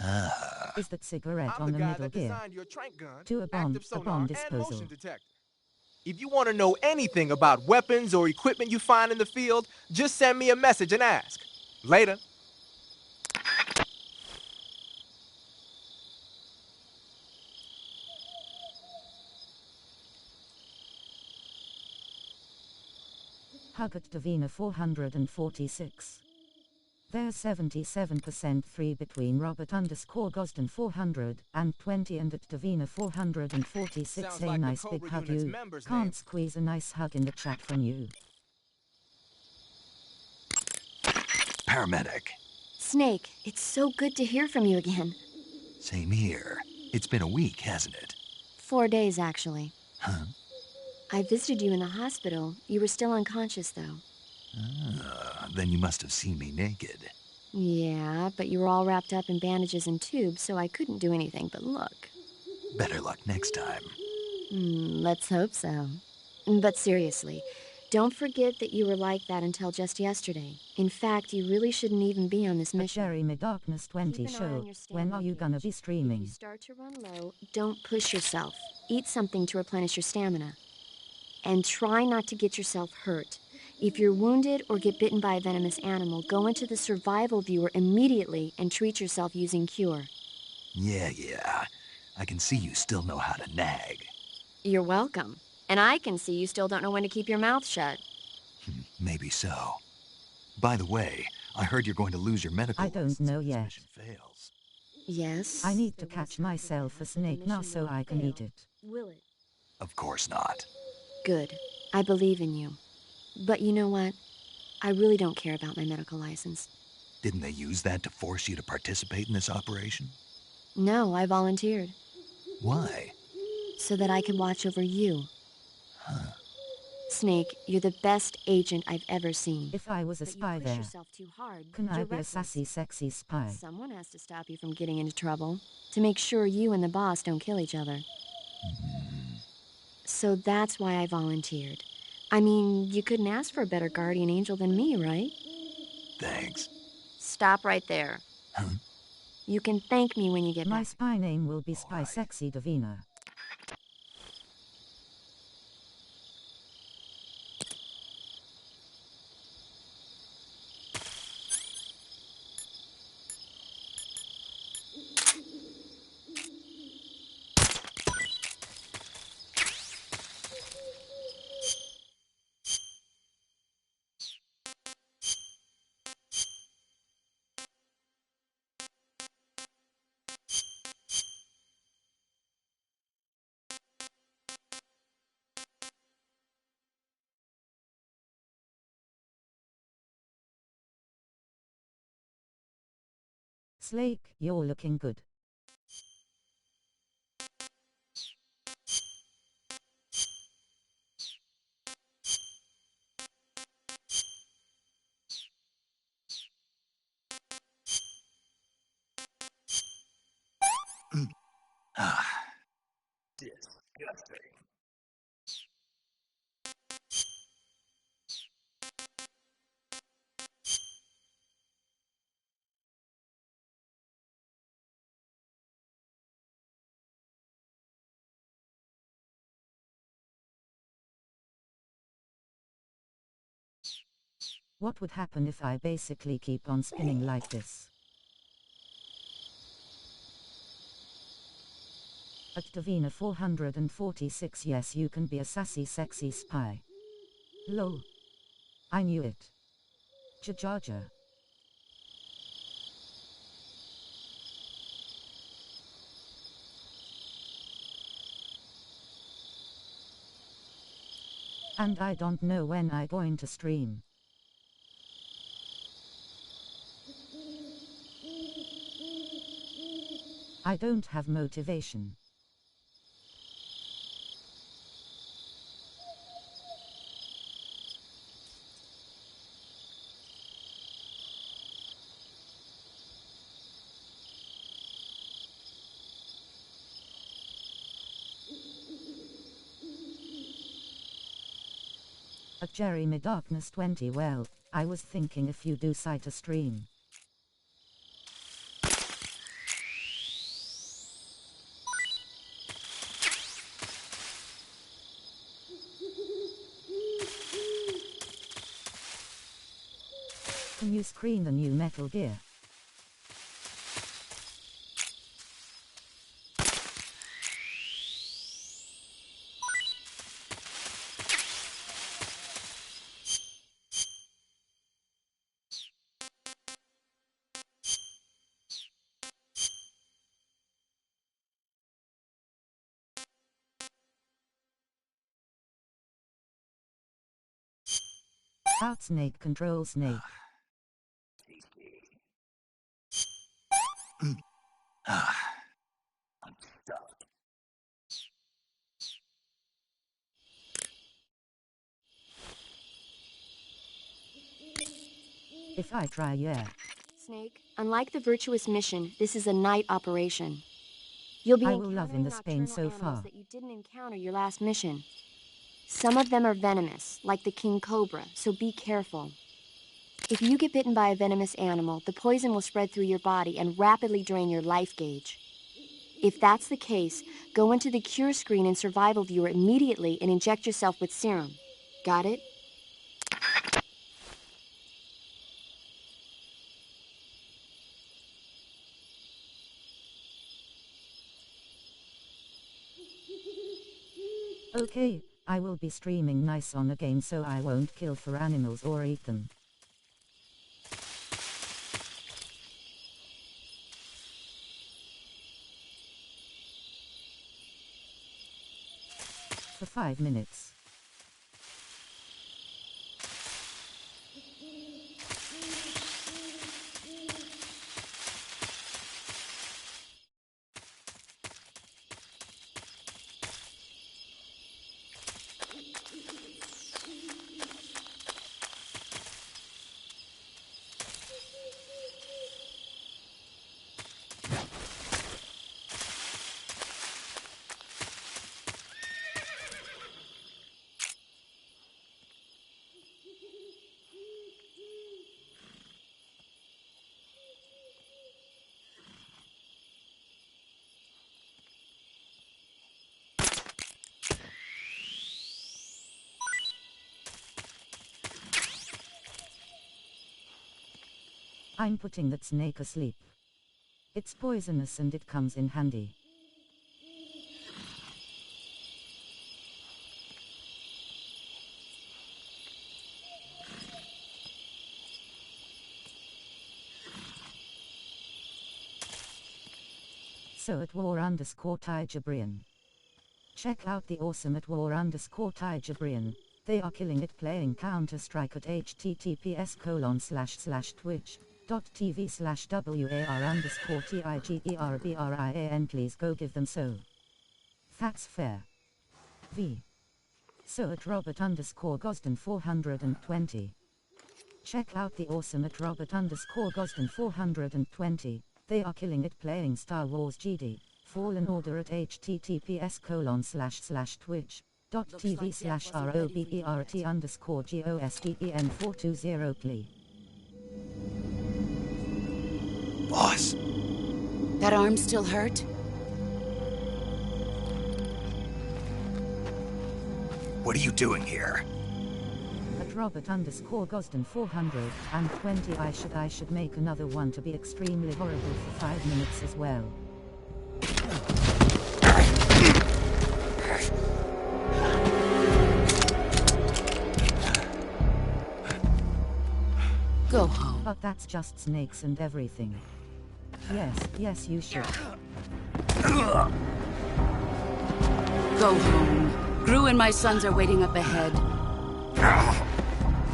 Ah. Is that cigarette I'm on the the guy middle that gear? designed your trank gun, To a bomb active sonar, and disposal. motion detector. If you want to know anything about weapons or equipment you find in the field, just send me a message and ask. Later. Hug at Davina 446. There's 77% 3 between Robert_Gosden 420 and at Davina 446. Sounds A like the nice Cobra big hug Unit's you. members' Can't names. squeeze a nice hug in the chat from you. Paramedic. Snake, it's so good to hear from you again. Same here. It's been a week, hasn't it? 4 days, actually. Huh? I visited you in the hospital. You were still unconscious, though. Then you must have seen me naked. Yeah, but you were all wrapped up in bandages and tubes, so I couldn't do anything but look. Better luck next time. Let's hope so. But seriously, don't forget that you were like that until just yesterday. In fact, you really shouldn't even be on this mission. Jeremy Darkness 20 show. When are you gonna be streaming? If you start to run low, don't push yourself. Eat something to replenish your stamina. And try not to get yourself hurt. If you're wounded or get bitten by a venomous animal, go into the survival viewer immediately and treat yourself using Cure. Yeah. I can see you still know how to nag. You're welcome. And I can see you still don't know when to keep your mouth shut. Maybe so. By the way, I heard you're going to lose your medical I don't know yet. fails. Yes? I need to catch myself a snake now so I can eat it. Will it? Of course not. Good. I believe in you. But you know what? I really don't care about my medical license. Didn't they use that to force you to participate in this operation? No, I volunteered. Why? So that I can watch over you. Snake, you're the best agent I've ever seen. If I was a spy there, can I be a sassy, sexy spy? Someone has to stop you from getting into trouble. To make sure you and the boss don't kill each other. So that's why I volunteered. I mean, you couldn't ask for a better guardian angel than me, right? Thanks. Stop right there. You can thank me when you get My back. spy name will be Spy Sexy Davina. Slake, you're looking good. Disgusting. What would happen if I basically keep on spinning like this? At Davina 446, yes, you can be a sassy, sexy spy. Lol. I knew it. Jajaja. And I don't know when I'm going to stream. I don't have motivation. At Jeremy Darkness 20, well, I was thinking if you do cite a stream. Can you screen the new Metal Gear? Out snake, control snake. If I try, yeah. Snake, unlike the virtuous mission, this is a night operation. You'll be I will love in the Spain so nocturnal animals far. that you didn't encounter your last mission. Some of them are venomous, like the king cobra, so be careful. If you get bitten by a venomous animal, the poison will spread through your body and rapidly drain your life gauge. If that's the case, go into the cure screen and survival viewer immediately and inject yourself with serum. Got it? Okay, I will be streaming nice on a game so I won't kill for animals or eat them. For 5 minutes. I'm putting that snake asleep. It's poisonous and it comes in handy. So at war_Tijabrian. Check out the awesome at war_Tijabrian. They are killing it playing Counter-Strike at https://twitch.tv/war_TIGERBRIAN. Please go give them so. That's fair. V. So at Robert_Gosden 420. Check out the awesome at Robert_Gosden 420. They are killing it playing Star Wars GD. Fallen Order at https://twitch.tv/ROBERT_GOSDEN 420. Boss! That arm still hurt? What are you doing here? At Robert_Gosden 420. I should make another one to be extremely horrible for 5 minutes as well. Go home. But that's just snakes and everything. Yes, you should. Go home. Gru and my sons are waiting up ahead.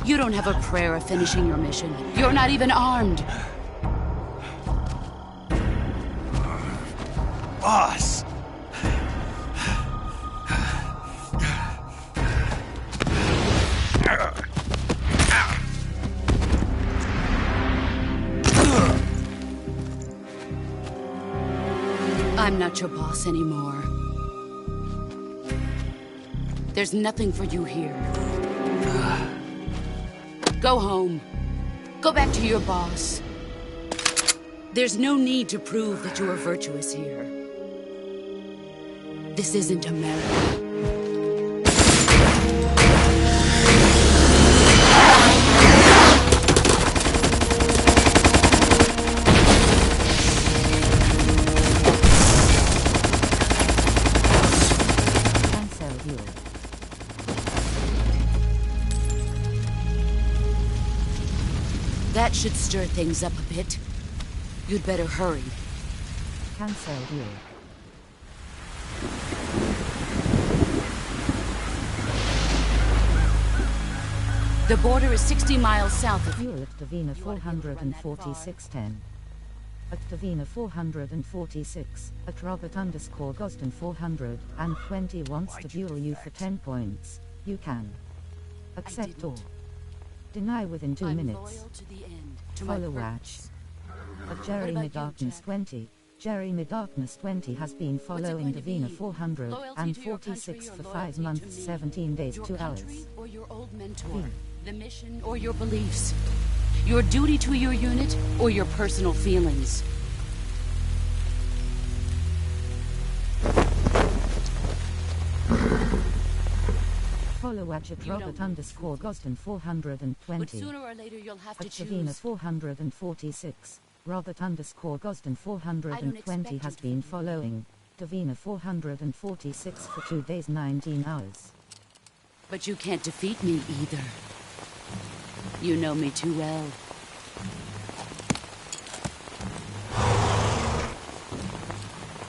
You don't have a prayer of finishing your mission. You're not even armed. Boss! I'm not your boss anymore. There's nothing for you here. Go home. Go back to your boss. There's no need to prove that you are virtuous here. This isn't America. That should stir things up a bit. You'd better hurry. Cancel deal. The border is 60 miles south of... Fuel at Eveyone 44610. At Eveyone 446, at Robert_Gosden 420 wants to duel you for 10 points. You can accept or deny within 2 minutes. Follow watch. At Jeremy Darkness 20, Jeremy Darkness 20 has been following Eveyone 446 for 5 months, 17 days, 2 hours. Or your old mentor, the mission or your beliefs, your duty to your unit or your personal feelings. Follow watch at Robert_Gosden 420. But sooner or later you'll have to At Eveyone choose. 446, Robert_Gosden 420 has been following Eveyone 446 for 2 days, 19 hours. But you can't defeat me either. You know me too well.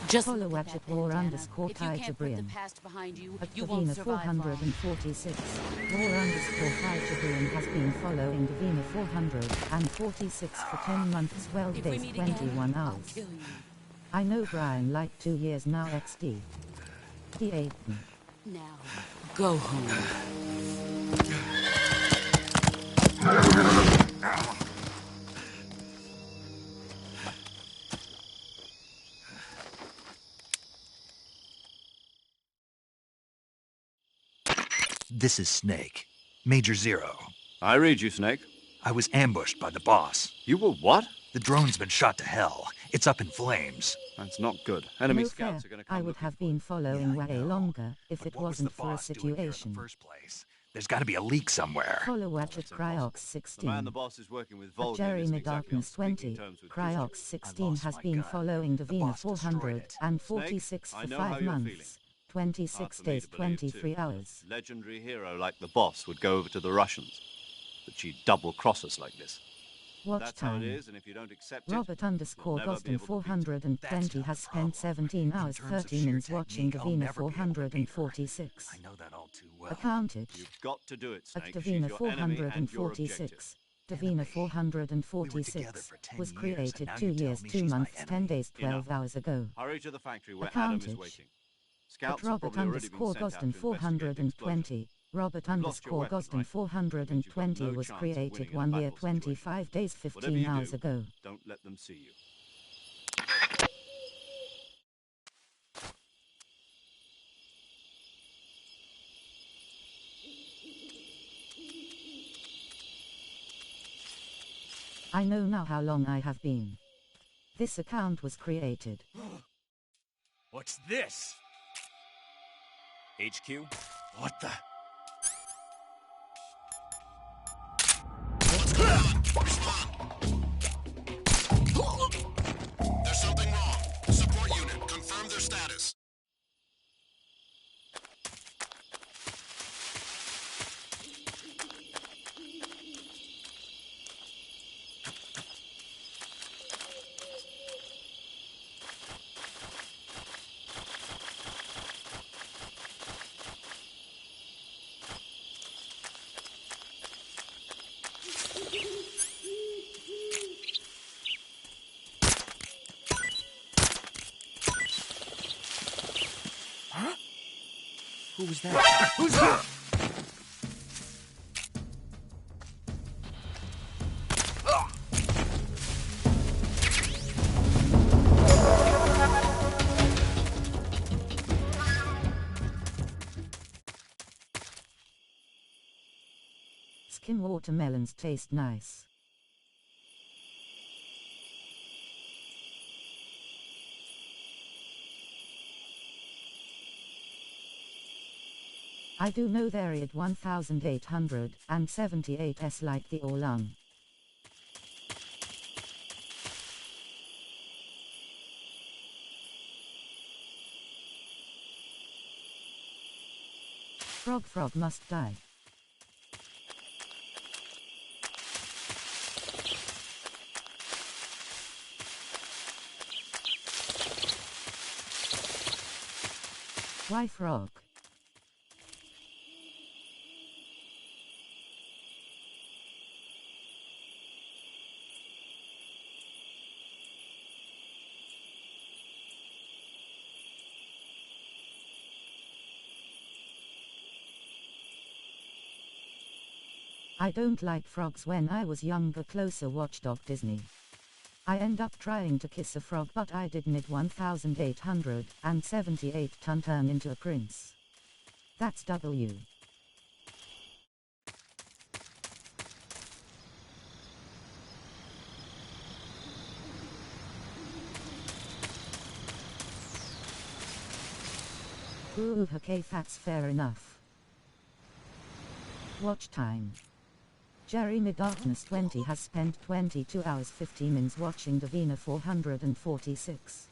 Just follow watch at war_Tigerbrian. At Eveyone 446, war_Tigerbrian has been following Eveyone 446 for 10 months, 12 days, 21 hours. I know Brian like 2 years now XD. D8. Now, go home. This is Snake. Major Zero. I read you, Snake. I was ambushed by the boss. You were what? The drone's been shot to hell. It's up in flames. That's not good. Enemy No scouts fair. are going to come. I would have been following way longer if it What was wasn't the for a boss doing here in the situation. first place? There's got to be a leak somewhere. Follow watch at Cryox The 16. man the boss is working with At Volga Jeremy isn't exactly on Darkness speaking 20, terms with Cryox Christian. 16 has been following Eveyone 446 Snake, I for know 5 how you're months, feeling. 26 Hard for me days, to believe, too. 23 hours. Legendary hero like the boss would go over to the Russians, but she'd double-cross us like this. Watch That's how it time. is, and if you don't accept it, Robert_Gosden 420 has spent 17 hours, 30 minutes watching Eveyone 446. I know that all too well. Accounted. you've got to do it, At Snake. She's Eveyone your enemy and your objective. 446, Eveyone 446 was created 2 years, 2 months, 10 days, 12 hours ago. Hurry to the factory where Adam is Accounted. waiting. At Scouts have probably already been sent out Robert_Gosden to investigate the explosion. 420, Robert_Gosden right? 420 no was chance of created winning in a 1 year, battle situation. 25 days, Whatever 15 you hours do, ago. don't let them see you. I know now how long I have been. This account was created. What's this? HQ? What the? There's something wrong. Support unit, confirm their status. Who was that? Who's that? Skim watermelons taste nice. I do know they're at 1878s like the Orlung. Frog must die. Why frog? I don't like frogs. When I was younger, closer watchdog Disney. I end up trying to kiss a frog, but I did mid 1878 ton turn into a prince. That's W. Ooh, okay, that's fair enough. Watch time. Jeremy Darkness 20 has spent 22 hours 50 minutes watching Eveyone 446.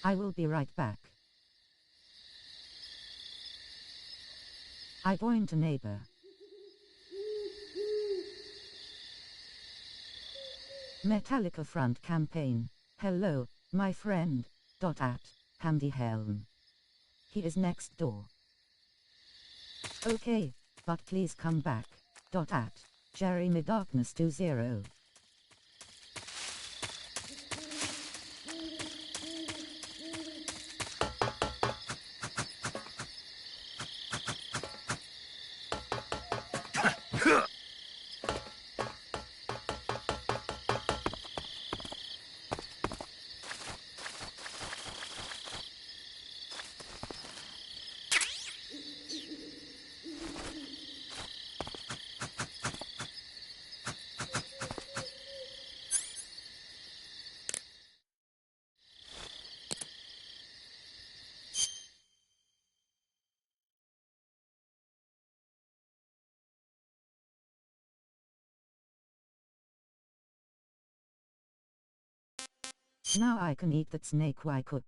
I will be right back. I joined a neighbor. Metallica front campaign. Hello, my friend. Handy Helm. He is next door. Okay, but please come back. Jeremy Darkness 20. Now I can eat that snake. Why cook?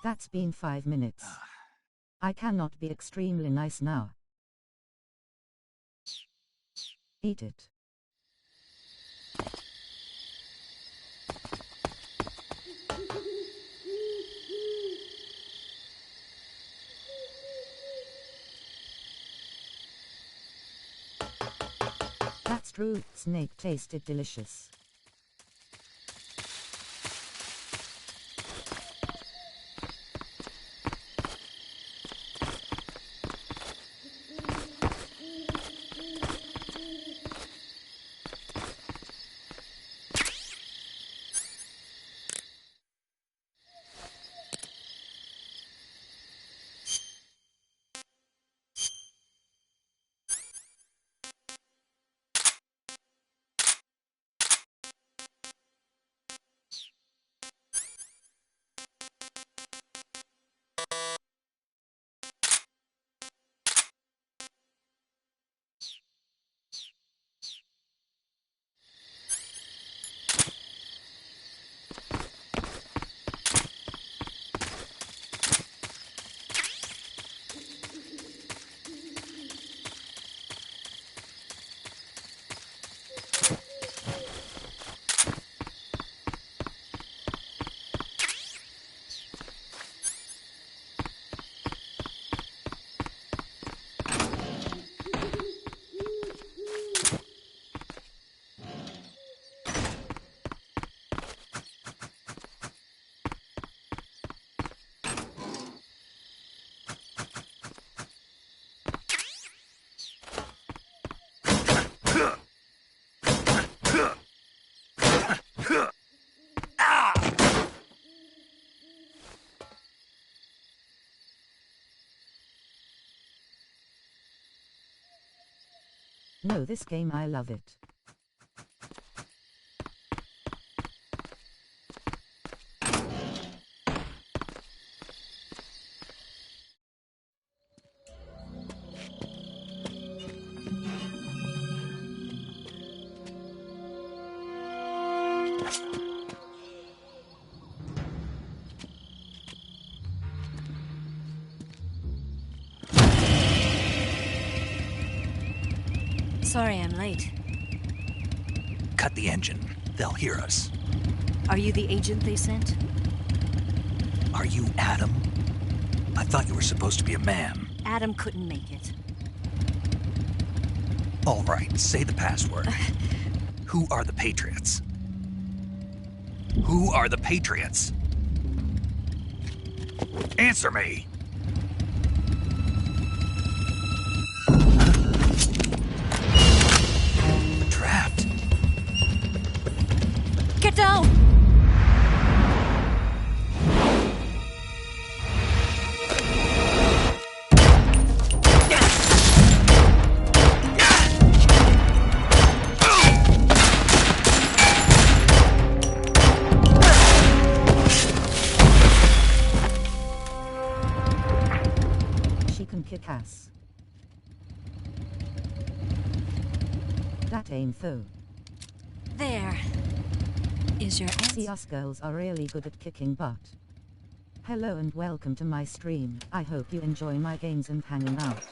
That's been 5 minutes. I cannot be extremely nice now. Eat it. That's true, snake tasted delicious. No, this game I love it. Sorry I'm late. Cut the engine. They'll hear us. Are you the agent they sent? Are you Adam? I thought you were supposed to be a man. Adam couldn't make it. All right, say the password. Who are the Patriots? Who are the Patriots? Answer me! We're trapped. Get down! Kick ass. That ain't though. There is your answer. See, us girls are really good at kicking butt. Hello and welcome to my stream. I hope you enjoy my games and hanging out.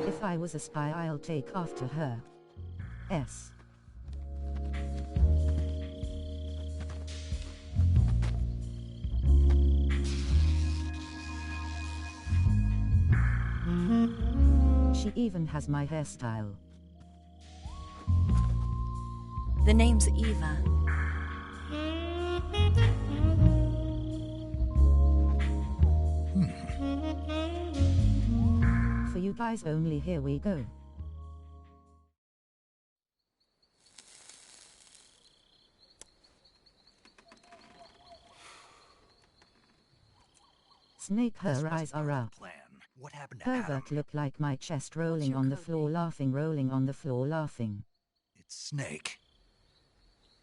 If I was a spy, I'll take after her. S. She even has my hairstyle. The name's Eva. For you guys only, here we go. Snake, her eyes are up. What happened to Pervert Adam? look like my chest rolling on the floor laughing, rolling on the floor laughing. It's Snake.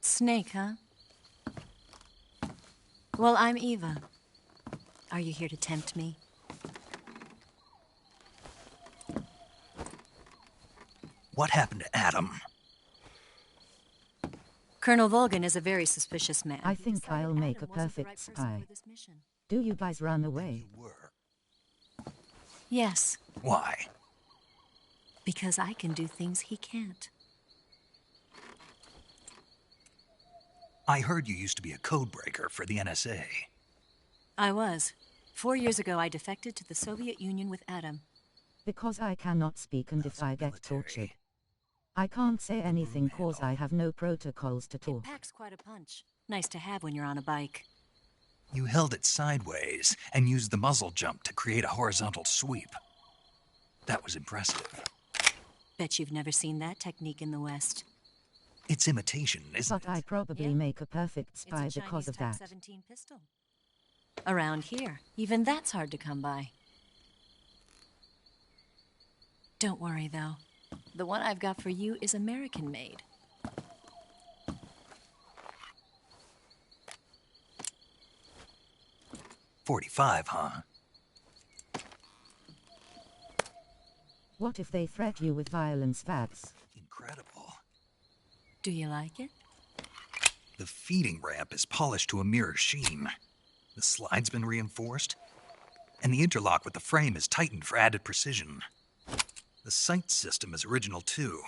Snake, huh? Well, I'm Eva. Are you here to tempt me? What happened to Adam? Colonel Volgan is a very suspicious man. I think I'll make a perfect spy. Do you guys run away? Yes, Why? because I can do things he can't. I heard you used to be a codebreaker for the NSA. I was. 4 years ago, I defected to the Soviet Union with Adam. Because I cannot speak, and if I get tortured, I can't say anything cause I have no protocols to talk. Packs quite a punch. Nice to have when you're on a bike. You held it sideways and used the muzzle jump to create a horizontal sweep. That was impressive. Bet you've never seen that technique in the West. It's imitation, isn't But I probably make a perfect spy It's a because of Chinese that. Type 17 pistol. Around here, even that's hard to come by. Don't worry, though. The one I've got for you is American-made. .45, huh? What if they threat you with violence, Vads? Incredible. Do you like it? The feeding ramp is polished to a mirror sheen. The slide's been reinforced, and the interlock with the frame is tightened for added precision. The sight system is original too.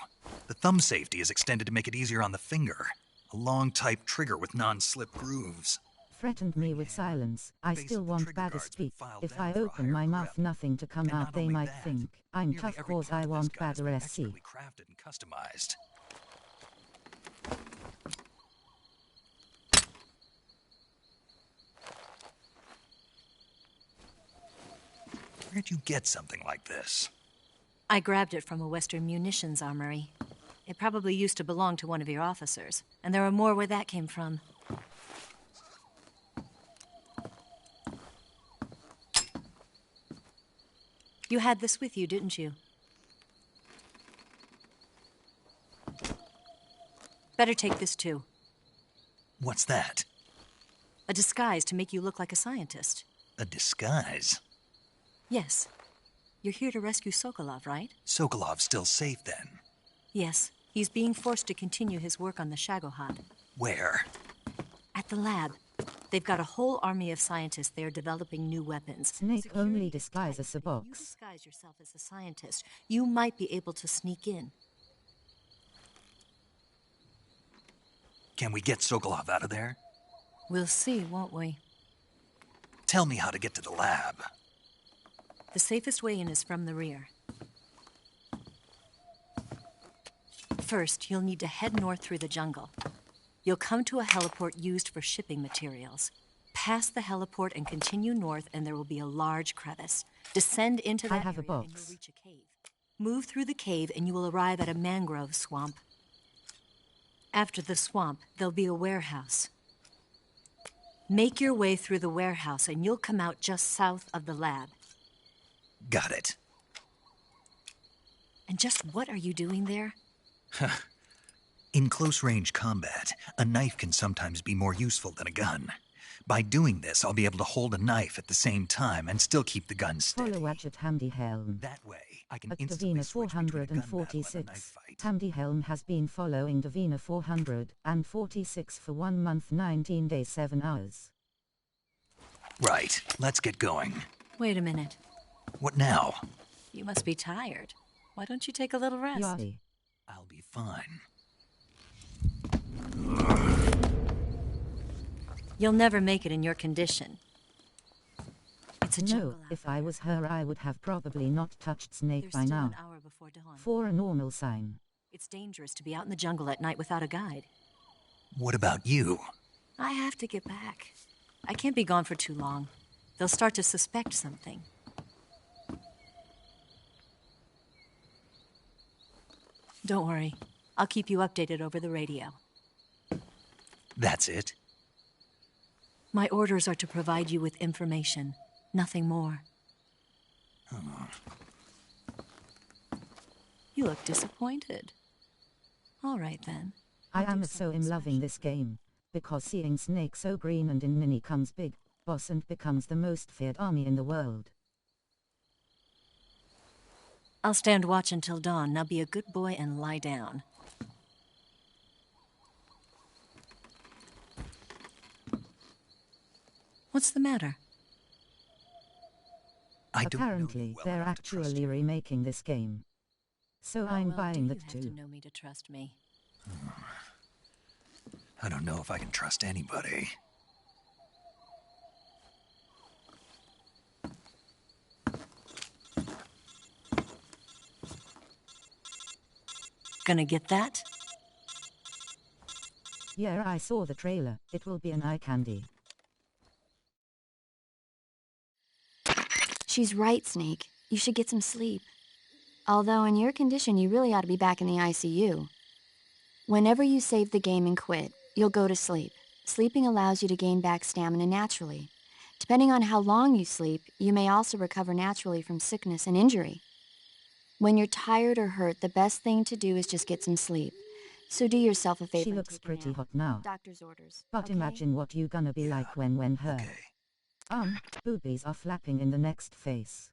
The thumb safety is extended to make it easier on the finger. A long type trigger with non-slip grooves. Threatened me with silence. I still want bad to speak. If I open my mouth, nothing to come out, they might think I'm tough cause I want badder SC. Crafted and customized. Where'd you get something like this? I grabbed it from a Western munitions armory. It probably used to belong to one of your officers, and there are more where that came from. You had this with you, didn't you? Better take this too. What's that? A disguise to make you look like a scientist. A disguise? Yes. You're here to rescue Sokolov, right? Sokolov's still safe then? Yes. He's being forced to continue his work on the Shagohod. Where? At the lab. They've got a whole army of scientists there developing new weapons. Snake only disguises a You box. disguise yourself as a scientist. You might be able to sneak in. Can we get Sokolov out of there? We'll see, won't we? Tell me how to get to the lab. The safest way in is from the rear. First, you'll need to head north through the jungle. You'll come to a heliport used for shipping materials. Pass the heliport and continue north, and there will be a large crevice. Descend into that have a area and box. you'll reach a cave. Move through the cave and you will arrive at a mangrove swamp. After the swamp, there'll be a warehouse. Make your way through the warehouse and you'll come out just south of the lab. Got it. And just what are you doing there? In close-range combat, a knife can sometimes be more useful than a gun. By doing this, I'll be able to hold a knife at the same time and still keep the gun steady. Follow watch at Hamdi Helm. That way, I can At instantly Davina switch between a gun battle and a 446, knife fight. Hamdi Helm has been following Davina 446 for 1 month, 19 days, 7 hours. Right, let's get going. Wait a minute. What now? You must be tired. Why don't you take a little rest? Yachty. I'll be fine. You'll never make it in your condition. It's a No, jungle. if I was her, I would have probably not touched Snake There's by still now. an hour before dawn. For a normal sign. It's dangerous to be out in the jungle at night without a guide. What about you? I have to get back. I can't be gone for too long. They'll start to suspect something. Don't worry. I'll keep you updated over the radio. That's it? My orders are to provide you with information. Nothing more. You look disappointed. All right, then. I am so in loving this game. Because seeing Snake so green and in mini comes big, boss and becomes the most feared army in the world. I'll stand watch until dawn. Now be a good boy and lie down. What's the matter? Apparently, they're actually remaking this game. So I'm buying that too. You have to know me to trust me. I don't know if I can trust anybody. Gonna get that? Yeah, I saw the trailer. It will be an eye candy. She's right, Snake. You should get some sleep. Although in your condition, you really ought to be back in the ICU. Whenever you save the game and quit, you'll go to sleep. Sleeping allows you to gain back stamina naturally. Depending on how long you sleep, you may also recover naturally from sickness and injury. When you're tired or hurt, the best thing to do is just get some sleep. So do yourself a favor. She looks pretty hot now. Doctor's orders. But okay? imagine what you gonna be like when her boobies are flapping in the next face.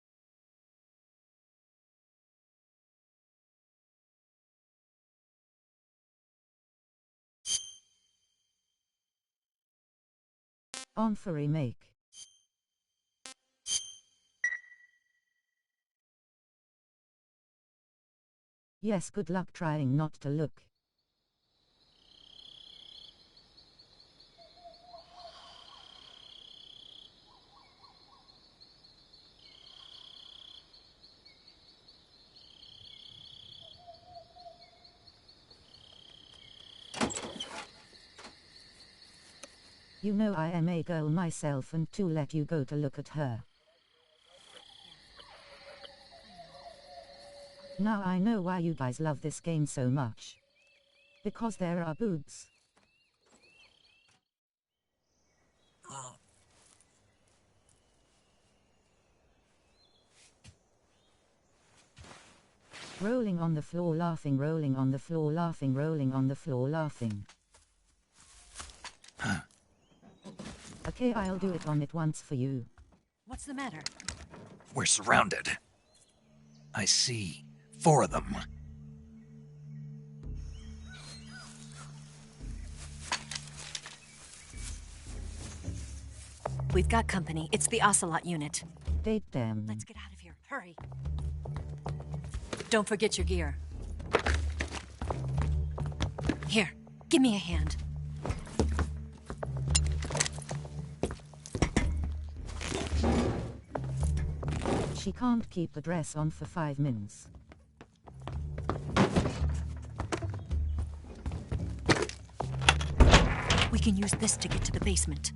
On for remake. Yes, good luck trying not to look. You know I am a girl myself, and to let you go to look at her. Now I know why you guys love this game so much. Because there are boobs. Rolling on the floor laughing, rolling on the floor laughing, rolling on the floor laughing. Okay, I'll do it on it once for you. What's the matter? We're surrounded. I see 4 of them. We've got company. It's the Ocelot unit. Date them. Let's get out of here. Hurry. Don't forget your gear. Here, give me a hand. She can't keep the dress on for 5 minutes. We can use this to get to the basement.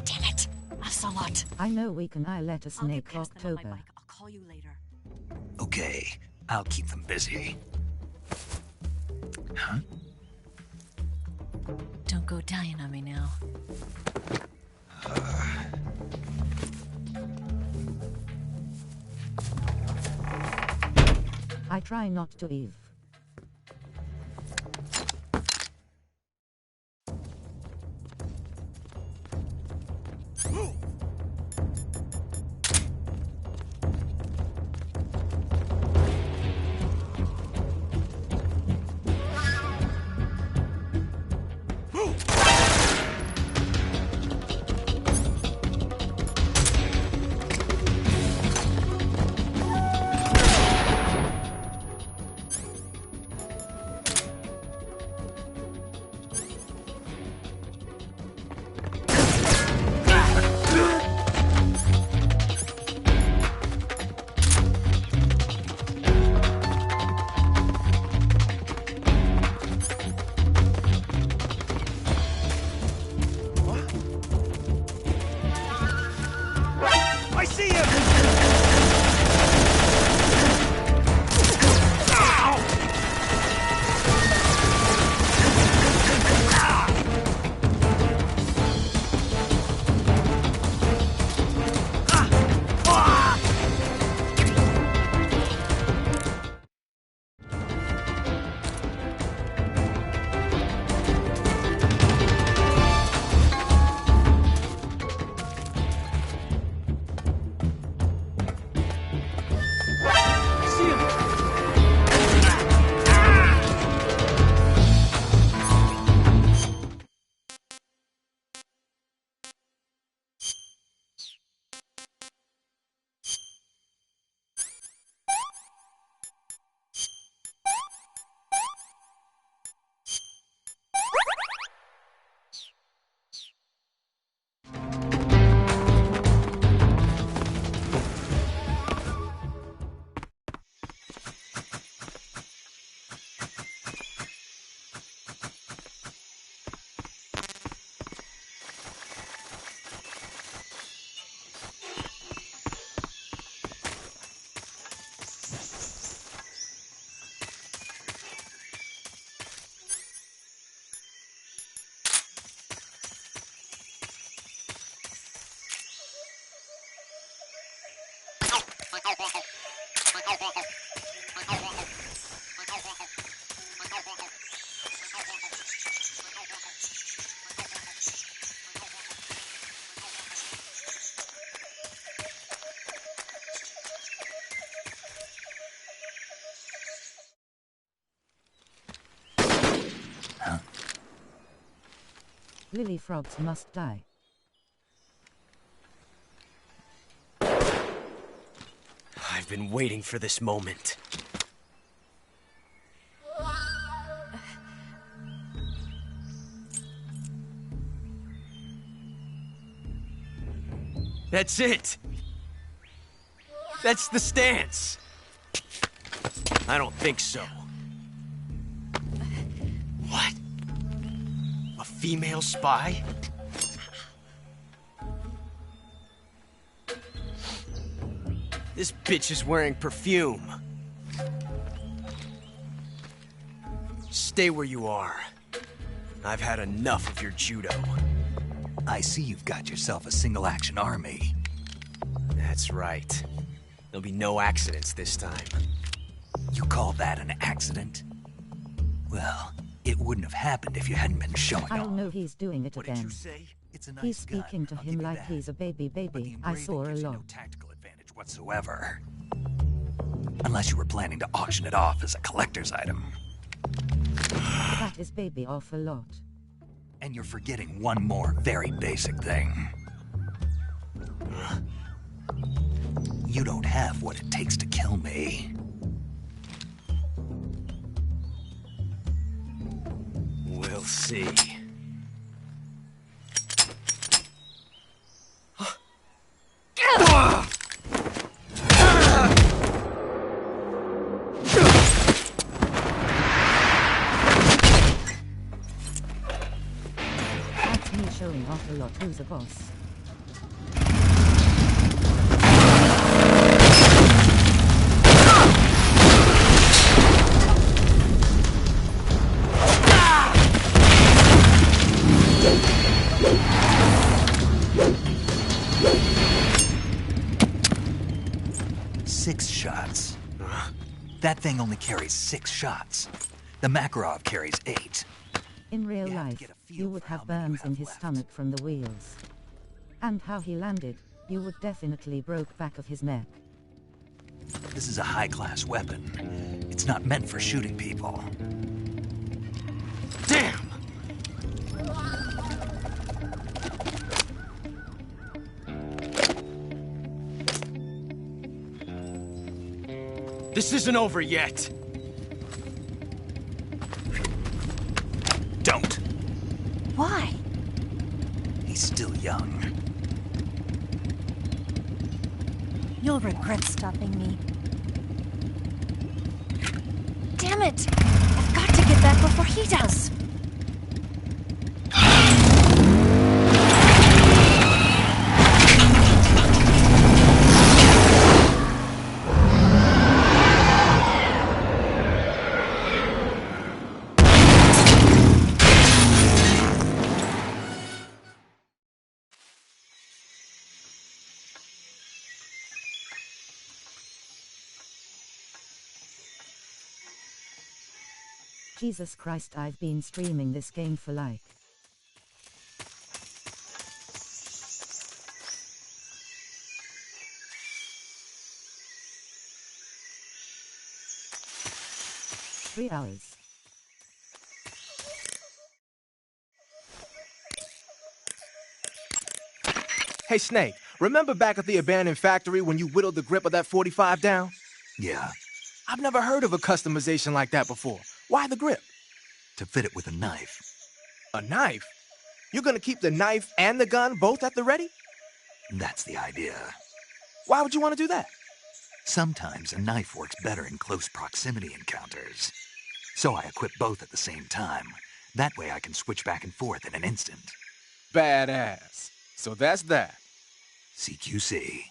Damn it! Ocelot! I know we can. I let a snake I'll October. I'll call you later. Okay, I'll keep them busy. Huh? Don't go dying on me now. I try not to Eve. I see him! Lily frogs must die. I've been waiting for this moment. That's it! That's the stance! I don't think so. What? A female spy? This bitch is wearing perfume. Stay where you are. I've had enough of your judo. I see you've got yourself a single-action army. That's right. There'll be no accidents this time. You call that an accident? Well, it wouldn't have happened if you hadn't been showing I off. know he's doing it What again. did you say? It's a nice He's speaking gun. to him like he's a baby. I saw a lot. No tactical advantage whatsoever. Unless you were planning to auction it off as a collector's item. That is baby off a lot. And you're forgetting one more very basic thing. You don't have what it takes to kill me. We'll see. That's me showing off a lot. Who's a boss? Six shots. That thing only carries 6 shots. The Makarov carries 8. In real life, you would have burns in his stomach from the wheels. And how he landed, you would definitely broke back of his neck. This is a high-class weapon. It's not meant for shooting people. Damn! This isn't over yet. Don't. Why? He's still young. You'll regret stopping me. Damn it! I've got to get back before he does. Jesus Christ, I've been streaming this game for like 3 hours. Hey, Snake, remember back at the abandoned factory when you whittled the grip of that 45 down? Yeah, I've never heard of a customization like that before. Why the grip? to fit it with a knife. A knife? You're gonna keep the knife and the gun both at the ready? That's the idea. Why would you want to do that? Sometimes a knife works better in close proximity encounters. So I equip both at the same time. That way I can switch back and forth in an instant. Badass. So that's that. CQC.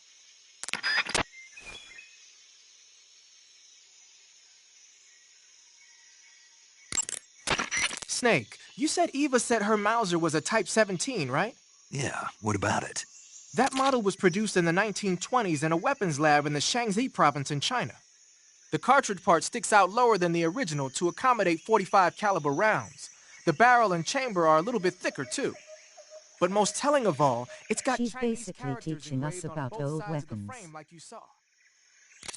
Snake, you said Eva said her Mauser was a Type 17, right? Yeah, what about it? That model was produced in the 1920s in a weapons lab in the Shaanxi province in China. The cartridge part sticks out lower than the original to accommodate 45 caliber rounds. The barrel and chamber are a little bit thicker too. But most telling of all, it's got She's Chinese basically characters teaching us engraved on about both old sides of the weapons. frame like you saw.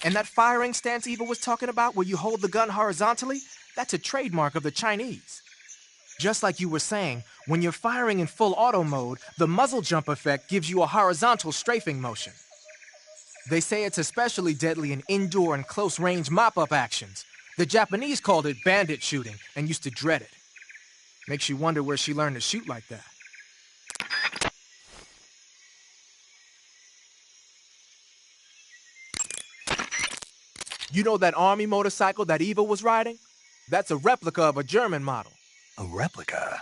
And that firing stance Eva was talking about where you hold the gun horizontally, that's a trademark of the Chinese. Just like you were saying, when you're firing in full auto mode, the muzzle jump effect gives you a horizontal strafing motion. They say it's especially deadly in indoor and close-range mop-up actions. The Japanese called it bandit shooting and used to dread it. Makes you wonder where she learned to shoot like that. You know that army motorcycle that Eva was riding? That's a replica of a German model. A replica?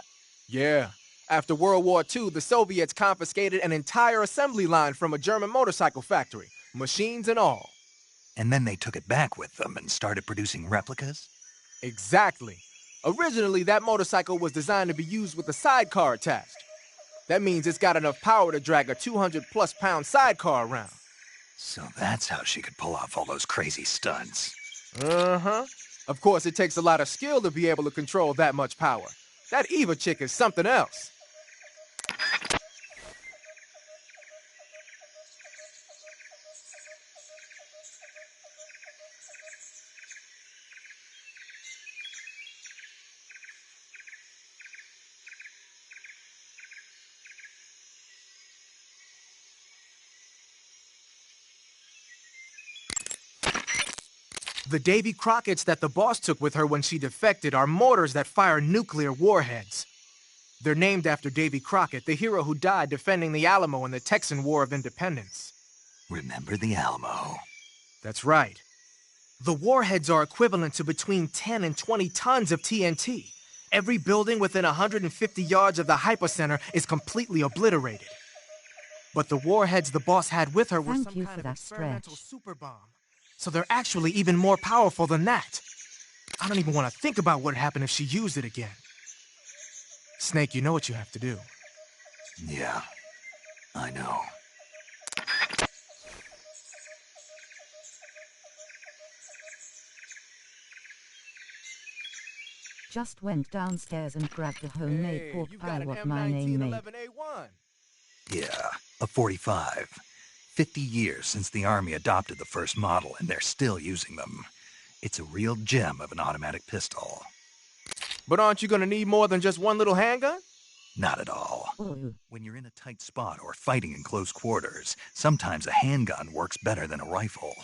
Yeah. After World War II, the Soviets confiscated an entire assembly line from a German motorcycle factory, machines and all. And then they took it back with them and started producing replicas? Exactly. Originally, that motorcycle was designed to be used with a sidecar attached. That means it's got enough power to drag a 200-plus pound sidecar around. So that's how she could pull off all those crazy stunts. Uh-huh. Of course, it takes a lot of skill to be able to control that much power. That Eva chick is something else. The Davy Crockett's that the boss took with her when she defected are mortars that fire nuclear warheads. They're named after Davy Crockett, the hero who died defending the Alamo in the Texan War of Independence. Remember the Alamo? That's right. The warheads are equivalent to between 10 and 20 tons of TNT. Every building within 150 yards of the hypocenter is completely obliterated. But the warheads the boss had with her were some kind of experimental super bomb. So they're actually even more powerful than that. I don't even want to think about what would happen if she used it again. Snake, you know what you have to do. Yeah, I know. Just went downstairs and grabbed a homemade pork pie what my name made. Yeah, a 45. 50 years since the Army adopted the first model, and they're still using them. It's a real gem of an automatic pistol. But aren't you gonna need more than just one little handgun? Not at all. Ooh. When you're in a tight spot or fighting in close quarters, sometimes a handgun works better than a rifle.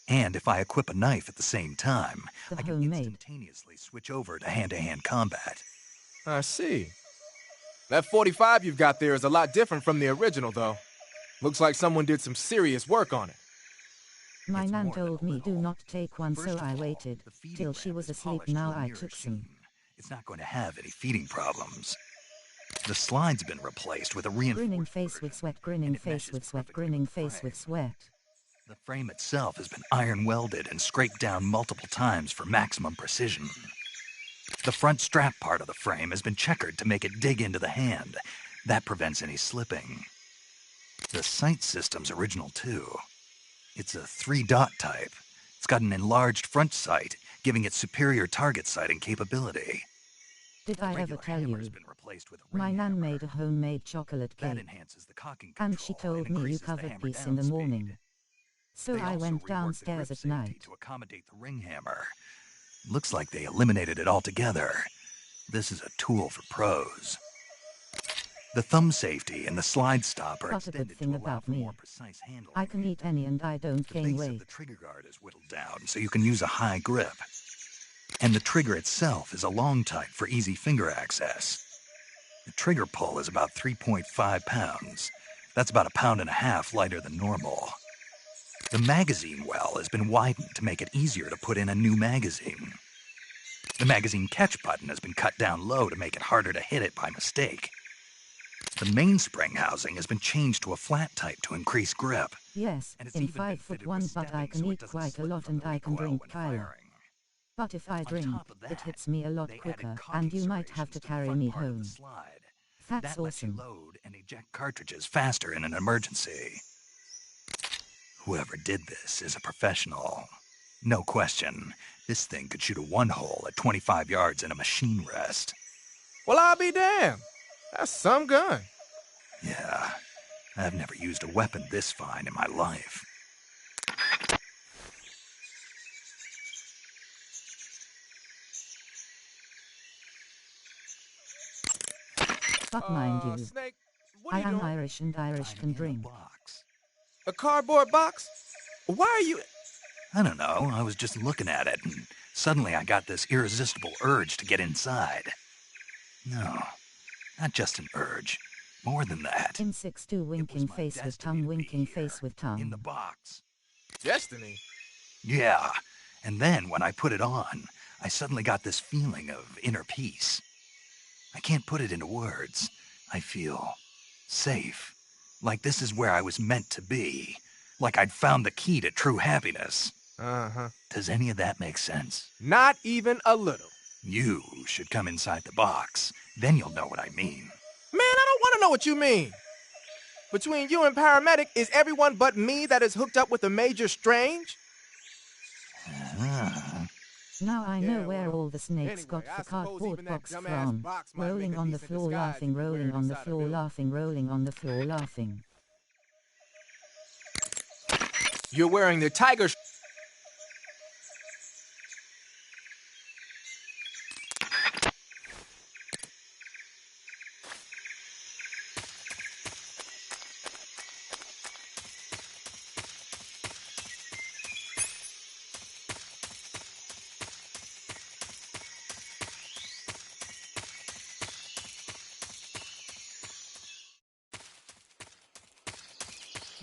And if I equip a knife at the same time, I can instantaneously switch over to hand-to-hand combat. I see. That 45 you've got there is a lot different from the original, though. Looks like someone did some serious work on it. My nan told me do not take one, so I waited till she was asleep. Now I took some. It's not going to have any feeding problems. The slide's been replaced with a reinforced grinning face with sweat, grinning face with sweat, grinning face with sweat. The frame itself has been iron welded and scraped down multiple times for maximum precision. The front strap part of the frame has been checkered to make it dig into the hand. That prevents any slipping. The sight system's original too. It's a 3-dot type. It's got an enlarged front sight, giving it superior target sighting capability. Did I ever tell you? My nan made a homemade chocolate cake. And she told me you covered peace in the morning. So I went downstairs at night to accommodate the ring hammer. Looks like they eliminated it altogether. This is a tool for pros. The thumb safety and the slide stop are Got a good extended thing to allow about for me. more precise handling. I can eat any and I don't The gain base of weight. the trigger guard is whittled down so you can use a high grip. And the trigger itself is a long type for easy finger access. The trigger pull is about 3.5 pounds. That's about 1.5 pounds lighter than normal. The magazine well has been widened to make it easier to put in a new magazine. The magazine catch button has been cut down low to make it harder to hit it by mistake. The mainspring housing has been changed to a flat type to increase grip. Yes, in 5'1", but I can eat quite a lot and I can drink Kyla. But if I drink, it hits me a lot quicker, and you might have to carry me home. That's That lets you awesome. load and eject cartridges faster in an emergency. Whoever did this is a professional. No question, this thing could shoot a one-hole at 25 yards in a machine rest. Well, I'll be damned. That's some gun. Yeah, I've never used a weapon this fine in my life. fuck mind you. Snake, what I are you am doing? Irish and Irish can drink. A cardboard box? Why are you... I don't know, I was just looking at it, and suddenly I got this irresistible urge to get inside. No, not just an urge. More than that. In 6-2 winking face with tongue, winking face with tongue. In the box. Destiny? Yeah, and then when I put it on, I suddenly got this feeling of inner peace. I can't put it into words. I feel safe. Like this is where I was meant to be. Like I'd found the key to true happiness. Uh-huh. Does any of that make sense? Not even a little. You should come inside the box. Then you'll know what I mean. Man, I don't want to know what you mean. Between you and Paramedic, is everyone but me that is hooked up with a Major Strange? Now I know where all the snakes got the cardboard box from. Rolling on the floor laughing, rolling on the floor laughing, rolling on the floor laughing. You're wearing the tiger...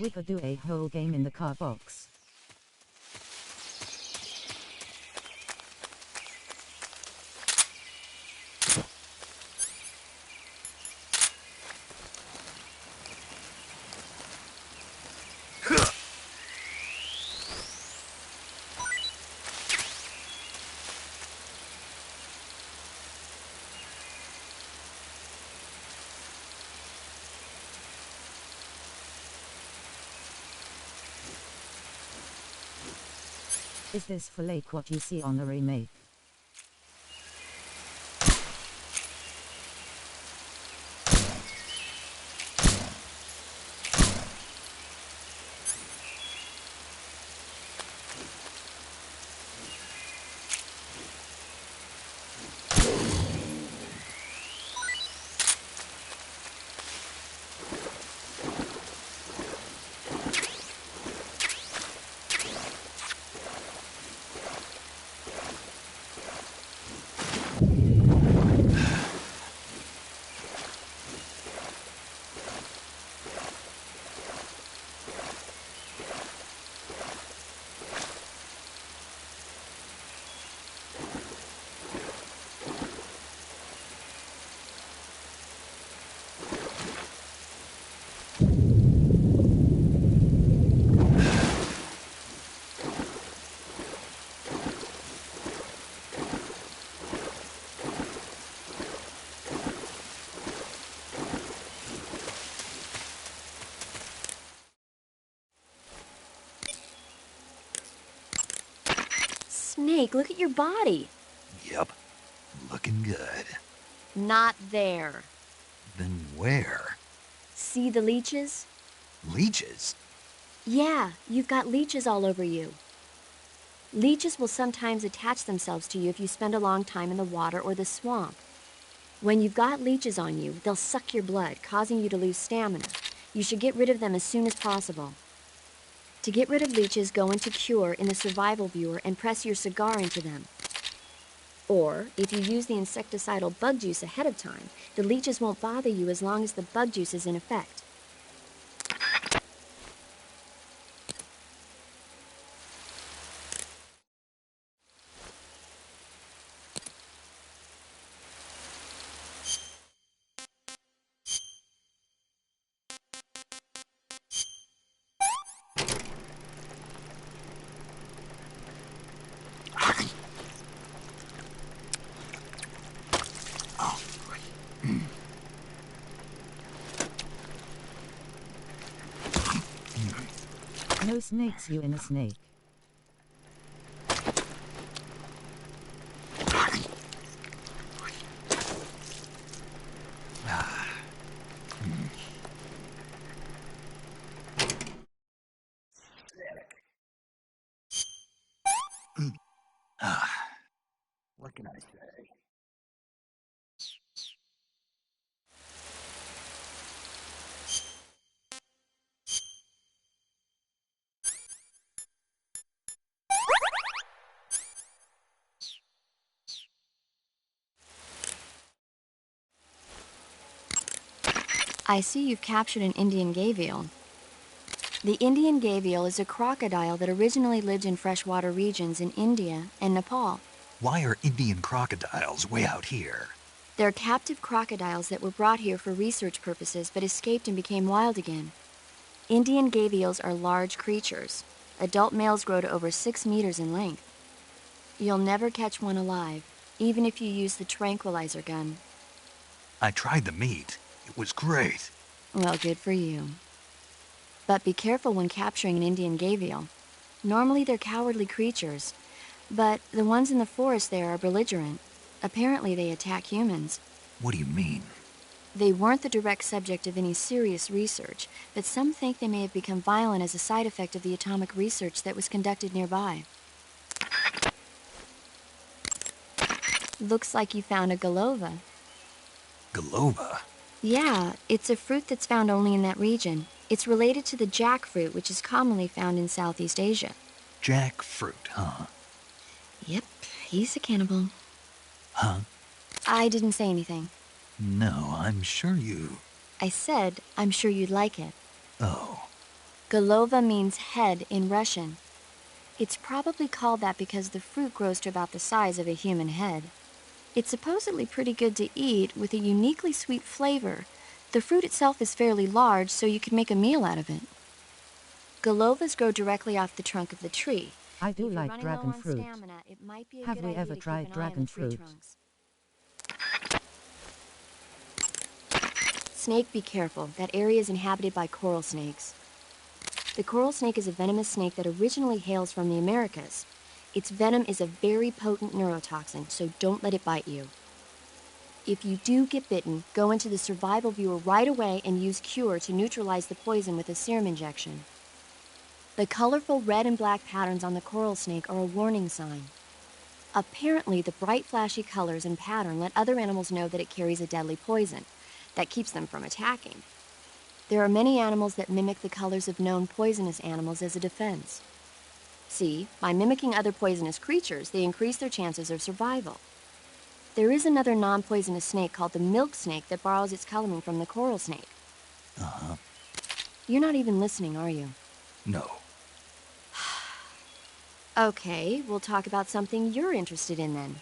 We could do a whole game in the car box. Is this for like what you see on the remake? Snake, look at your body. Yep, looking good. Not there. Then where? See the leeches? Leeches? Yeah, you've got leeches all over you. Leeches will sometimes attach themselves to you if you spend a long time in the water or the swamp. When you've got leeches on you, they'll suck your blood, causing you to lose stamina. You should get rid of them as soon as possible. To get rid of leeches, go into Cure in the survival viewer and press your cigar into them. Or, if you use the insecticidal bug juice ahead of time, the leeches won't bother you as long as the bug juice is in effect. No snakes, you in a snake. What can I say? I see you've captured an Indian gavial. The Indian gavial is a crocodile that originally lived in freshwater regions in India and Nepal. Why are Indian crocodiles way out here? They're captive crocodiles that were brought here for research purposes but escaped and became wild again. Indian gavials are large creatures. Adult males grow to over 6 meters in length. You'll never catch one alive, even if you use the tranquilizer gun. I tried the meat. It was great. Well, good for you. But be careful when capturing an Indian gavial. Normally they're cowardly creatures, but the ones in the forest there are belligerent. Apparently they attack humans. What do you mean? They weren't the direct subject of any serious research, but some think they may have become violent as a side effect of the atomic research that was conducted nearby. Looks like you found a galova. Galova? Yeah, it's a fruit that's found only in that region. It's related to the jackfruit, which is commonly found in Southeast Asia. Jackfruit, huh? Yep, he's a cannibal. Huh? I didn't say anything. No, I'm sure you... I said, I'm sure you'd like it. Oh. Galova means head in Russian. It's probably called that because the fruit grows to about the size of a human head. It's supposedly pretty good to eat with a uniquely sweet flavor. The fruit itself is fairly large, so you could make a meal out of it. Galovas grow directly off the trunk of the tree. I do like dragon fruit. Have we ever tried dragon fruit? Snake, be careful. That area is inhabited by coral snakes. The coral snake is a venomous snake that originally hails from the Americas. Its venom is a very potent neurotoxin, so don't let it bite you. If you do get bitten, go into the survival viewer right away and use Cure to neutralize the poison with a serum injection. The colorful red and black patterns on the coral snake are a warning sign. Apparently, the bright flashy colors and pattern let other animals know that it carries a deadly poison that keeps them from attacking. There are many animals that mimic the colors of known poisonous animals as a defense. See, by mimicking other poisonous creatures, they increase their chances of survival. There is another non-poisonous snake called the milk snake that borrows its coloring from the coral snake. Uh-huh. You're not even listening, are you? No. Okay, we'll talk about something you're interested in then.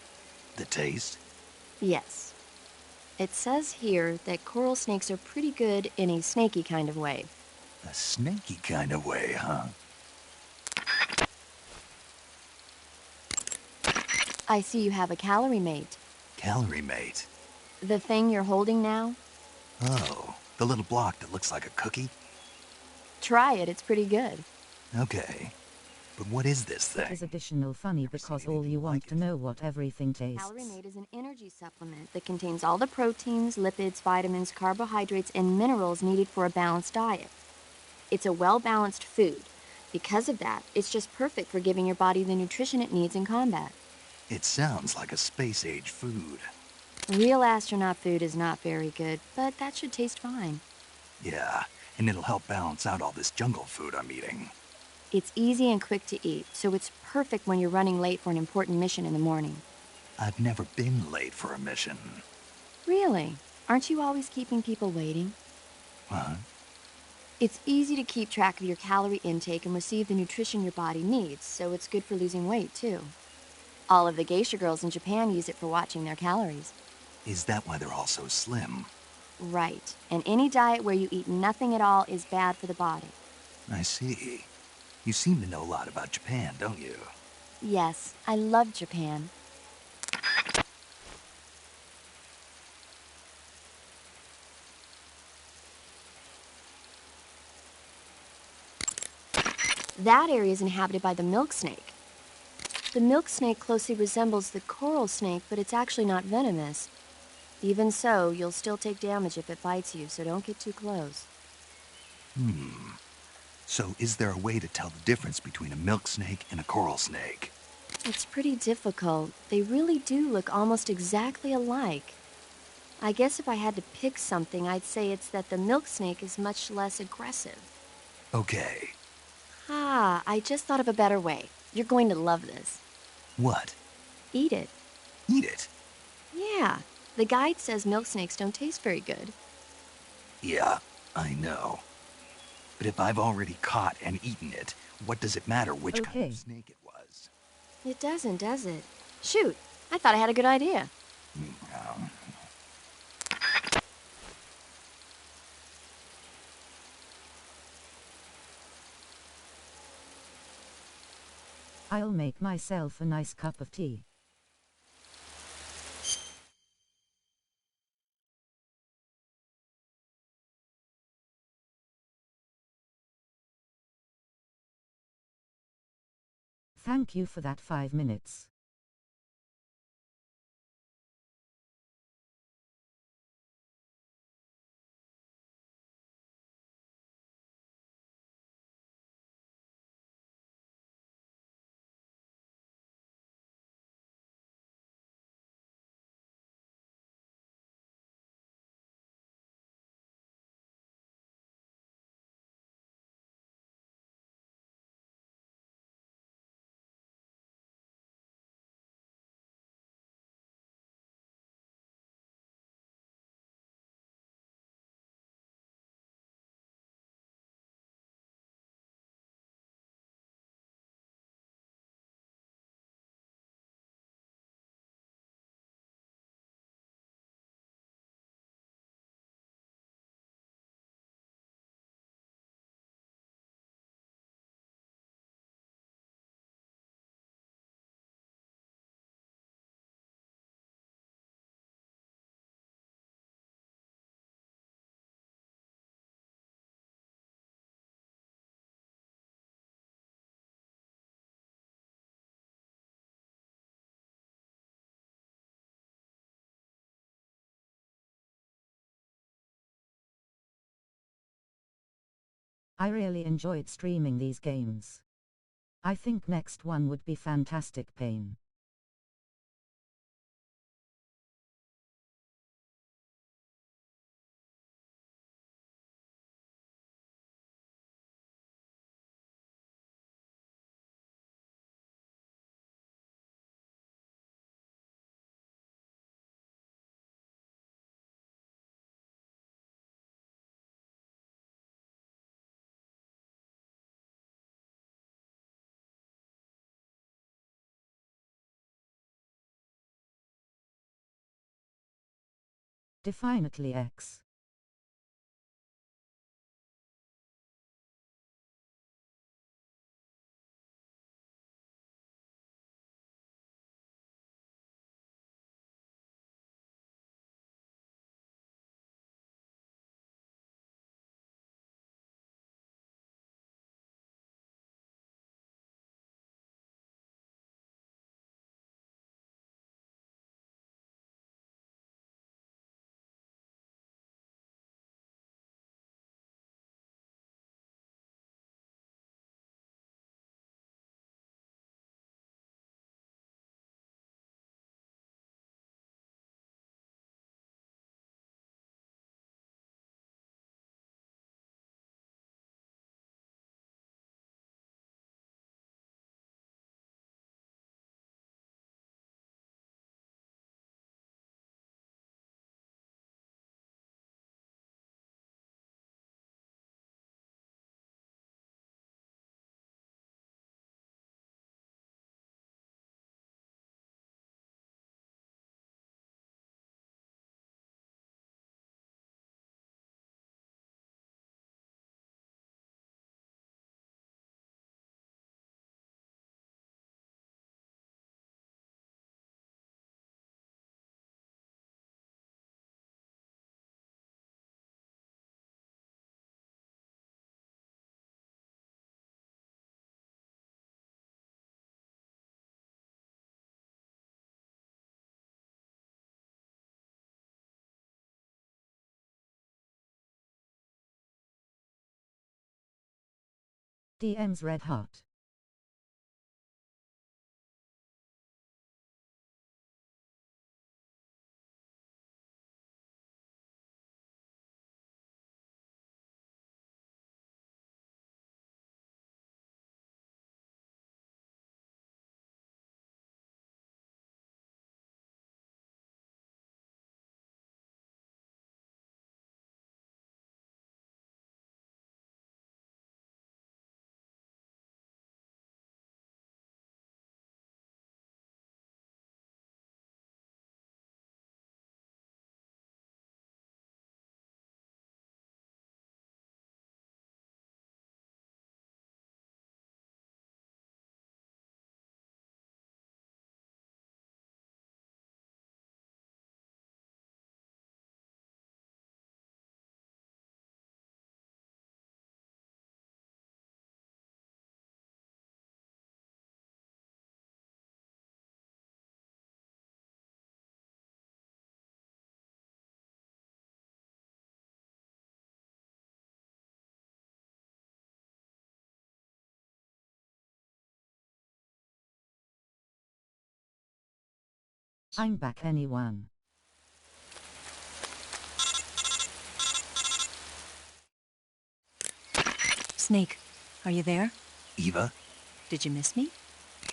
The taste? Yes. It says here that coral snakes are pretty good in a snaky kind of way. A snaky kind of way, huh? I see you have a calorie mate. Calorie mate? The thing you're holding now? Oh, the little block that looks like a cookie? Try it, it's pretty good. Okay. But what is this thing? It is additional funny because all you want to know what everything tastes. Calorie Mate is an energy supplement that contains all the proteins, lipids, vitamins, carbohydrates, and minerals needed for a balanced diet. It's a well-balanced food. Because of that, it's just perfect for giving your body the nutrition it needs in combat. It sounds like a space-age food. Real astronaut food is not very good, but that should taste fine. Yeah, and it'll help balance out all this jungle food I'm eating. It's easy and quick to eat, so it's perfect when you're running late for an important mission in the morning. I've never been late for a mission. Really? Aren't you always keeping people waiting? What? It's easy to keep track of your calorie intake and receive the nutrition your body needs, so it's good for losing weight, too. All of the geisha girls in Japan use it for watching their calories. Is that why they're all so slim? Right. And any diet where you eat nothing at all is bad for the body. I see. You seem to know a lot about Japan, don't you? Yes, I love Japan. That area is inhabited by the milk snake. The milk snake closely resembles the coral snake, but it's actually not venomous. Even so, you'll still take damage if it bites you, so don't get too close. So is there a way to tell the difference between a milk snake and a coral snake? It's pretty difficult. They really do look almost exactly alike. I guess if I had to pick something, I'd say it's that the milk snake is much less aggressive. Okay. Ah, I just thought of a better way. You're going to love this. What? Eat it. Eat it? Yeah. The guide says milk snakes don't taste very good. Yeah, I know. But if I've already caught and eaten it, what does it matter which kind of snake it was? It doesn't, does it? Shoot, I thought I had a good idea. I'll make myself a nice cup of tea. Thank you for that 5 minutes. I really enjoyed streaming these games. I think next one would be Fantastic Pain. Definitely X. DM's Red Heart. I'm back, anyone. Snake, are you there? Eva, Did you miss me?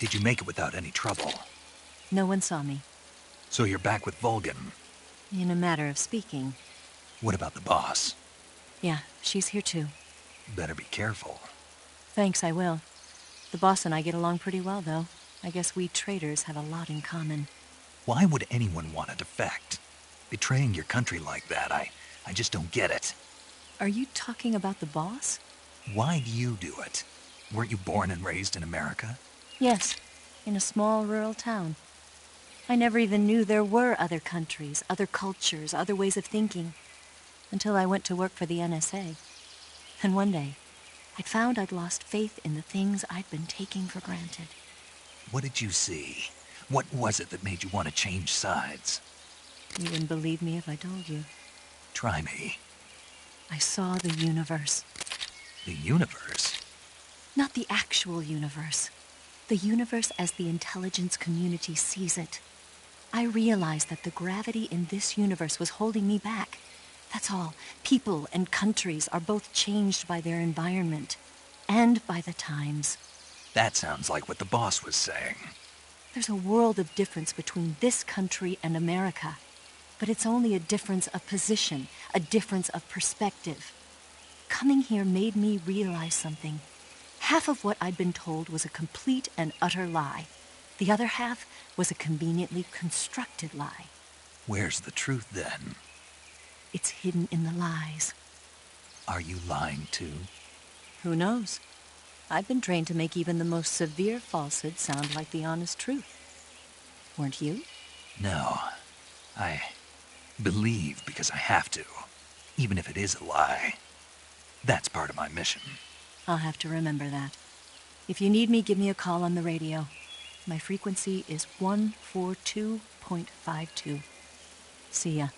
did you make it without any trouble? No one saw me. So you're back with Vulcan. In a matter of speaking. What about the boss? Yeah, she's here too. Better be careful. Thanks, I will. The boss and I get along pretty well, though. I guess we traitors have a lot in common. Why would anyone want to defect? Betraying your country like that, I just don't get it. Are you talking about the boss? Why do you do it? Weren't you born and raised in America? Yes, in a small rural town. I never even knew there were other countries, other cultures, other ways of thinking, until I went to work for the NSA. And one day, I found I'd lost faith in the things I'd been taking for granted. What did you see? What was it that made you want to change sides? You wouldn't believe me if I told you. Try me. I saw the universe. The universe? Not the actual universe. The universe as the intelligence community sees it. I realized that the gravity in this universe was holding me back. That's all. People and countries are both changed by their environment and by the times. That sounds like what the boss was saying. There's a world of difference between this country and America. But it's only a difference of position, a difference of perspective. Coming here made me realize something. Half of what I'd been told was a complete and utter lie. The other half was a conveniently constructed lie. Where's the truth, then? It's hidden in the lies. Are you lying, too? Who knows? I've been trained to make even the most severe falsehood sound like the honest truth. Weren't you? No. I believe because I have to, even if it is a lie. That's part of my mission. I'll have to remember that. If you need me, give me a call on the radio. My frequency is 142.52. See ya.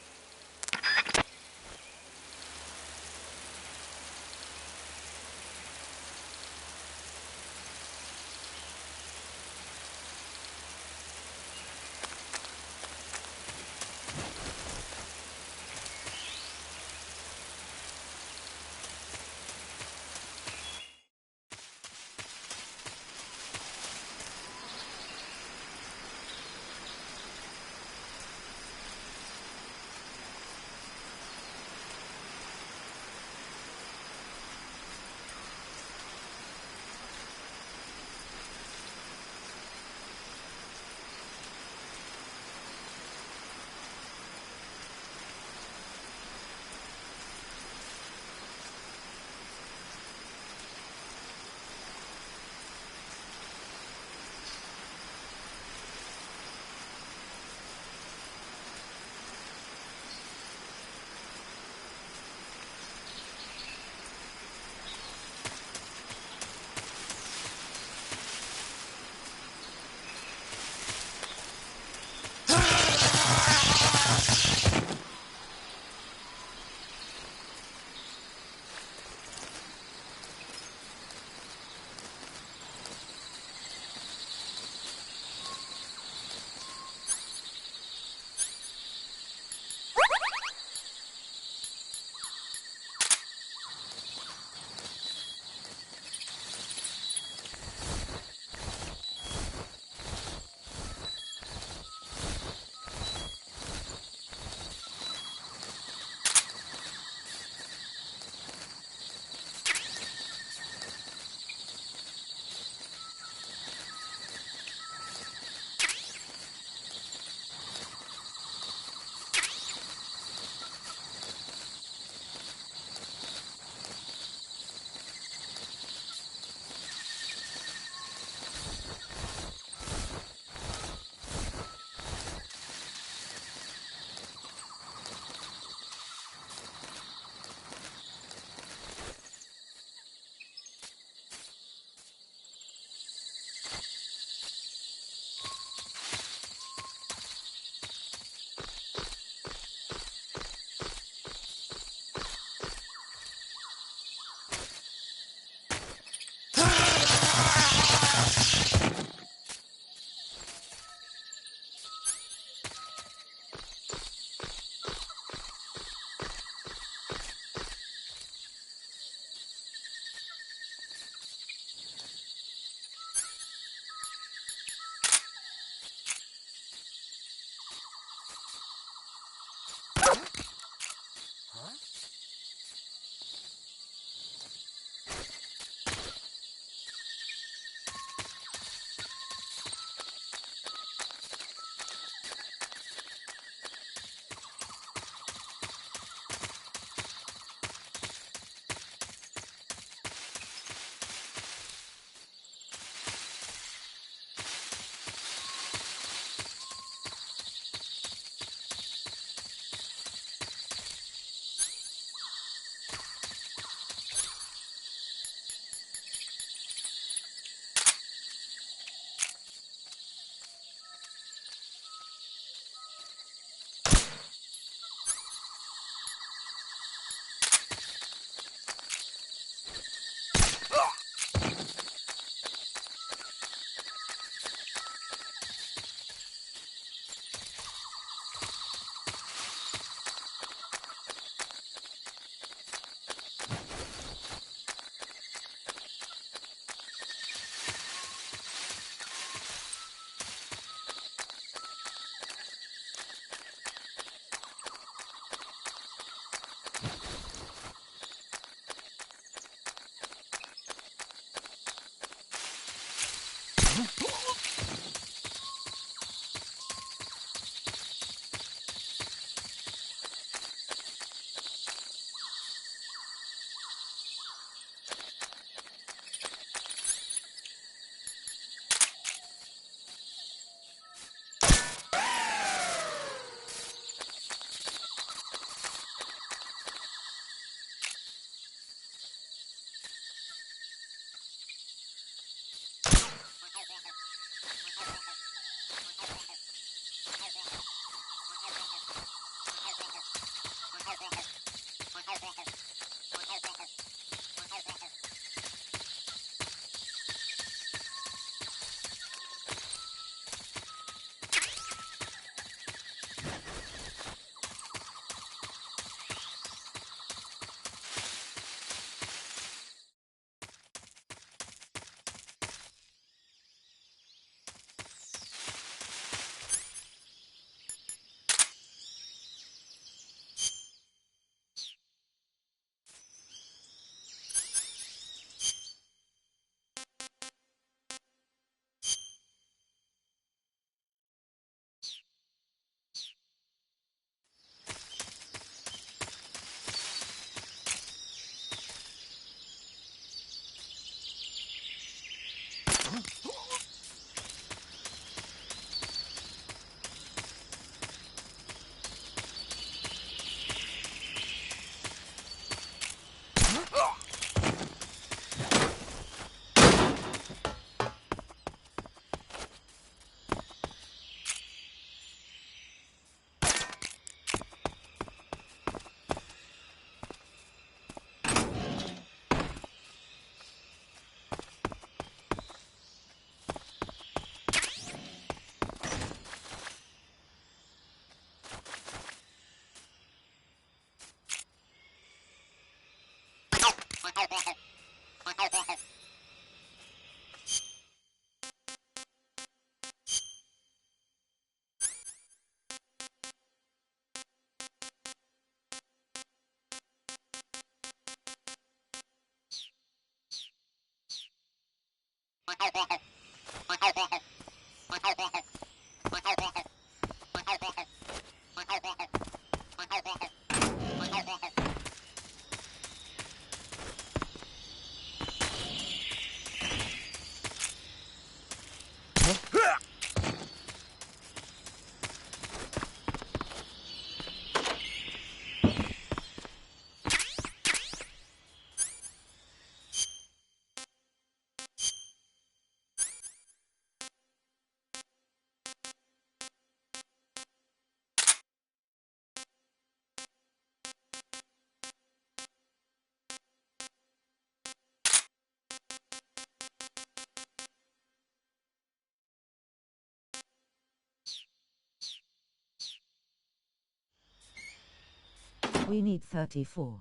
We need 34.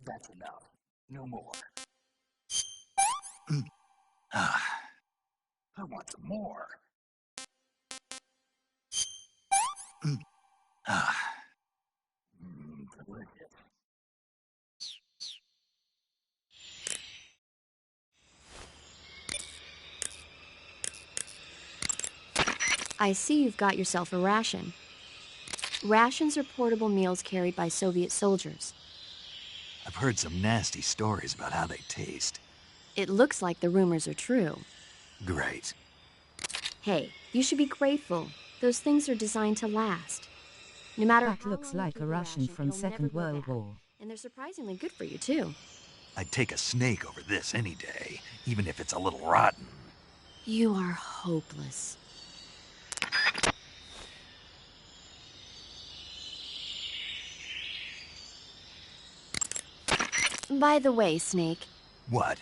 That's enough. No more. I want some more. Delicious. I see you've got yourself a ration. Rations are portable meals carried by Soviet soldiers. I've heard some nasty stories about how they taste. It looks like the rumors are true. Great. Hey, you should be grateful. Those things are designed to last. No matter That how looks long you like keep a Russian ration, from it'll never Second go World bad. War. And they're surprisingly good for you, too. I'd take a snake over this any day, even if it's a little rotten. You are hopeless. By the way, Snake, What?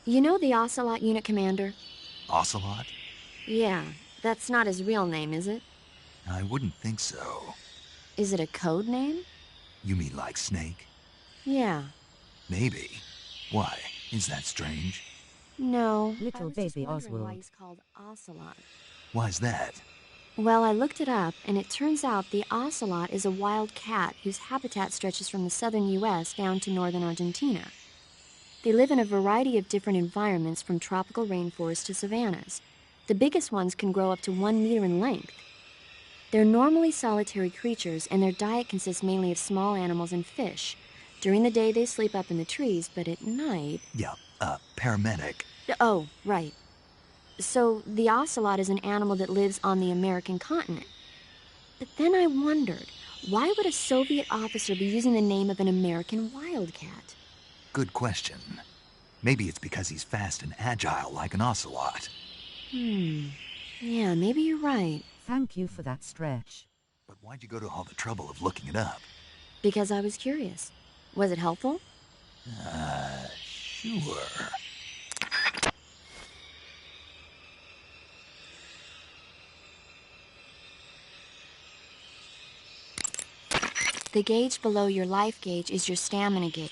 you know the Ocelot unit commander? Ocelot? Yeah, that's not his real name, is it? I wouldn't think so. Is it a code name? You mean like Snake? Yeah. Maybe. Why? Is that strange? No. Little I was just baby wondering why Oswald. he's called Ocelot. Why's that? Well, I looked it up, and it turns out the ocelot is a wild cat whose habitat stretches from the southern U.S. down to northern Argentina. They live in a variety of different environments, from tropical rainforests to savannas. The biggest ones can grow up to 1 meter in length. They're normally solitary creatures, and their diet consists mainly of small animals and fish. During the day, they sleep up in the trees, but at night... Yeah, paramedic. Oh, right. So, the ocelot is an animal that lives on the American continent. But then I wondered, why would a Soviet officer be using the name of an American wildcat? Good question. Maybe it's because he's fast and agile like an ocelot. Yeah, maybe you're right. Thank you for that stretch. But why'd you go to all the trouble of looking it up? Because I was curious. Was it helpful? Sure. The gauge below your life gauge is your stamina gauge.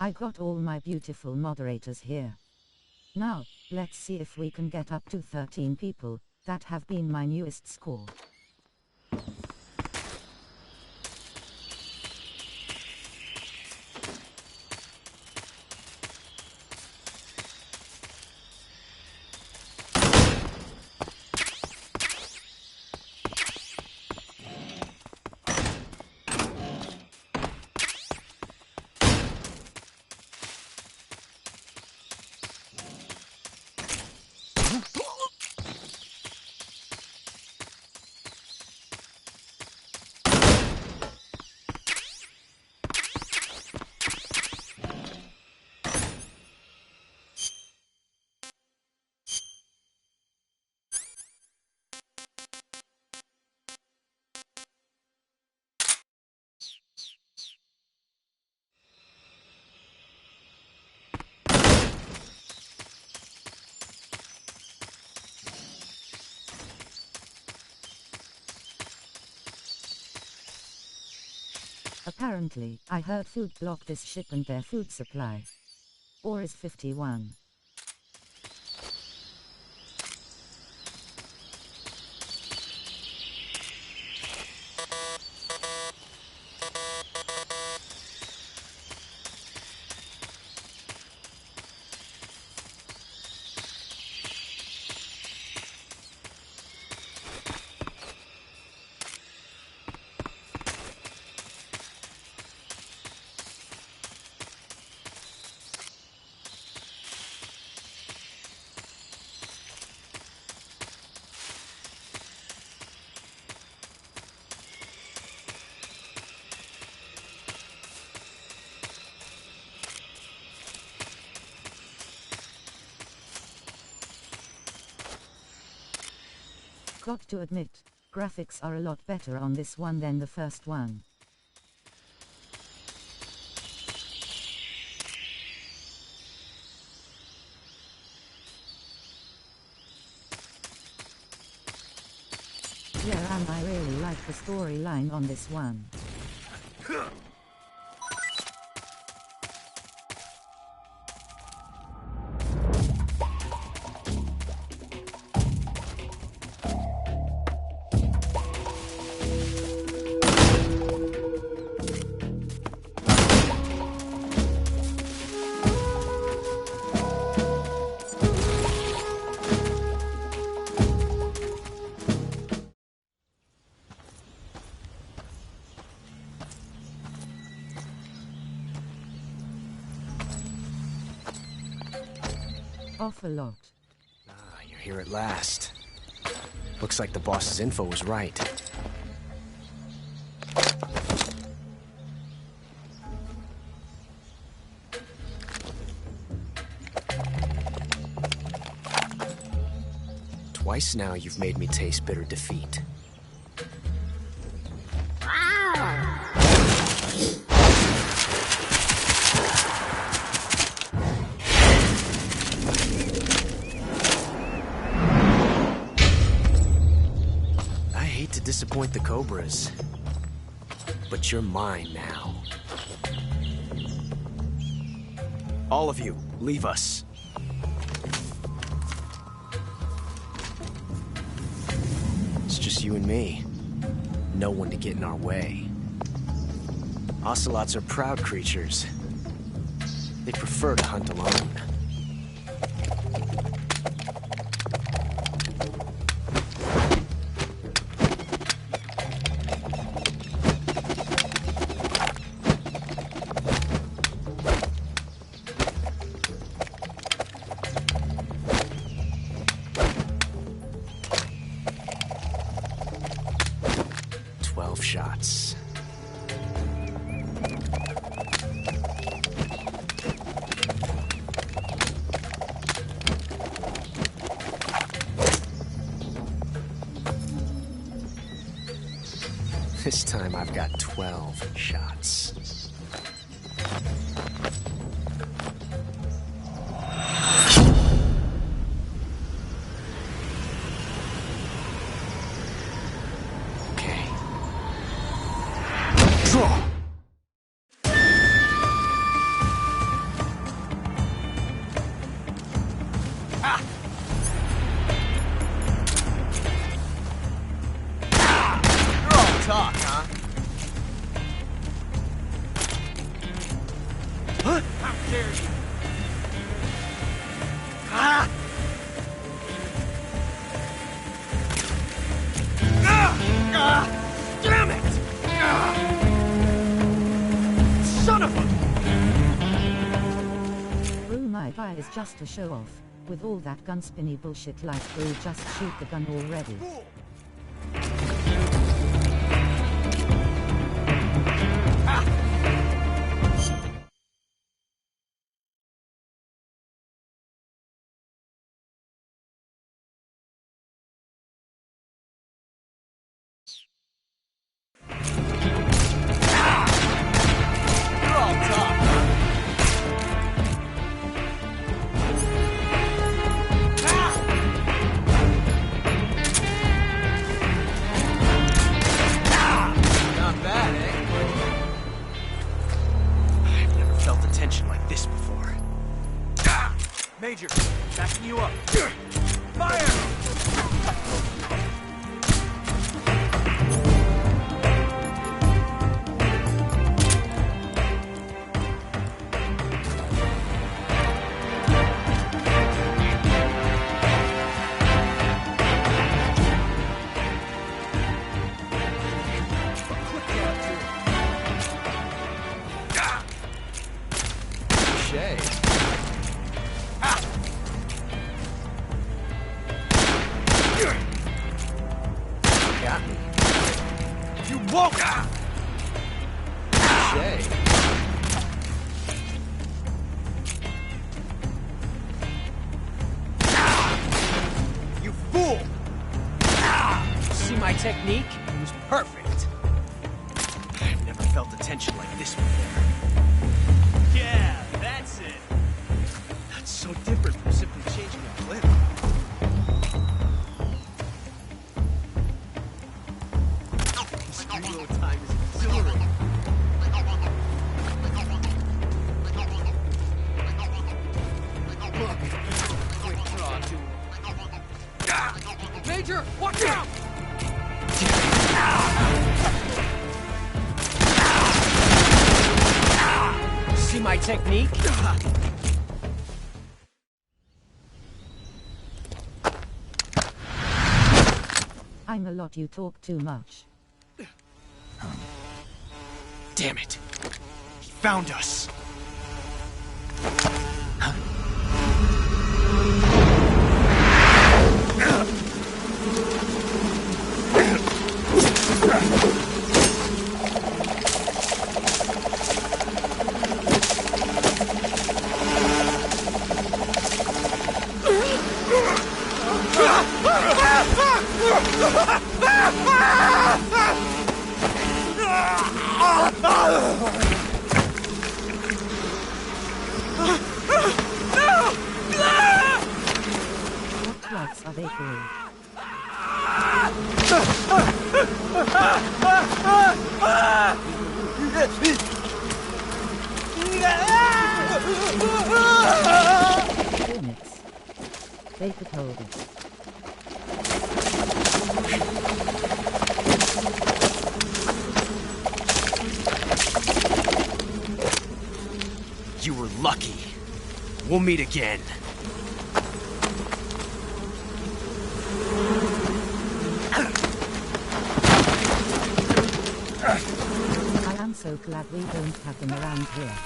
I got all my beautiful moderators here. Now, let's see if we can get up to 13 people. That have been my newest score. Apparently, I heard food block this ship and their food supply. Or is 51. Got to admit, graphics are a lot better on this one than the first one. Yeah, and I really like the storyline on this one. Off a lot. You're here at last. Looks like the boss's info was right. Twice now you've made me taste bitter defeat. Disappoint the Cobras, but you're mine now. All of you, leave us. It's just you and me. No one to get in our way. Ocelots are proud creatures. They prefer to hunt alone. Shots. This time I've got 12 shots. talk, huh? Huh? How dare you? Ah! Damn it! Son of a... Brew my guy is just a show off. With all that gun spinny bullshit like Brew, just shoot the gun already. You're all talk. Not bad, eh? I've never felt a tension like this before. Major, backing you up. Fire! Shay. Got me. You won't! Shay. You fool! See my technique? It was perfect. I've never felt a tension like this before. Yeah, that's it. That's so different from simply changing a clip. This reload time is exhilarating. Look, quick draw too. Major, watch out! See my technique? I'm a lot, you talk too much. Damn it. He found us. What drugs are they called? Hornets. They could hold it. You were lucky. We'll meet again. I am so glad we don't have them around here.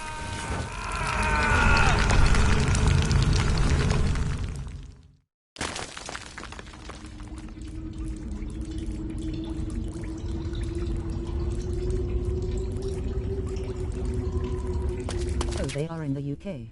Oh, they are in the UK.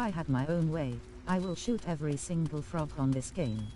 I had my own way, I will shoot every single frog on this game.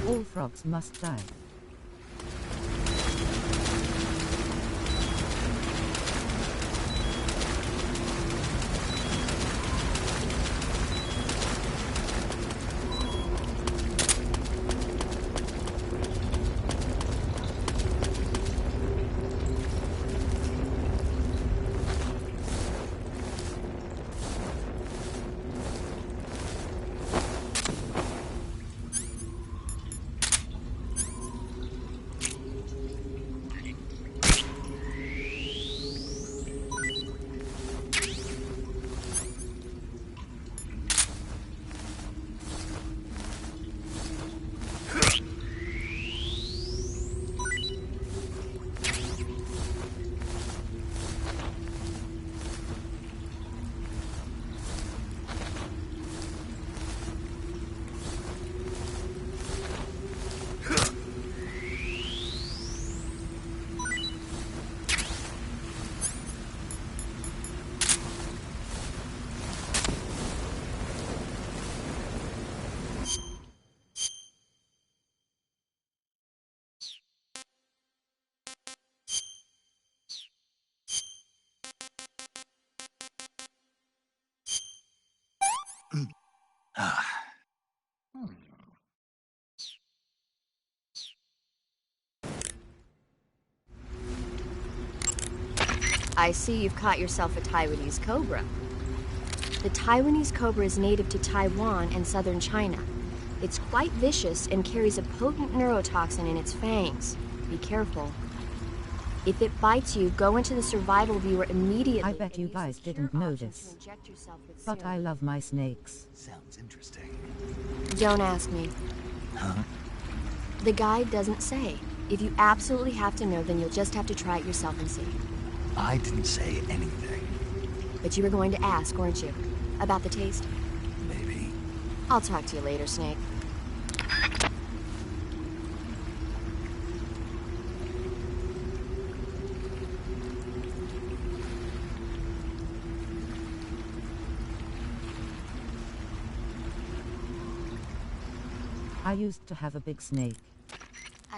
All frogs must die. I see you've caught yourself a Taiwanese cobra. The Taiwanese cobra is native to Taiwan and southern China. It's quite vicious and carries a potent neurotoxin in its fangs. Be careful. If it bites you, go into the survival viewer immediately. I bet you guys didn't know this. But I love my snakes. Sounds interesting. Don't ask me. Huh? The guide doesn't say. If you absolutely have to know, then you'll just have to try it yourself and see. I didn't say anything. But you were going to ask, weren't you? About the taste? Maybe. I'll talk to you later, Snake. I used to have a big snake.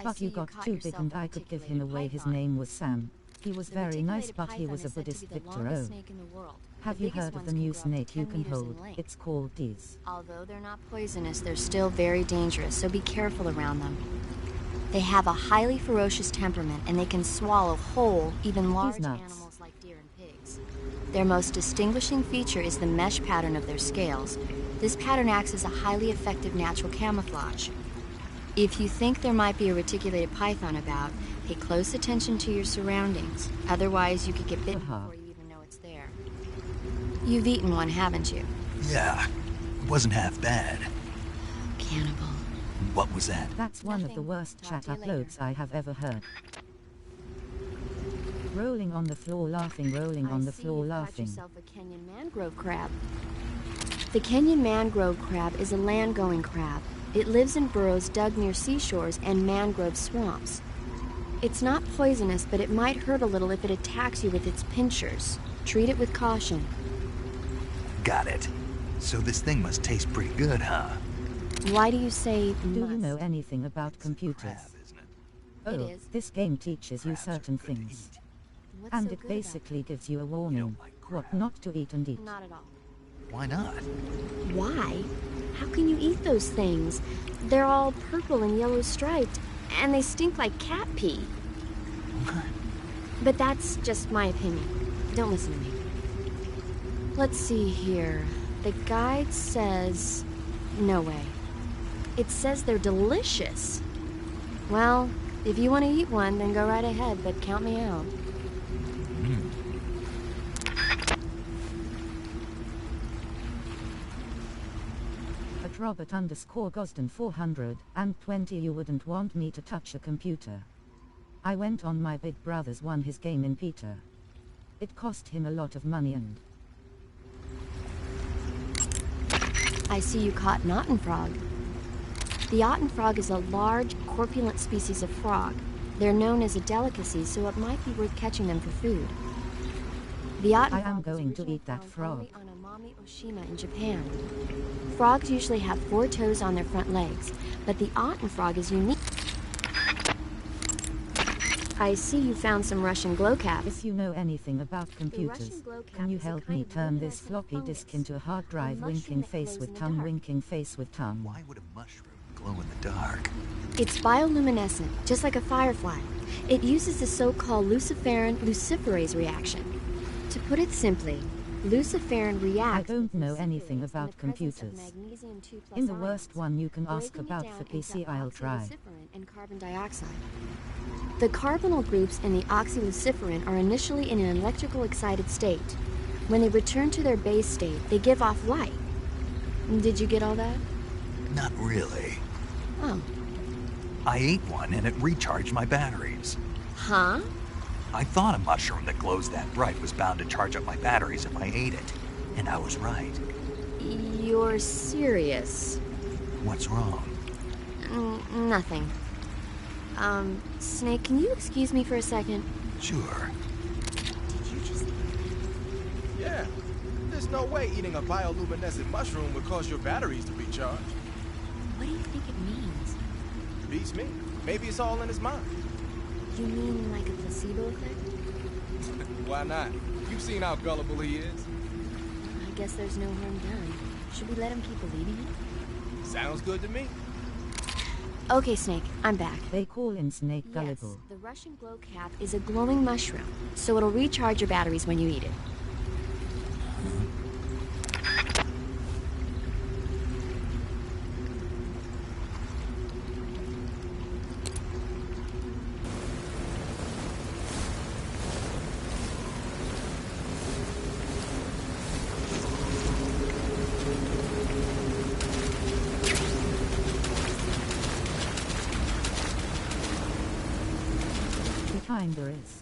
But you got too big and I could give him away. His name was Sam. He was very nice, but he was a Buddhist Victor. Oh. Have you heard of the new snake you can hold? It's called D's. Although they're not poisonous, they're still very dangerous, so be careful around them. They have a highly ferocious temperament, and they can swallow whole, even large animals like deer and pigs. Their most distinguishing feature is the mesh pattern of their scales. This pattern acts as a highly effective natural camouflage. If you think there might be a reticulated python about, pay close attention to your surroundings. Otherwise, you could get bitten before you even know it's there. You've eaten one, haven't you? Yeah, it wasn't half bad. Cannibal. What was that? That's one of the worst chat uploads I have ever heard. Rolling on the floor laughing, rolling on the floor laughing. Yourself a Kenyan mangrove crab. The Kenyan mangrove crab is a land-going crab. It lives in burrows dug near seashores and mangrove swamps. It's not poisonous, but it might hurt a little if it attacks you with its pincers. Treat it with caution. Got it. So this thing must taste pretty good, huh? Why do you say Do you know anything about computers? Oh, this game teaches you certain things. And it basically gives you a warning. what not to eat and eat. Not at all. Why not? Why? How can you eat those things? They're all purple and yellow striped, and they stink like cat pee. But that's just my opinion. Don't listen to me. Let's see here. The guide says... No way. It says they're delicious. Well, if you want to eat one, then go right ahead, but count me out. At Robert_Gosden 420, you wouldn't want me to touch a computer. I went on my big brother's won his game in Peter. It cost him a lot of money and... I see you caught an Ottenfrog. The Ottenfrog is a large, corpulent species of frog. They're known as a delicacy, so it might be worth catching them for food. The Ottenfrog I am going to eat that frog. on Amami Oshima in Japan. Frogs usually have 4 toes on their front legs, but the Ottenfrog is unique. I see you found some Russian glow caps. If you know anything about computers, can you help me turn this floppy disk into a hard drive? Winking face with tongue, winking face with tongue. Why would a mushroom glow in the dark? It's bioluminescent, just like a firefly. It uses the so-called luciferin luciferase reaction. To put it simply, luciferin reacts... I don't know anything about computers. In the worst one you can ask about for PC, I'll try. And carbon dioxide. The carbonyl groups in the oxyluciferin are initially in an electrical excited state. When they return to their base state, they give off light. Did you get all that? Not really. Oh. I ate one and it recharged my batteries. Huh? I thought a mushroom that glows that bright was bound to charge up my batteries if I ate it. And I was right. You're serious? What's wrong? Nothing. Snake, can you excuse me for a second? Sure. Did you just... Yeah. There's no way eating a bioluminescent mushroom would cause your batteries to recharge. What do you think it means? Beats me. Maybe it's all in his mind. You mean like a placebo effect? Why not? You've seen how gullible he is. I guess there's no harm done. Should we let him keep believing it? Sounds good to me. Okay, Snake, I'm back. They call in Snake gullible. Yes, the Russian glow cap is a glowing mushroom, so it'll recharge your batteries when you eat it. Kinda is.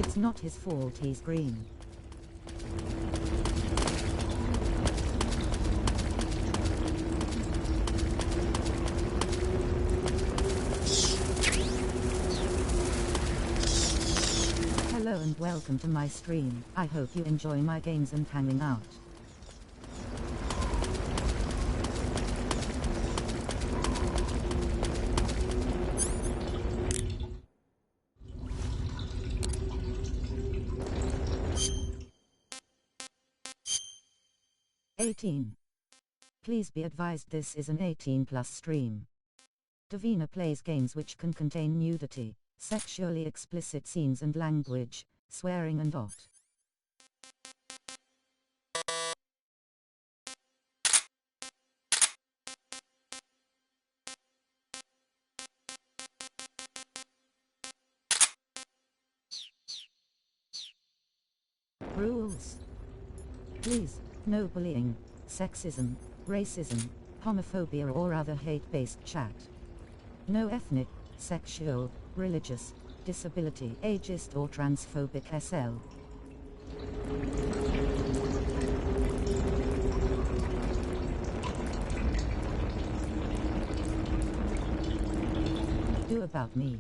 It's not his fault he's green. Hello and welcome to my stream. I hope you enjoy my games and hanging out. Please be advised this is an 18+ stream. Davina plays games which can contain nudity, sexually explicit scenes and language, swearing and dot. Rules. Please, no bullying, sexism, racism, homophobia or other hate-based chat. No ethnic, sexual, religious, disability, ageist or transphobic SL. Do about me.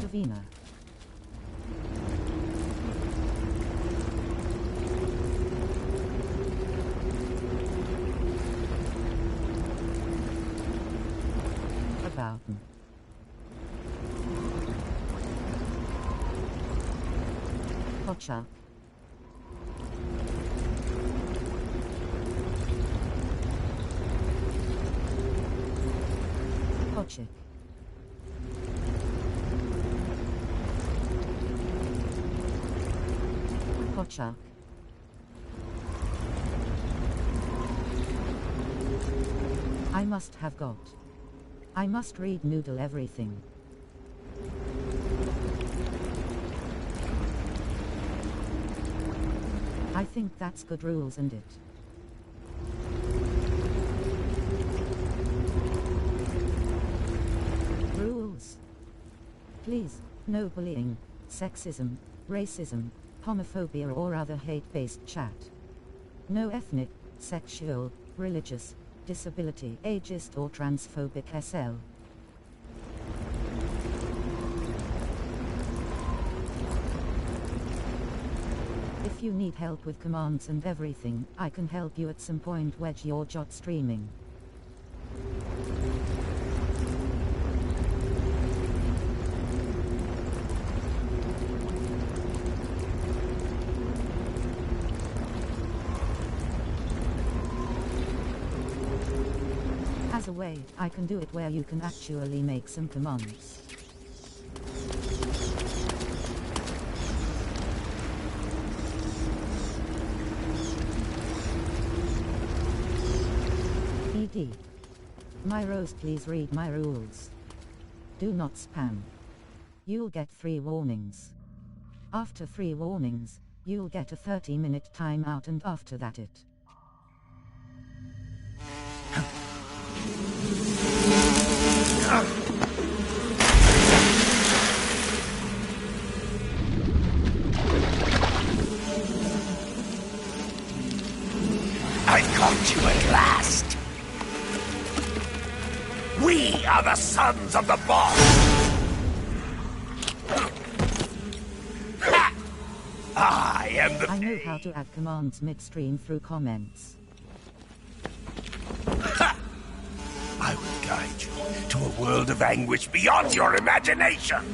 Davina. About me. Gotcha. Gotcha. Gotcha. I must have got. I must read noodle everything. I think that's good rules and it. Rules. Please, no bullying, sexism, racism, homophobia or other hate-based chat. No ethnic, sexual, religious, disability, ageist or transphobic SL. If you need help with commands and everything, I can help you at some point wedge your jot streaming. As a way, I can do it where you can actually make some commands. ED. My rose, please read my rules. Do not spam. You'll get 3 warnings. After 3 warnings, you'll get a 30-minute timeout and after that it. I've caught you at last. We are the sons of the boss. I know how to add commands midstream through comments. I will guide you to a world of anguish beyond your imagination.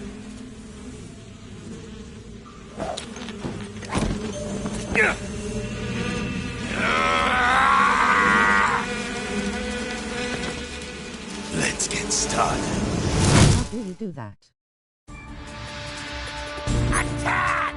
Let's get started. How do you do that? Attack!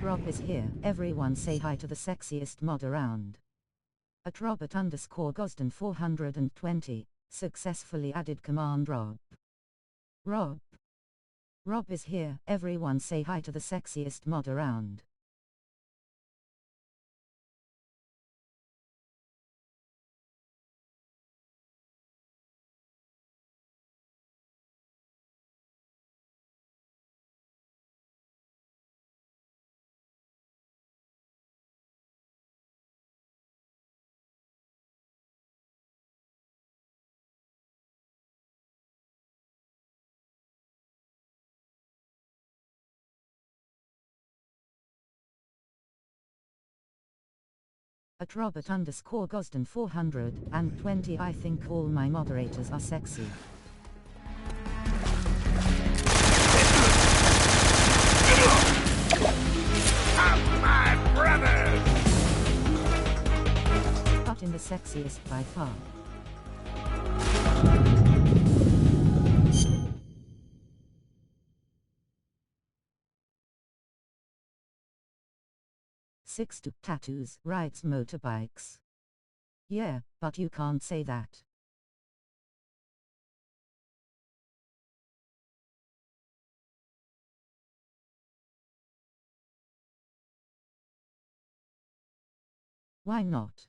Rob is here. Everyone say hi to the sexiest mod around. At Robert_Gosden 420, successfully added command Rob. Rob is here. Everyone say hi to the sexiest mod around. At Robert_Gosden 420, I think all my moderators are sexy. My brothers! not in the sexiest by far. Six to tattoos, rides motorbikes. Yeah, but you can't say that. Why not?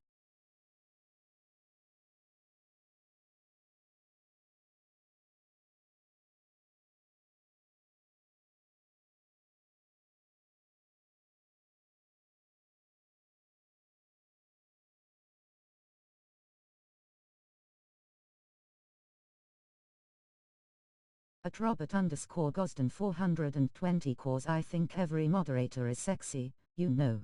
At Robert_Gosden 420 cause I think every moderator is sexy, you know.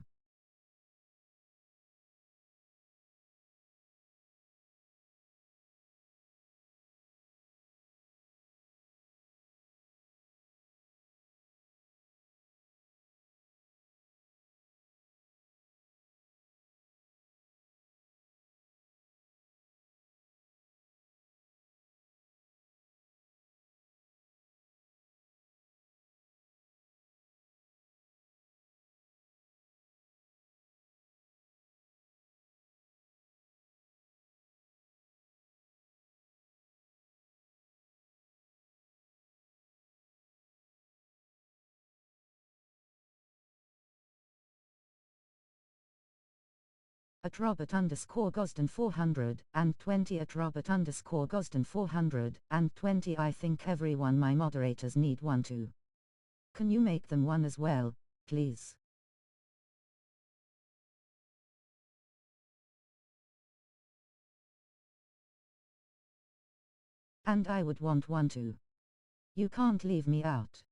At Robert_Gosden 420 at Robert_Gosden 420 I think everyone my moderators need one too. Can you make them one as well, please? And I would want one too. You can't leave me out.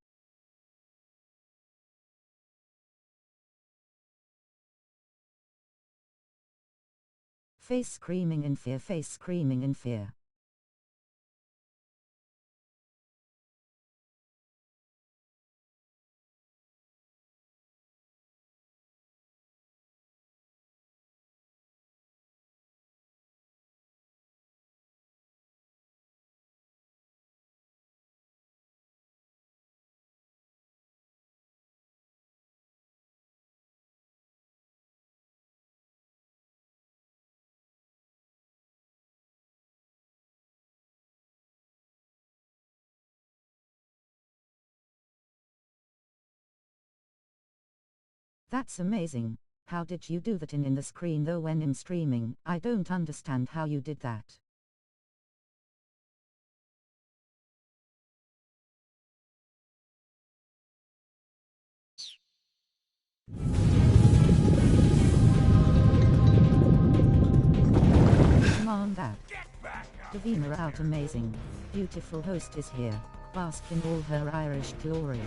Face screaming in fear, face screaming in fear. That's amazing. How did you do that in the screen though when I'm streaming? I don't understand how you did that. Come on that. Davina out amazing. Beautiful host is here. Bask in all her Irish glory.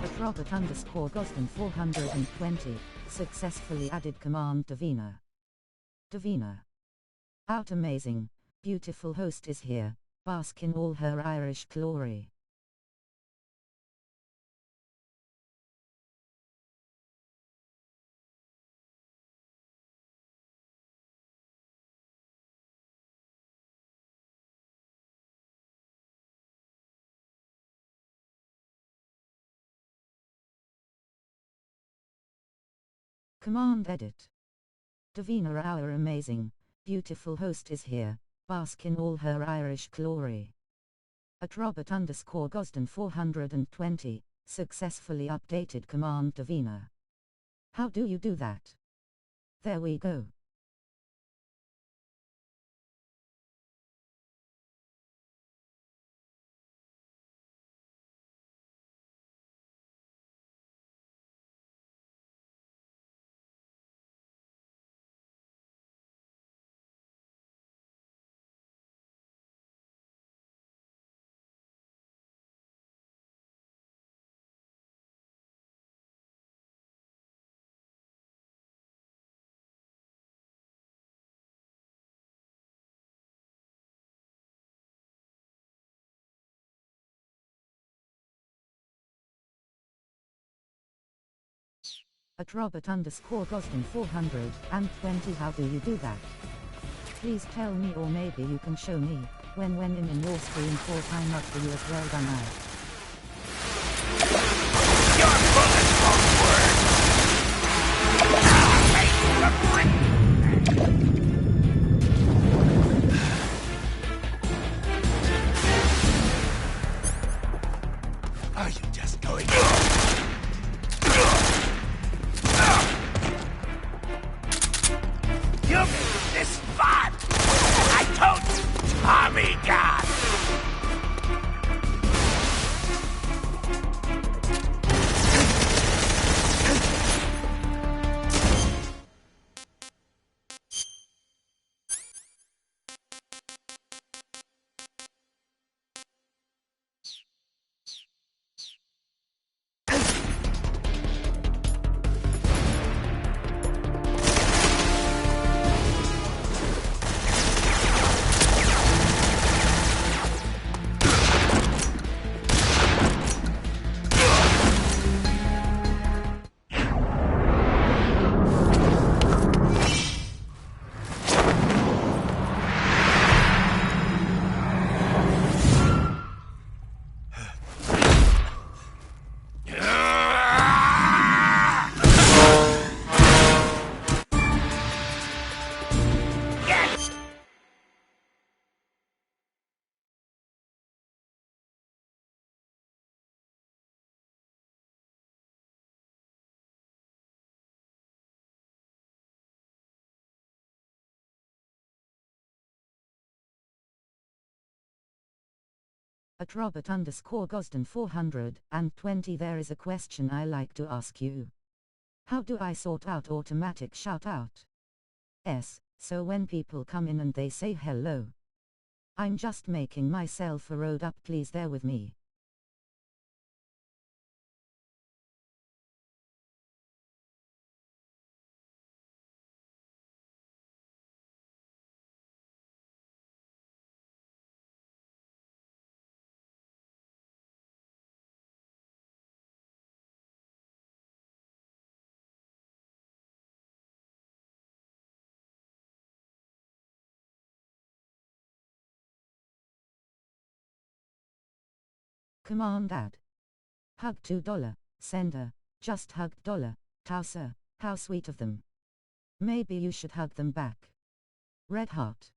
At Robert_Gosden 420, successfully added command Davina. Davina. Out amazing. Beautiful host is here. Bask in all her Irish glory. Command edit. Davina our amazing, beautiful host is here. Bask in all her Irish glory. At Robert_Gosden 420, successfully updated command Davina. How do you do that? There we go. At Robert_Gosden 420 how do you do that? Please tell me, or maybe you can show me, when in your stream for time up for you as well done I. Your bullets won't work! I'll make the brick! Are you just going... You made this fun! I told you, Tommy God! At Robert_Gosden 420 there is a question I like to ask you. How do I sort out automatic shout out? So when people come in and they say hello. I'm just making myself a road up, please bear with me. Command add. Hug $2. Sender. Just hugged $. Towser. How sweet of them. Maybe you should hug them back. Red heart.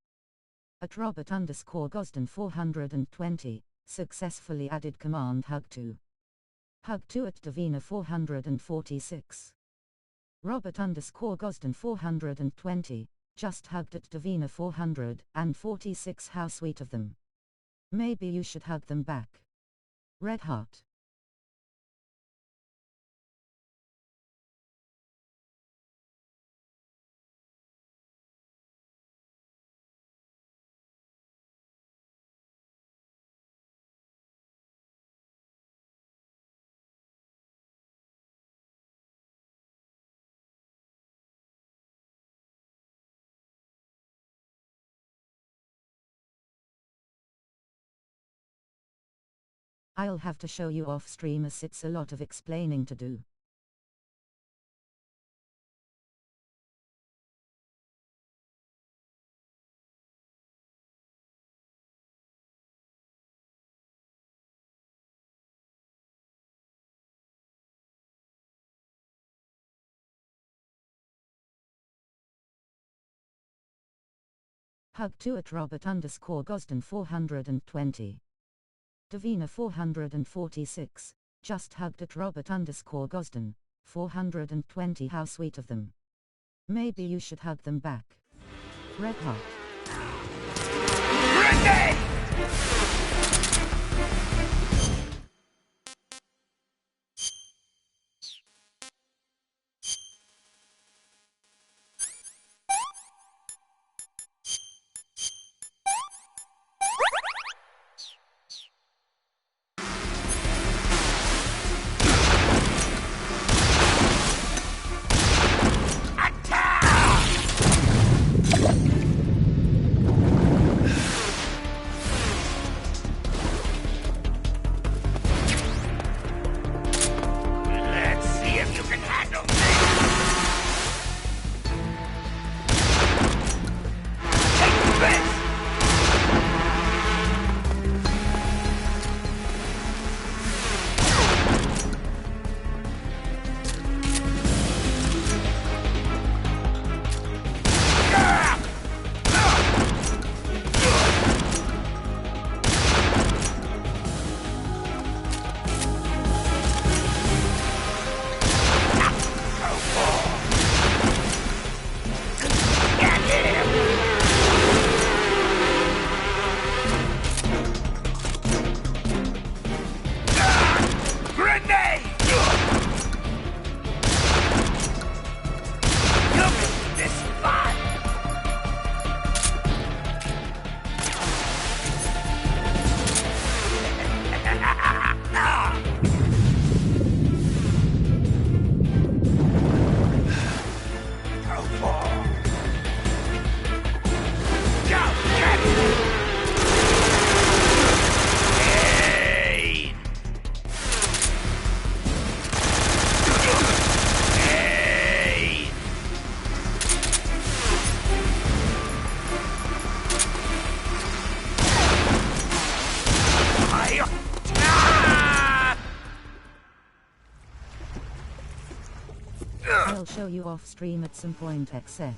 At Robert_Gosden 420, successfully added command hug 2. Hug 2 at Davina 446. Robert_Gosden 420, just hugged at Davina 446, how sweet of them. Maybe you should hug them back. Red heart. I'll have to show you off stream as it's a lot of explaining to do. Hug 2 at Robert_Gosden 420. Davina 446, just hugged at Robert_Gosden 420, how sweet of them. Maybe you should hug them back. Red heart. Grenade! I'll show you off stream at some point, XX.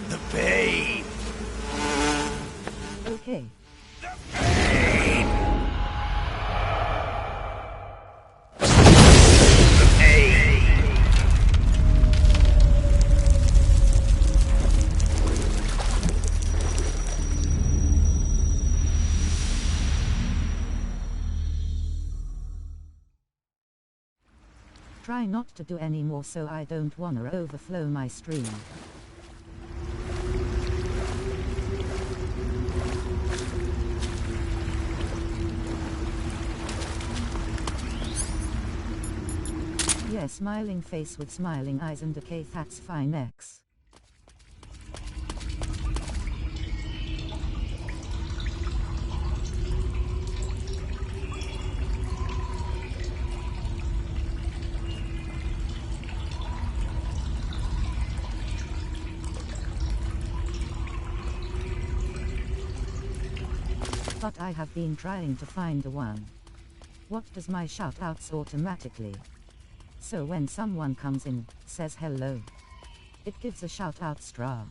The pain! Okay. Try not to do any more, so I don't wanna overflow my stream. Yeah, smiling face with smiling eyes and okay, that's fine, X. But I have been trying to find the one. What does my shoutouts automatically? So when someone comes in, says hello, it gives a shoutout star.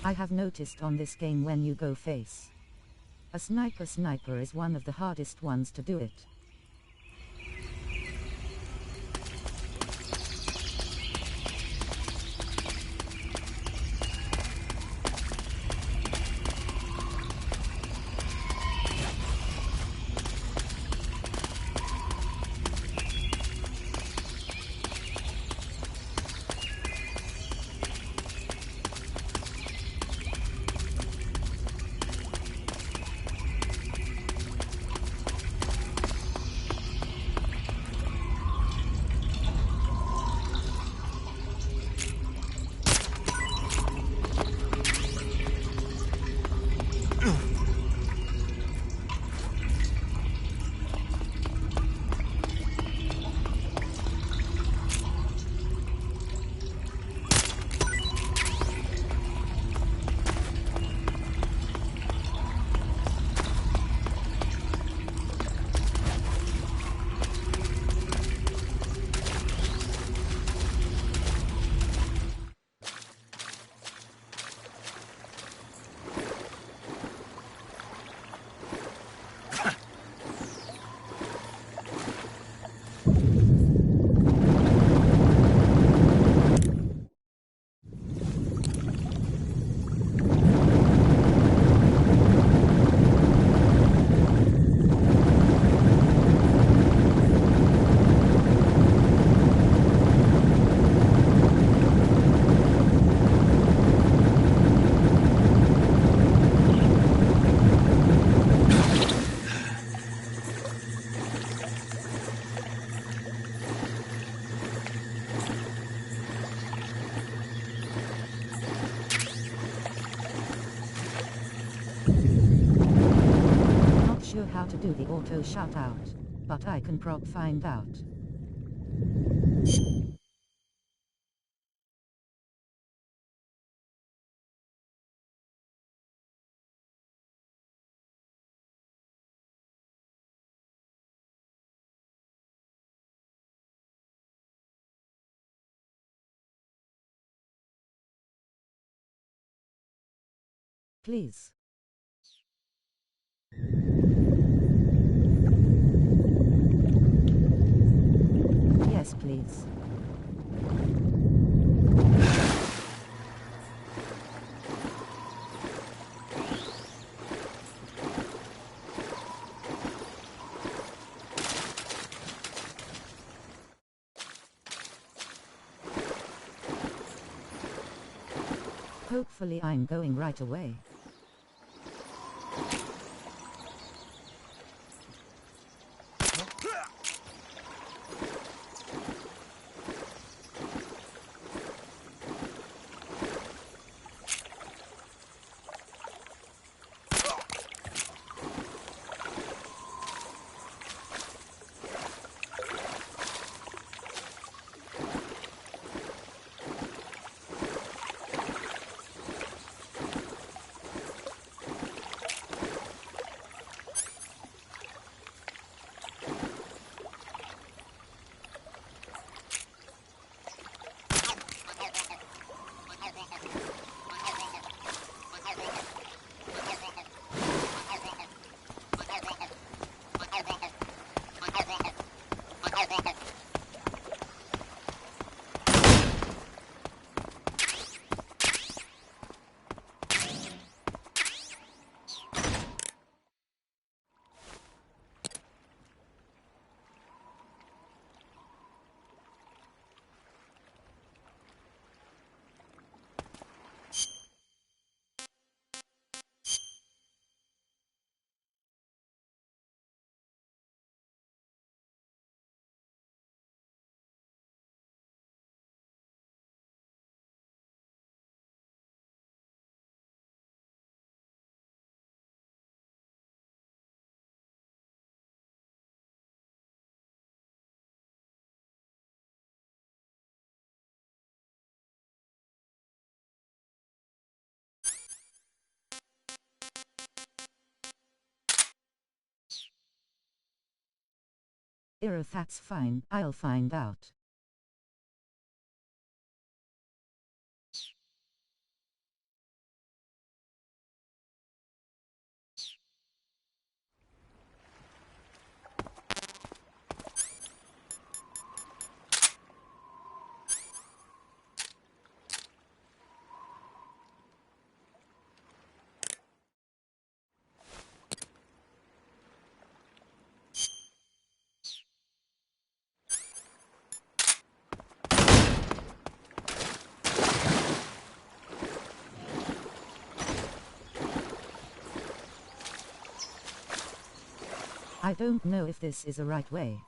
I have noticed on this game when you go face a sniper is one of the hardest ones to do it. Sure how to do the auto shoutout, but I can probably find out. Please. Yes, please. Hopefully I'm going right away. That's fine, I'll find out. I don't know if this is the right way.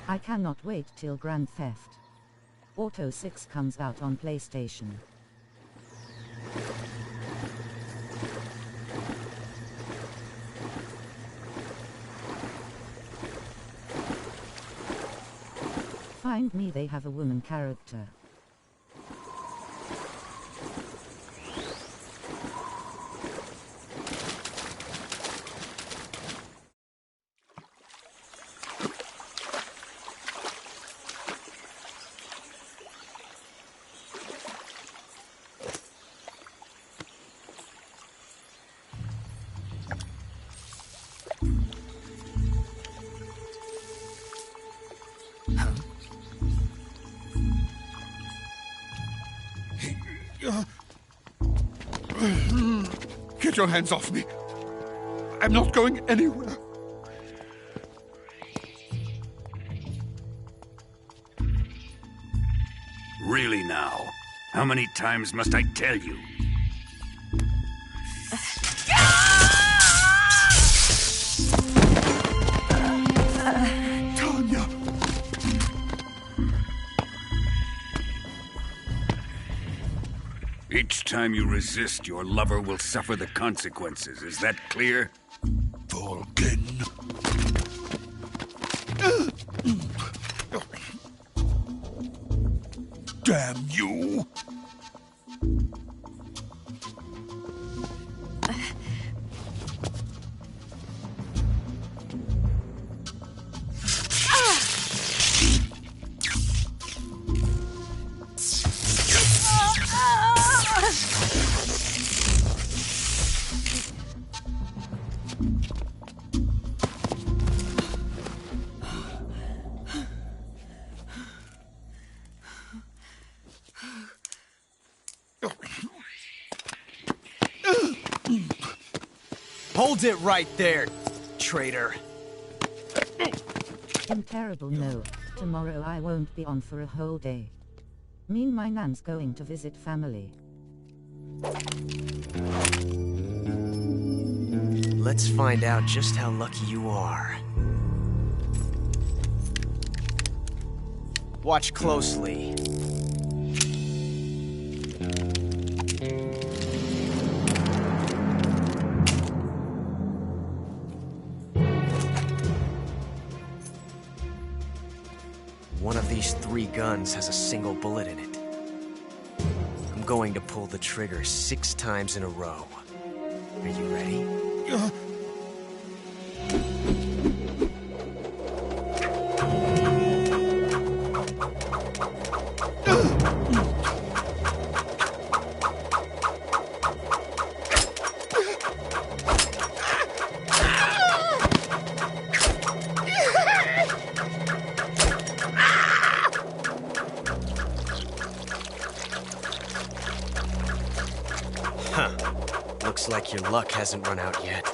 I cannot wait till Grand Theft Auto 6 comes out on PlayStation. Find me, they have a woman character. Get your hands off me. I'm not going anywhere. Really now? How many times must I tell you? Tanya! Each time you resist, your lover will suffer the consequences. Is that clear? Vulcan. Damn you! Hold it right there, traitor. Terrible, no. Tomorrow I won't be on for a whole day. Me and my nan's going to visit family. Let's find out just how lucky you are. Watch closely. One of these 3 guns has a single bullet in it. I'm going to pull the trigger 6 times in a row. Are you ready? Looks like your luck hasn't run out yet.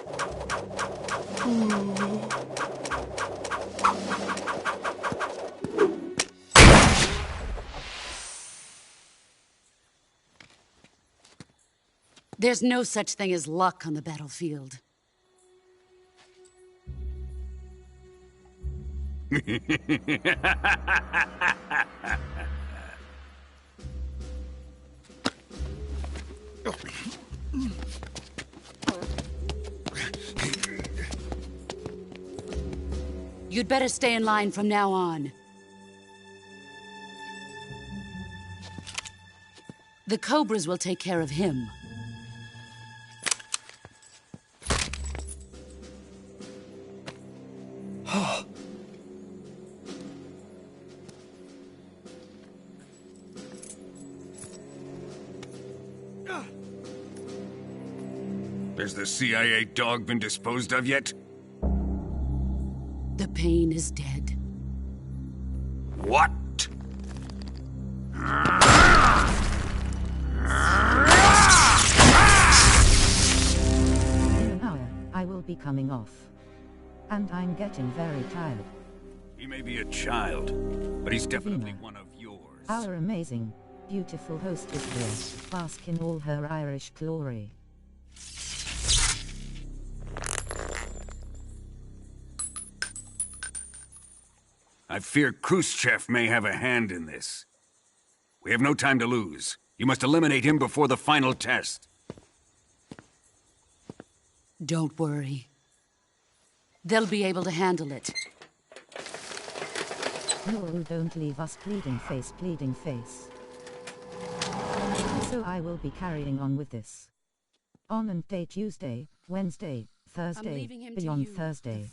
There's no such thing as luck on the battlefield. You'd better stay in line from now on. The Cobras will take care of him. Has the CIA dog been disposed of yet? The pain is dead. What? In an hour, I will be coming off. And I'm getting very tired. He may be a child, but he's definitely one of yours. Our amazing, beautiful host is here, bask in all her Irish glory. I fear Khrushchev may have a hand in this. We have no time to lose. You must eliminate him before the final test. Don't worry. They'll be able to handle it. No, don't leave us bleeding face, bleeding face. So I will be carrying on with this. On and day Tuesday, Wednesday, Thursday, beyond Thursday.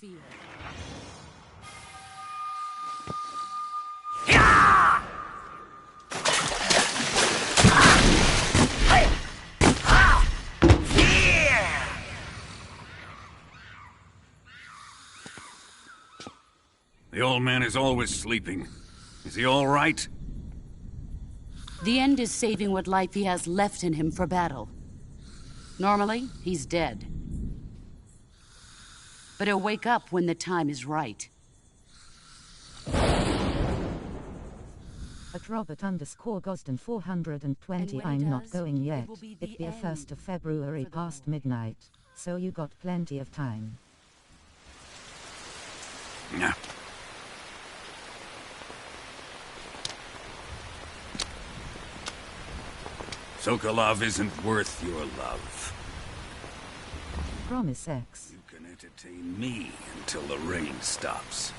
The old man is always sleeping. Is he all right? The end is saving what life he has left in him for battle. Normally, he's dead. But he'll wake up when the time is right. At Robert_Gosden 420 I'm not going yet. It'll be a 1st of February past midnight, so you got plenty of time. Yeah. Sokolov isn't worth your love. Promise X. You can entertain me until the rain stops.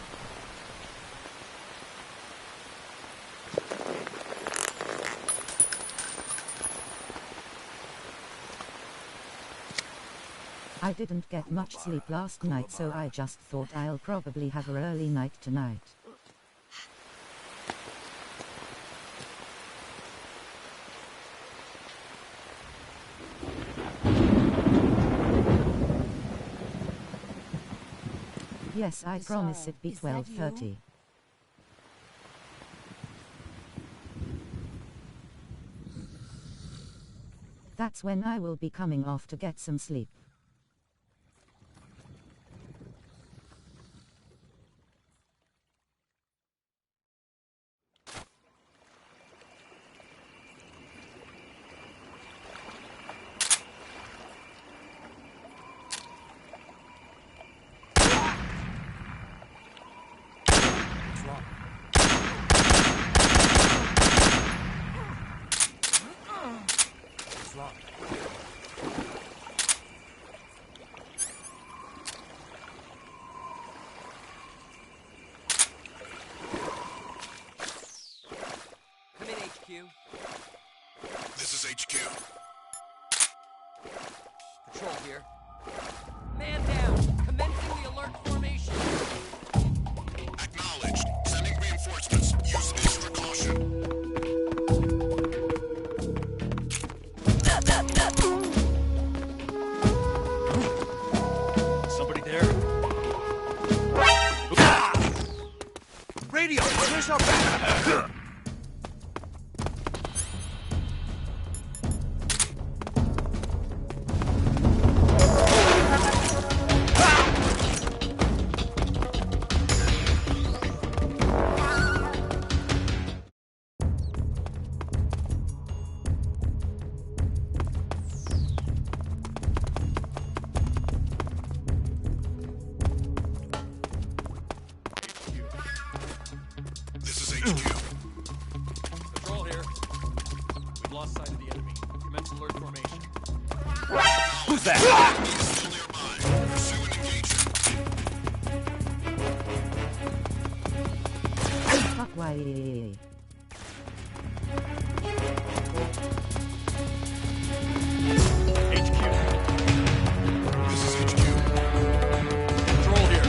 I didn't get much sleep last night, so I just thought I'll probably have an early night tonight. Yes, I promise it'd be 12:30. That's when I will be coming off to get some sleep. This is HQ. Patrol here. Man down! Commencing the alert formation! Acknowledged. Sending reinforcements. Use extra caution. Somebody there? Radio! Where's our back? Patrol here. We've lost sight of the enemy. Commence alert formation. Who's that? Fuck why. HQ. This is HQ. Patrol here.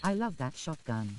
I love that shotgun.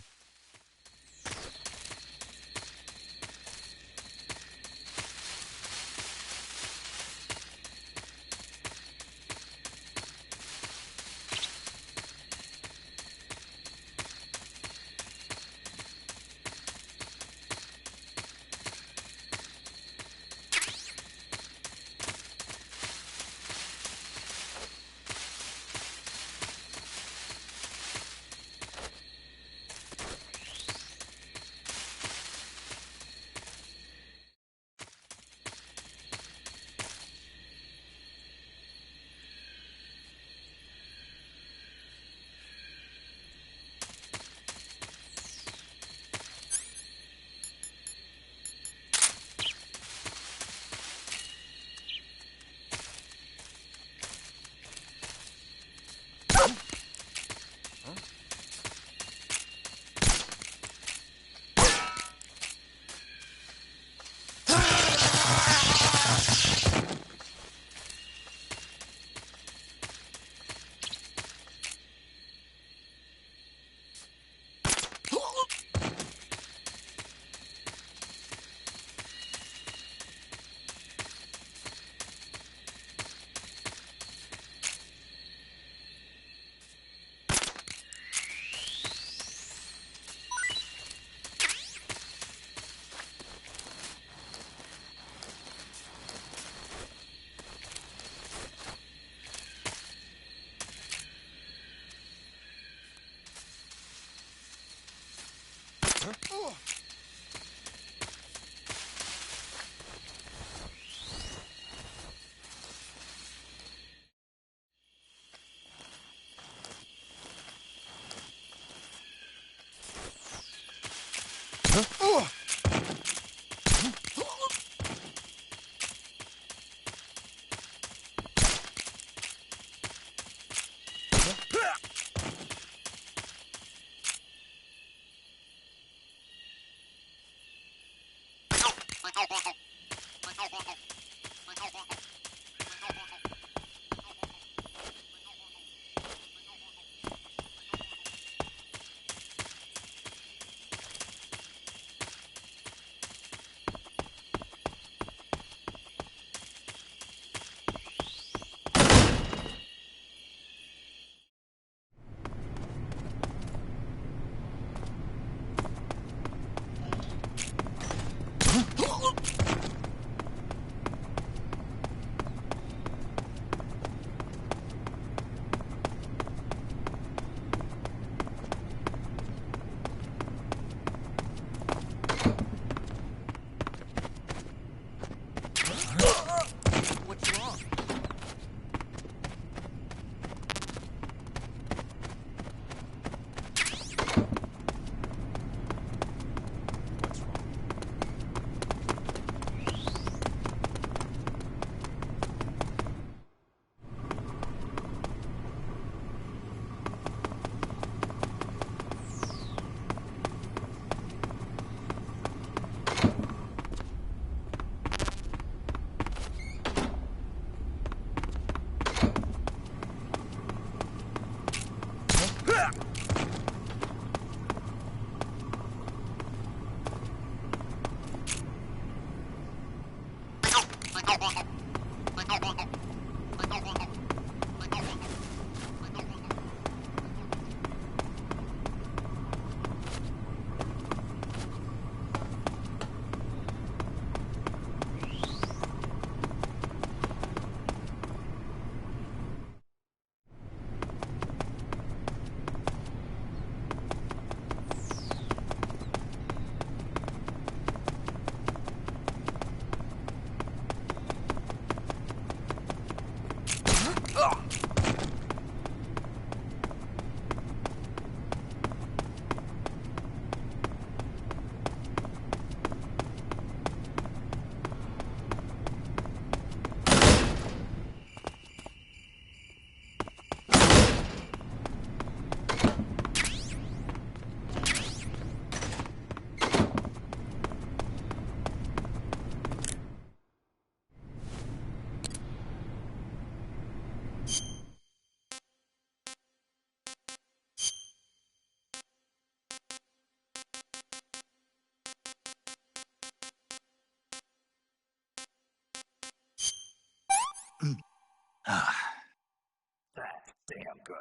That's damn good.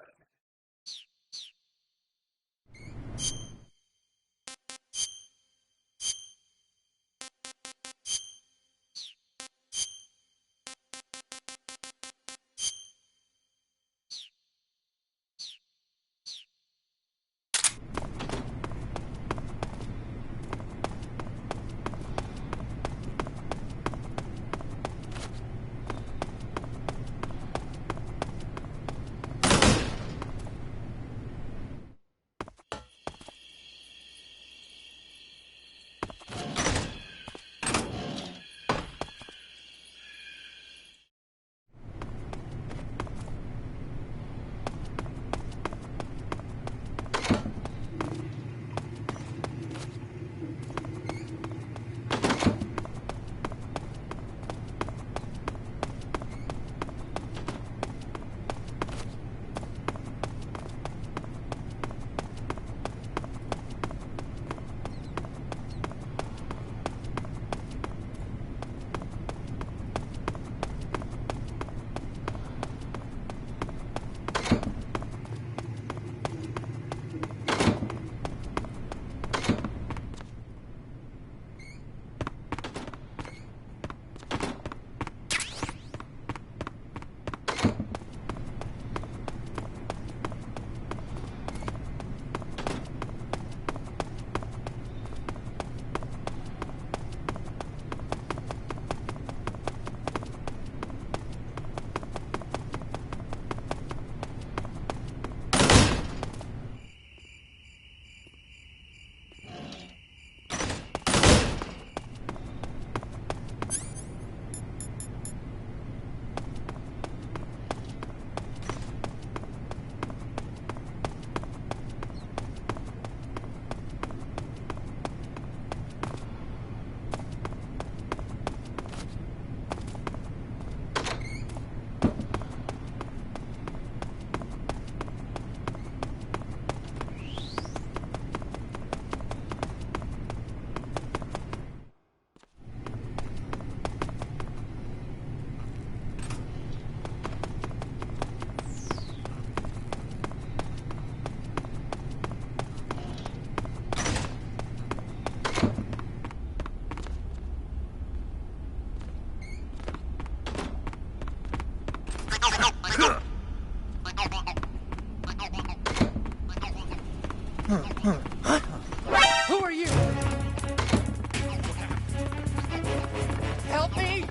Who are you? Help me!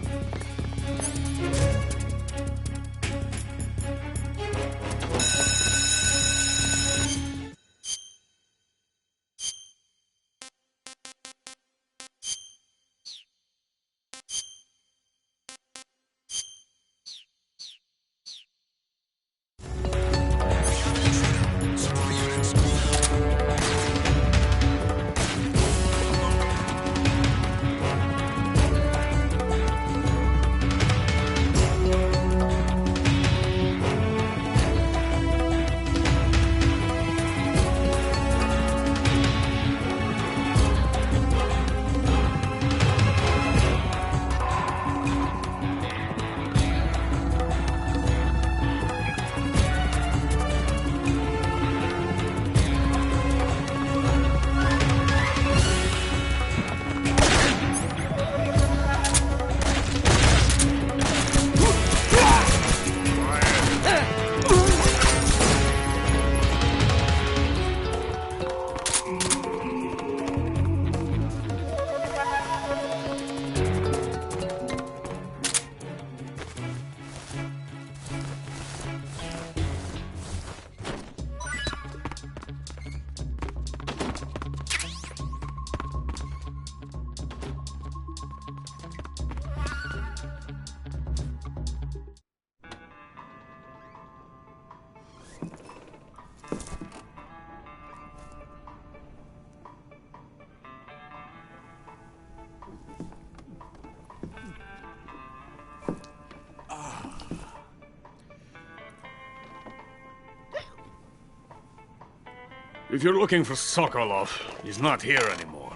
If you're looking for Sokolov, he's not here anymore.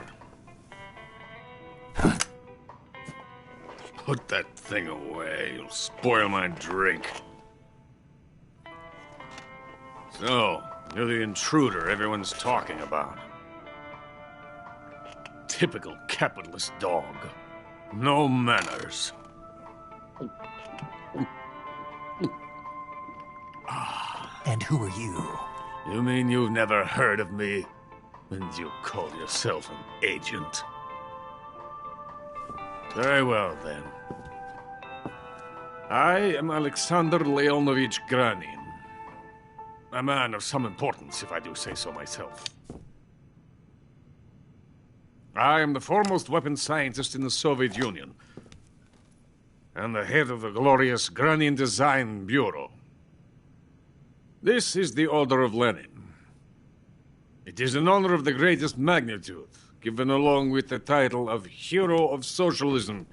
Put that thing away. You'll spoil my drink. So, you're the intruder everyone's talking about. Typical capitalist dog. No manners. And who are you? You mean you've never heard of me? And you call yourself an agent? Very well, then. I am Alexander Leonovich Granin. A man of some importance, if I do say so myself. I am the foremost weapons scientist in the Soviet Union, and the head of the glorious Granin Design Bureau. This is the Order of Lenin. It is an honor of the greatest magnitude, given along with the title of Hero of Socialism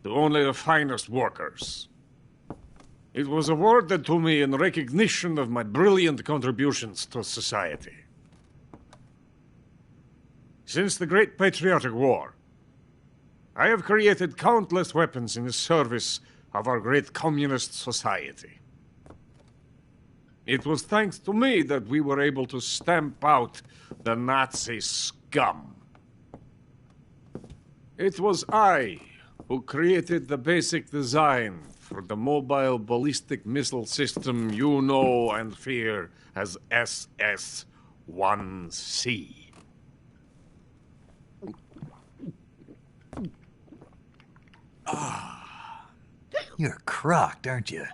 to only the finest workers. It was awarded to me in recognition of my brilliant contributions to society. Since the Great Patriotic War, I have created countless weapons in the service of our great communist society. It was thanks to me that we were able to stamp out the Nazi scum. It was I who created the basic design for the mobile ballistic missile system you know and fear as SS-1C. You're crocked, aren't you?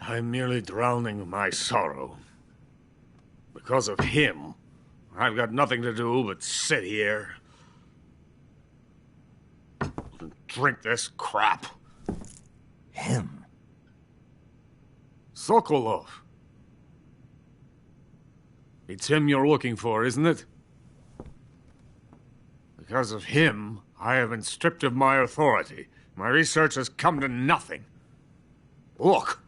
I'm merely drowning my sorrow. Because of him, I've got nothing to do but sit here and drink this crap. Him? Sokolov. It's him you're looking for, isn't it? Because of him, I have been stripped of my authority. My research has come to nothing. Look.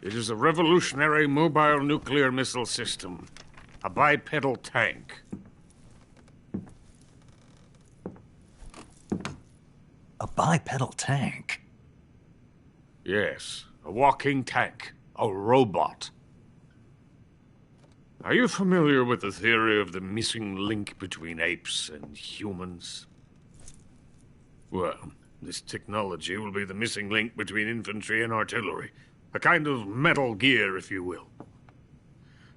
It is a revolutionary mobile nuclear missile system. A bipedal tank. A bipedal tank? Yes, a walking tank. A robot. Are you familiar with the theory of the missing link between apes and humans? Well, this technology will be the missing link between infantry and artillery. A kind of Metal Gear, if you will.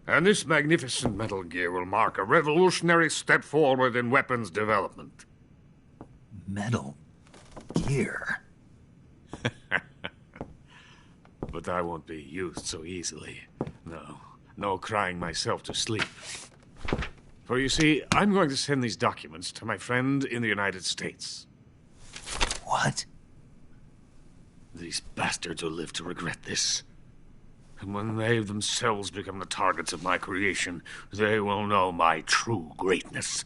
And this magnificent Metal Gear will mark a revolutionary step forward in weapons development. Metal Gear? But I won't be used so easily. No crying myself to sleep. For you see, I'm going to send these documents to my friend in the United States. What? These bastards will live to regret this. And when they themselves become the targets of my creation, they will know my true greatness.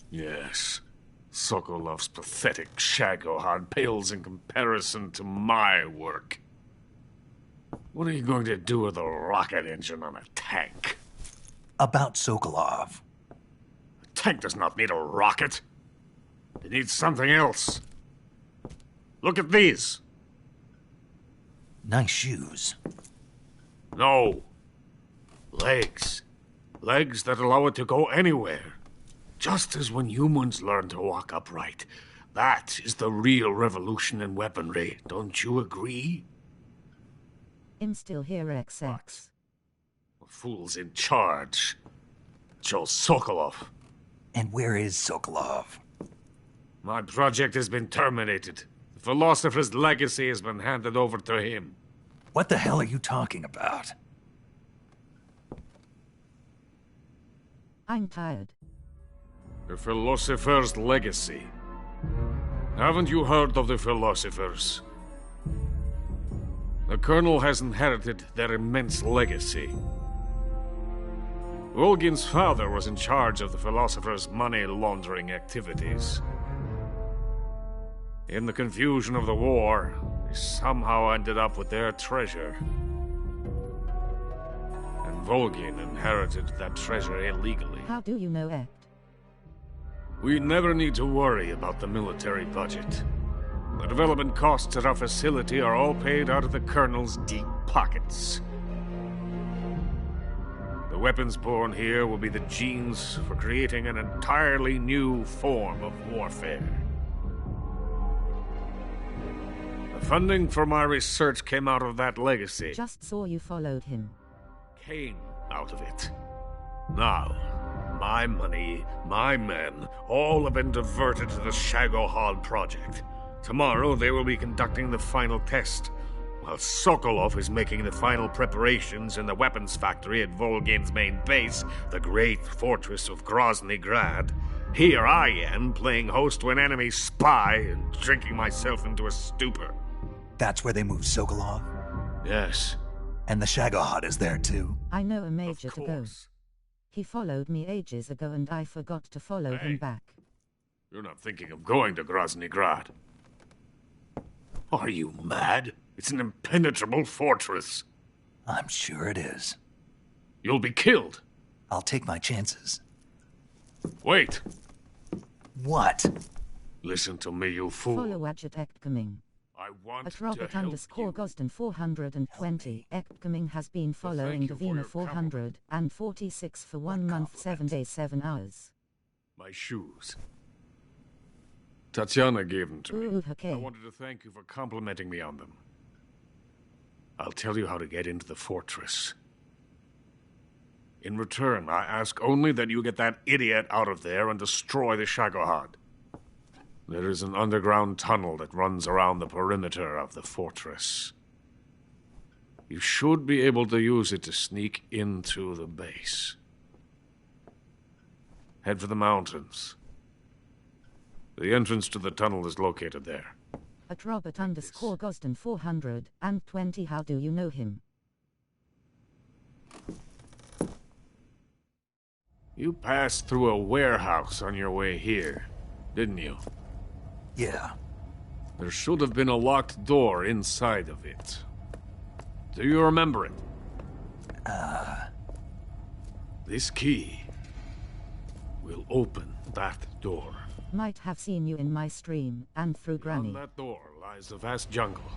Yes, Sokolov's pathetic Shagohod pales in comparison to my work. What are you going to do with a rocket engine on a tank? About Sokolov. A tank does not need a rocket. It needs something else. Look at these. Nice shoes. No. Legs. Legs that allow it to go anywhere. Just as when humans learn to walk upright. That is the real revolution in weaponry. Don't you agree? I'm still here, XX. The fool's in charge. Joe Sokolov. And where is Sokolov? My project has been terminated. The philosopher's legacy has been handed over to him. What the hell are you talking about? I'm tired. The philosopher's legacy. Haven't you heard of the philosophers? The Colonel has inherited their immense legacy. Volgin's father was in charge of the philosophers' money laundering activities. In the confusion of the war, they somehow ended up with their treasure. And Volgin inherited that treasure illegally. How do you know, Ect? We never need to worry about the military budget. The development costs at our facility are all paid out of the Colonel's deep pockets. The weapons born here will be the genes for creating an entirely new form of warfare. The funding for my research came out of that legacy. Just saw you followed him. Came out of it. Now, my money, my men, all have been diverted to the Shagohod project. Tomorrow they will be conducting the final test, while Sokolov is making the final preparations in the weapons factory at Volgin's main base, the great fortress of Grozny Grad. Here I am, playing host to an enemy spy and drinking myself into a stupor. That's where they moved Sokolov? Yes. And the Shagohod is there too? I know a major to go. He followed me ages ago and I forgot to follow him back. You're not thinking of going to Grozny Grad. Are you mad? It's an impenetrable fortress. I'm sure it is. You'll be killed. I'll take my chances. Wait. What? Listen to me, you fool. Follow Adjutant coming. I want At Robert _ Gosden 420, Coming has been following Eveyone 446 for 1 month, 7 days, 7 hours. My shoes. Tatiana gave them to me. Ooh, okay. I wanted to thank you for complimenting me on them. I'll tell you how to get into the fortress. In return, I ask only that you get that idiot out of there and destroy the Shagohod. There is an underground tunnel that runs around the perimeter of the fortress. You should be able to use it to sneak into the base. Head for the mountains. The entrance to the tunnel is located there. At Robert _ Gosden 420, how do you know him? You passed through a warehouse on your way here, didn't you? Yeah. There should have been a locked door inside of it. Do you remember it? This key will open that door. Might have seen you in my stream, and through Granny. On that door lies a vast jungle.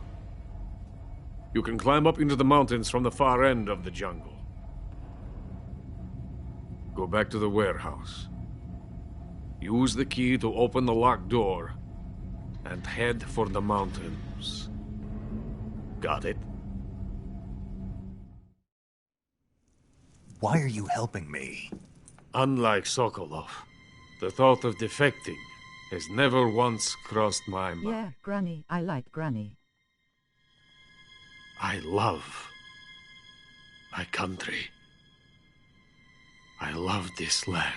You can climb up into the mountains from the far end of the jungle. Go back to the warehouse. Use the key to open the locked door, and head for the mountains. Got it? Why are you helping me? Unlike Sokolov, the thought of defecting has never once crossed my mind. Yeah, Granny. I like Granny. I love my country. I love this land.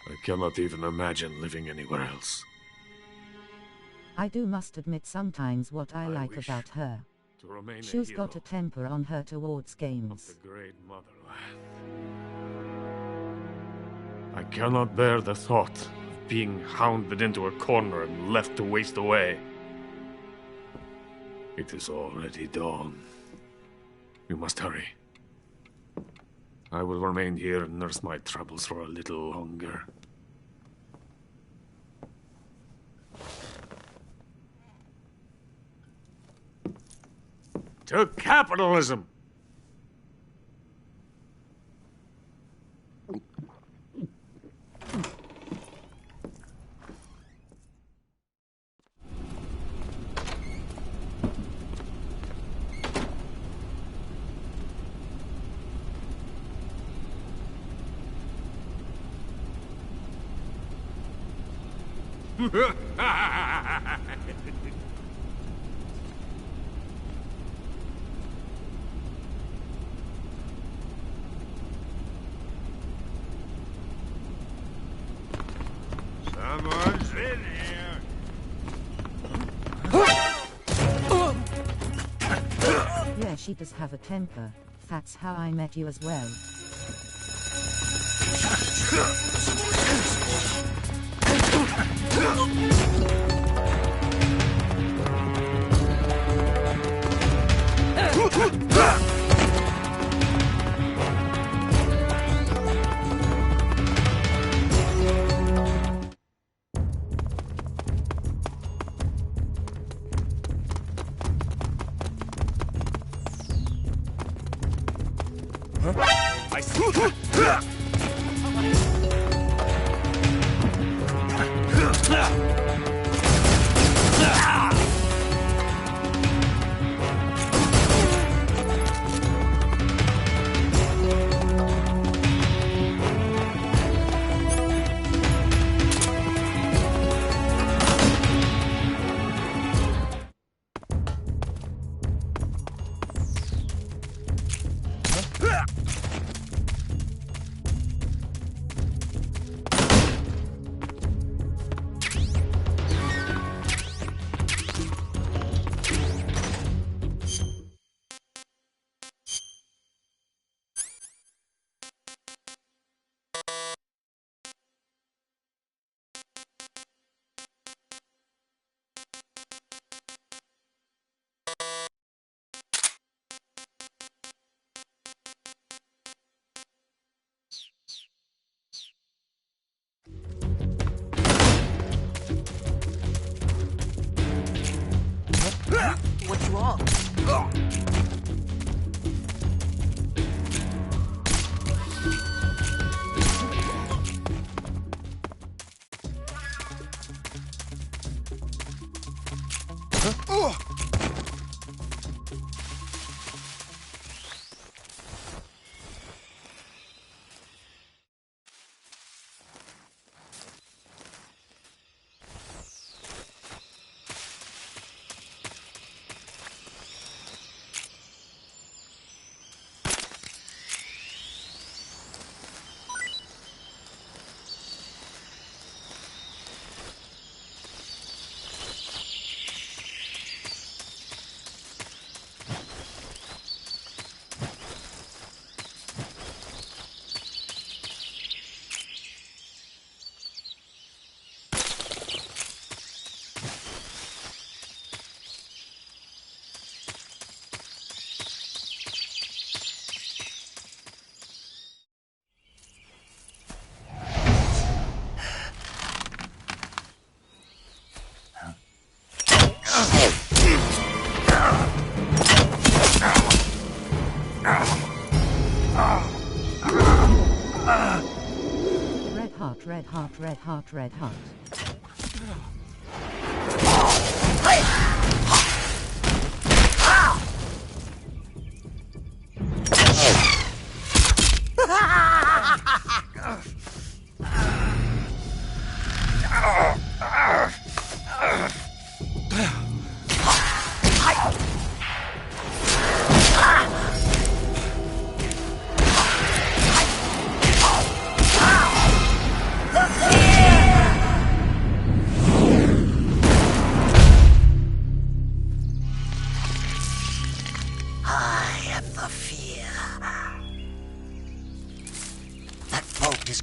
I cannot even imagine living anywhere else. I must admit sometimes what I like about her. To remain She's got a temper on her towards games. The great motherland. I cannot bear the thought of being hounded into a corner and left to waste away. It is already dawn. You must hurry. I will remain here and nurse my troubles for a little longer. To capitalism! Someone's in here. Yeah, she does have a temper. That's how I met you as well. I see. What's wrong? Red hot, red hot, red hot.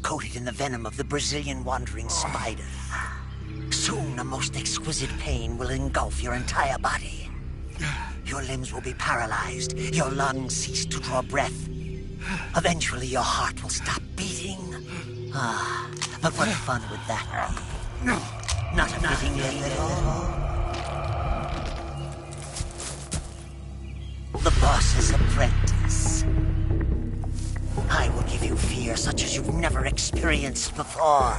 Coated in the venom of the Brazilian wandering spider. Soon, a most exquisite pain will engulf your entire body. Your limbs will be paralyzed, your lungs cease to draw breath. Eventually, your heart will stop beating. But what fun would that be? Not a fitting end at all. The boss's apprentice. I will give you fear such as you've never experienced before.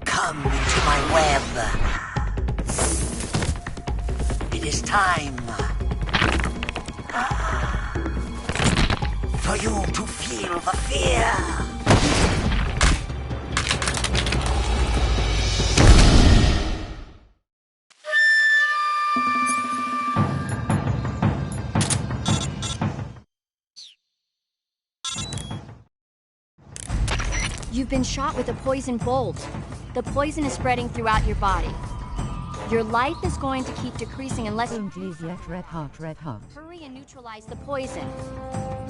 Come into my web. It is time for you to feel the fear. You've been shot with a poison bolt. The poison is spreading throughout your body. Your life is going to keep decreasing unless... Don't leave yet, red hot, red hot. Hurry and neutralize the poison.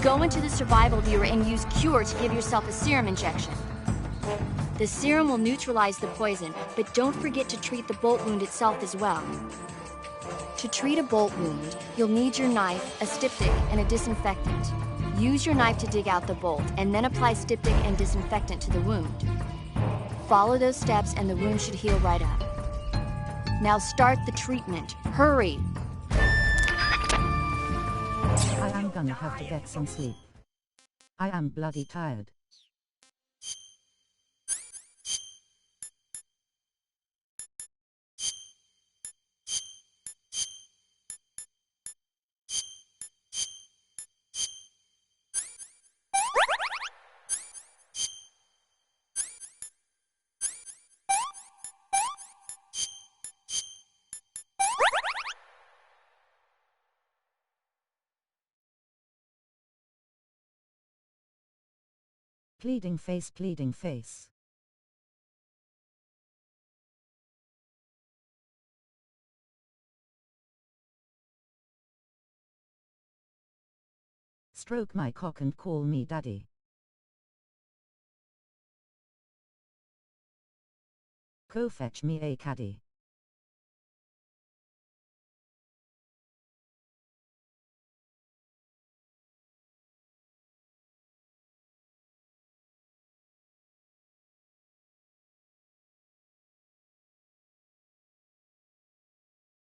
Go into the survival viewer and use Cure to give yourself a serum injection. The serum will neutralize the poison, but don't forget to treat the bolt wound itself as well. To treat a bolt wound, you'll need your knife, a styptic, and a disinfectant. Use your knife to dig out the bolt, and then apply styptic and disinfectant to the wound. Follow those steps and the wound should heal right up. Now start the treatment. Hurry! I I'm gonna have to get some sleep. I am bloody tired. Pleading face, pleading face. Stroke my cock and call me daddy. Go fetch me a caddy.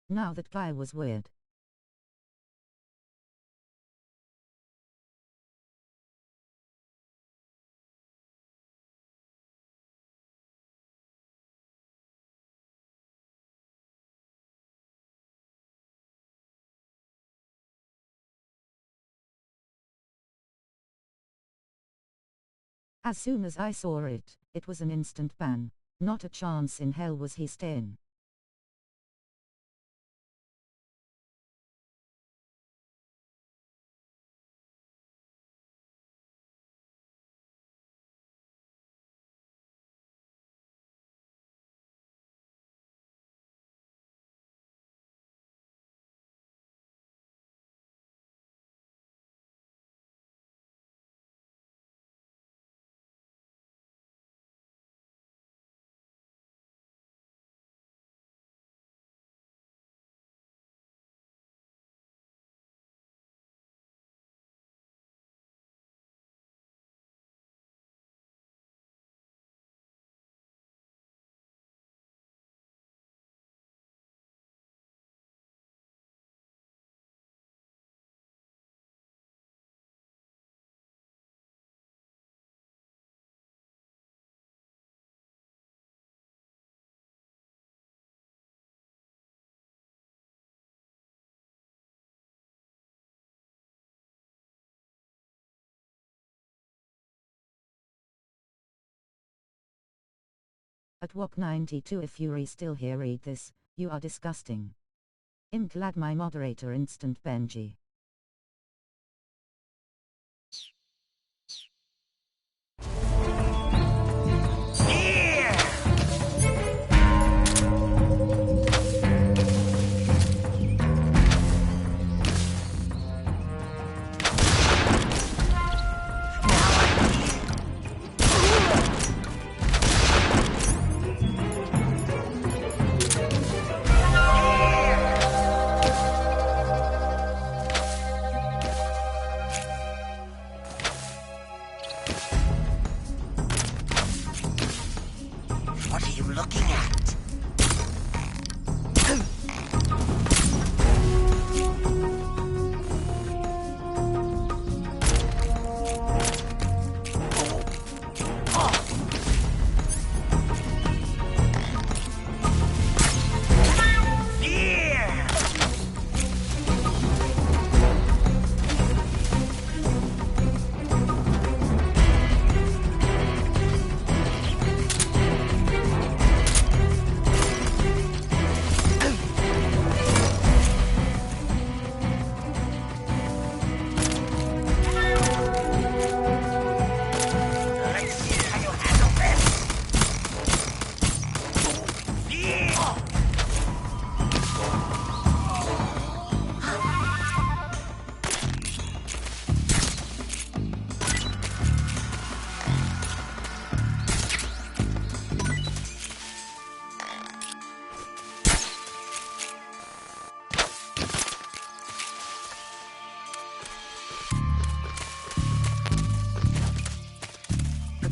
Now that guy was weird. As soon as I saw it, it was an instant ban. Not a chance in hell was he staying. At WAP 92 if you're still here read this, you are disgusting. I'm glad my moderator instant Benji. What are you looking at?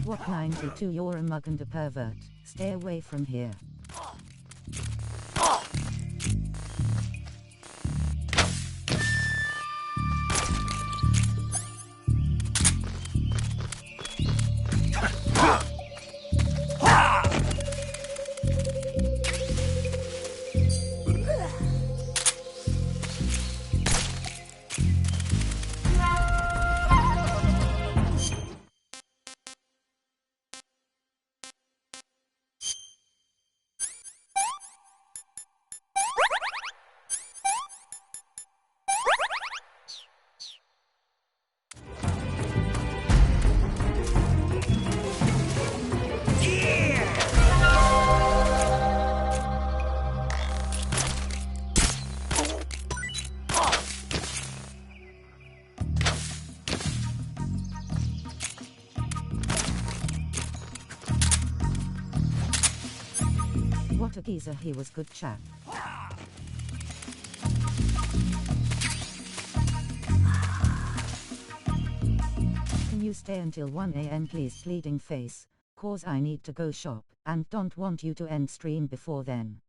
WAP 92 you're a mug and a pervert. Stay away from here. a geezer, he was good chap. Can you stay until 1 AM please, pleading face, cause I need to go shop, and don't want you to end stream before then.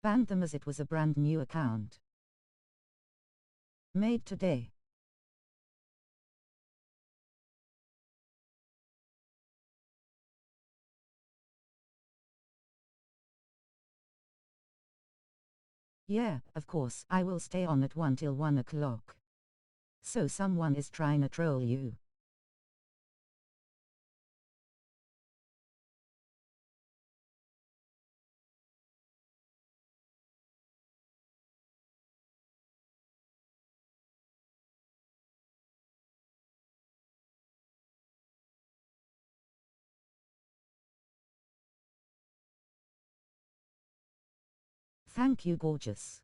Banned them as it was a brand new account. Made today. Yeah, of course, I will stay on at 1 till 1 o'clock. So someone is trying to troll you. Thank you, gorgeous.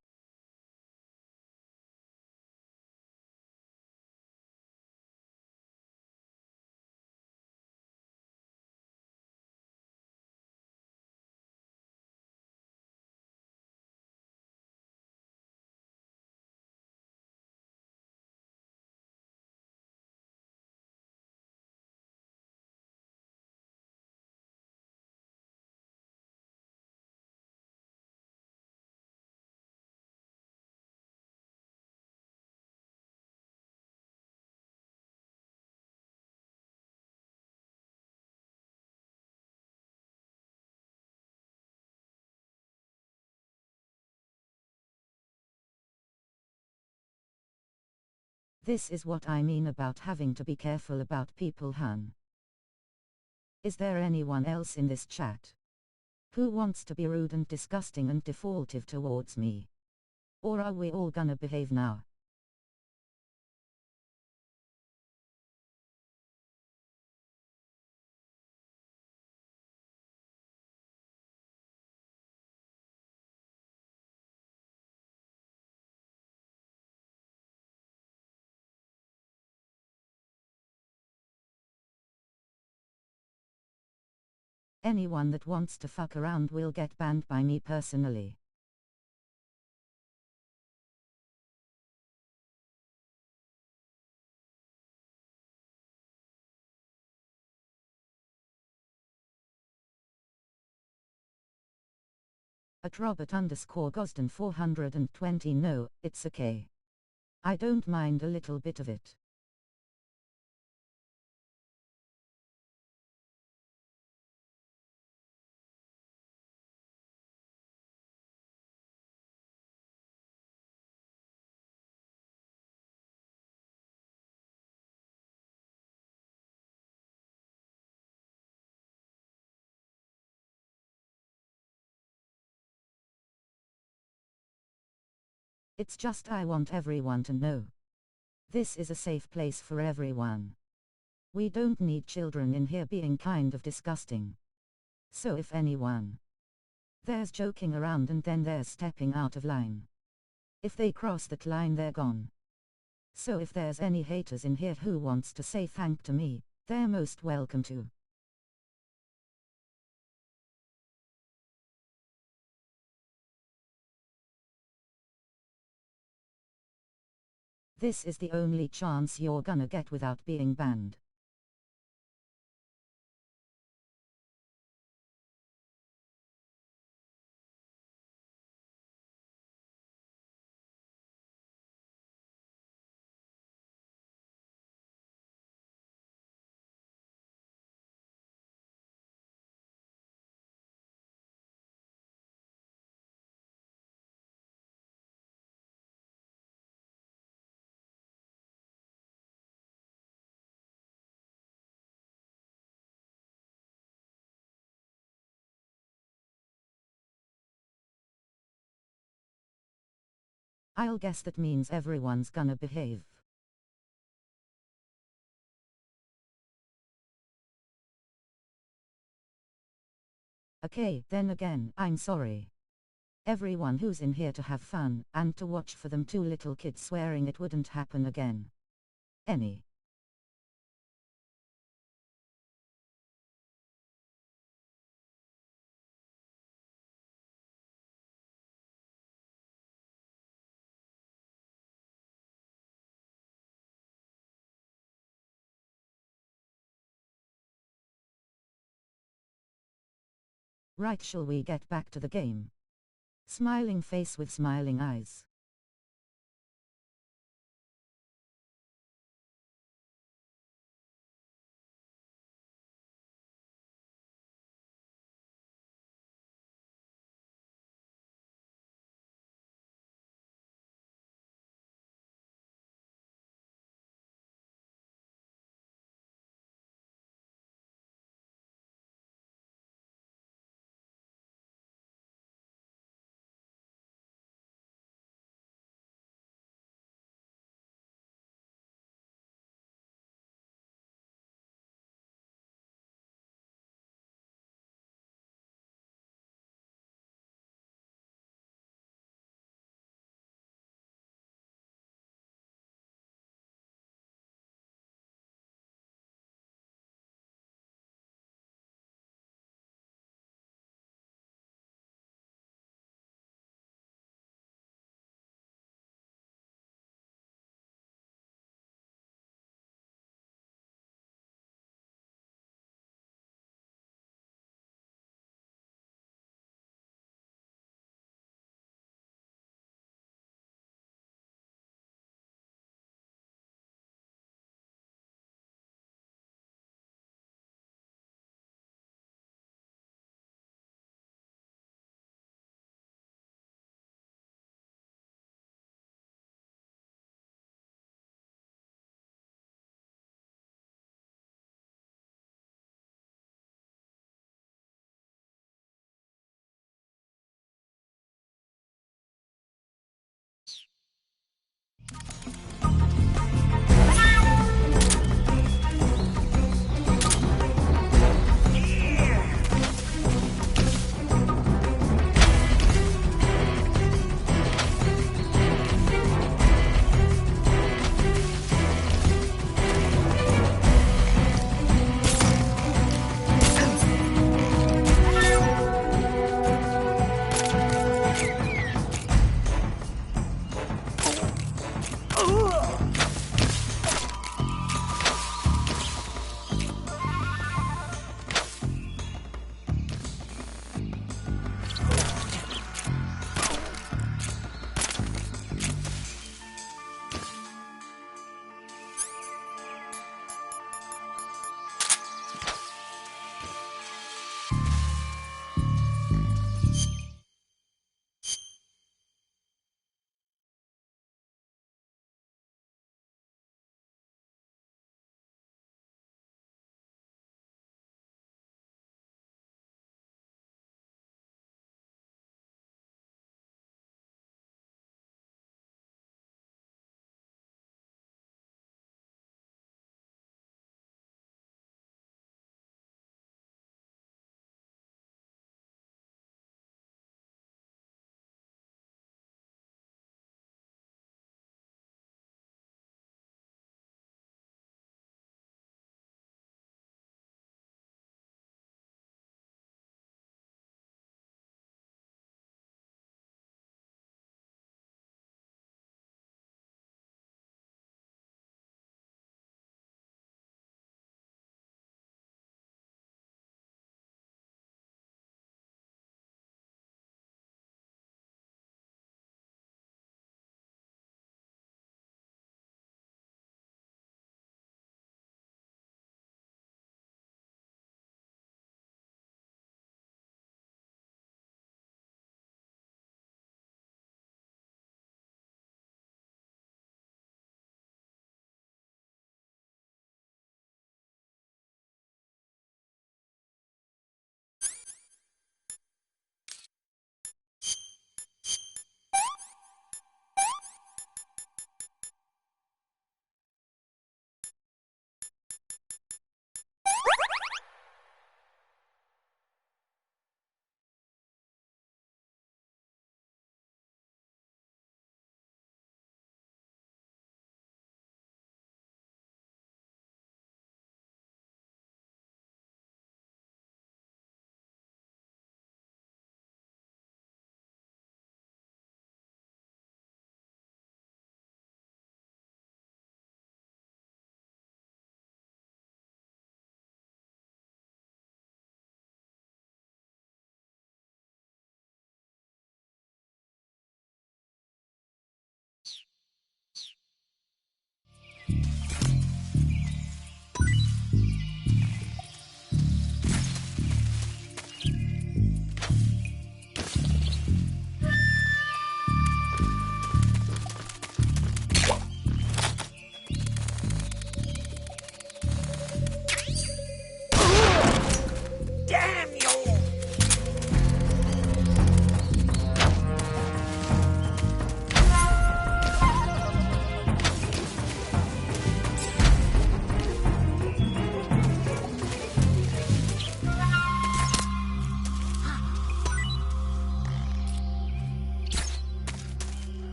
This is what I mean about having to be careful about people, hun. Is there anyone else in this chat who wants to be rude and disgusting and defaultive towards me? Or are we all gonna behave now? Anyone that wants to fuck around will get banned by me personally. At Robert_Gosden 420. No, it's okay. I don't mind a little bit of it. It's just I want everyone to know. This is a safe place for everyone. We don't need children in here being kind of disgusting. So if anyone there's joking around and then there's stepping out of line. If they cross that line, they're gone. So if there's any haters in here who wants to say thank to me, they're most welcome to. This is the only chance you're gonna get without being banned. I'll guess that means everyone's gonna behave. Okay, then again, I'm sorry. Everyone who's in here to have fun, and to watch for them two little kids swearing it wouldn't happen again. Any. Right, shall we get back to the game? Smiling face with smiling eyes.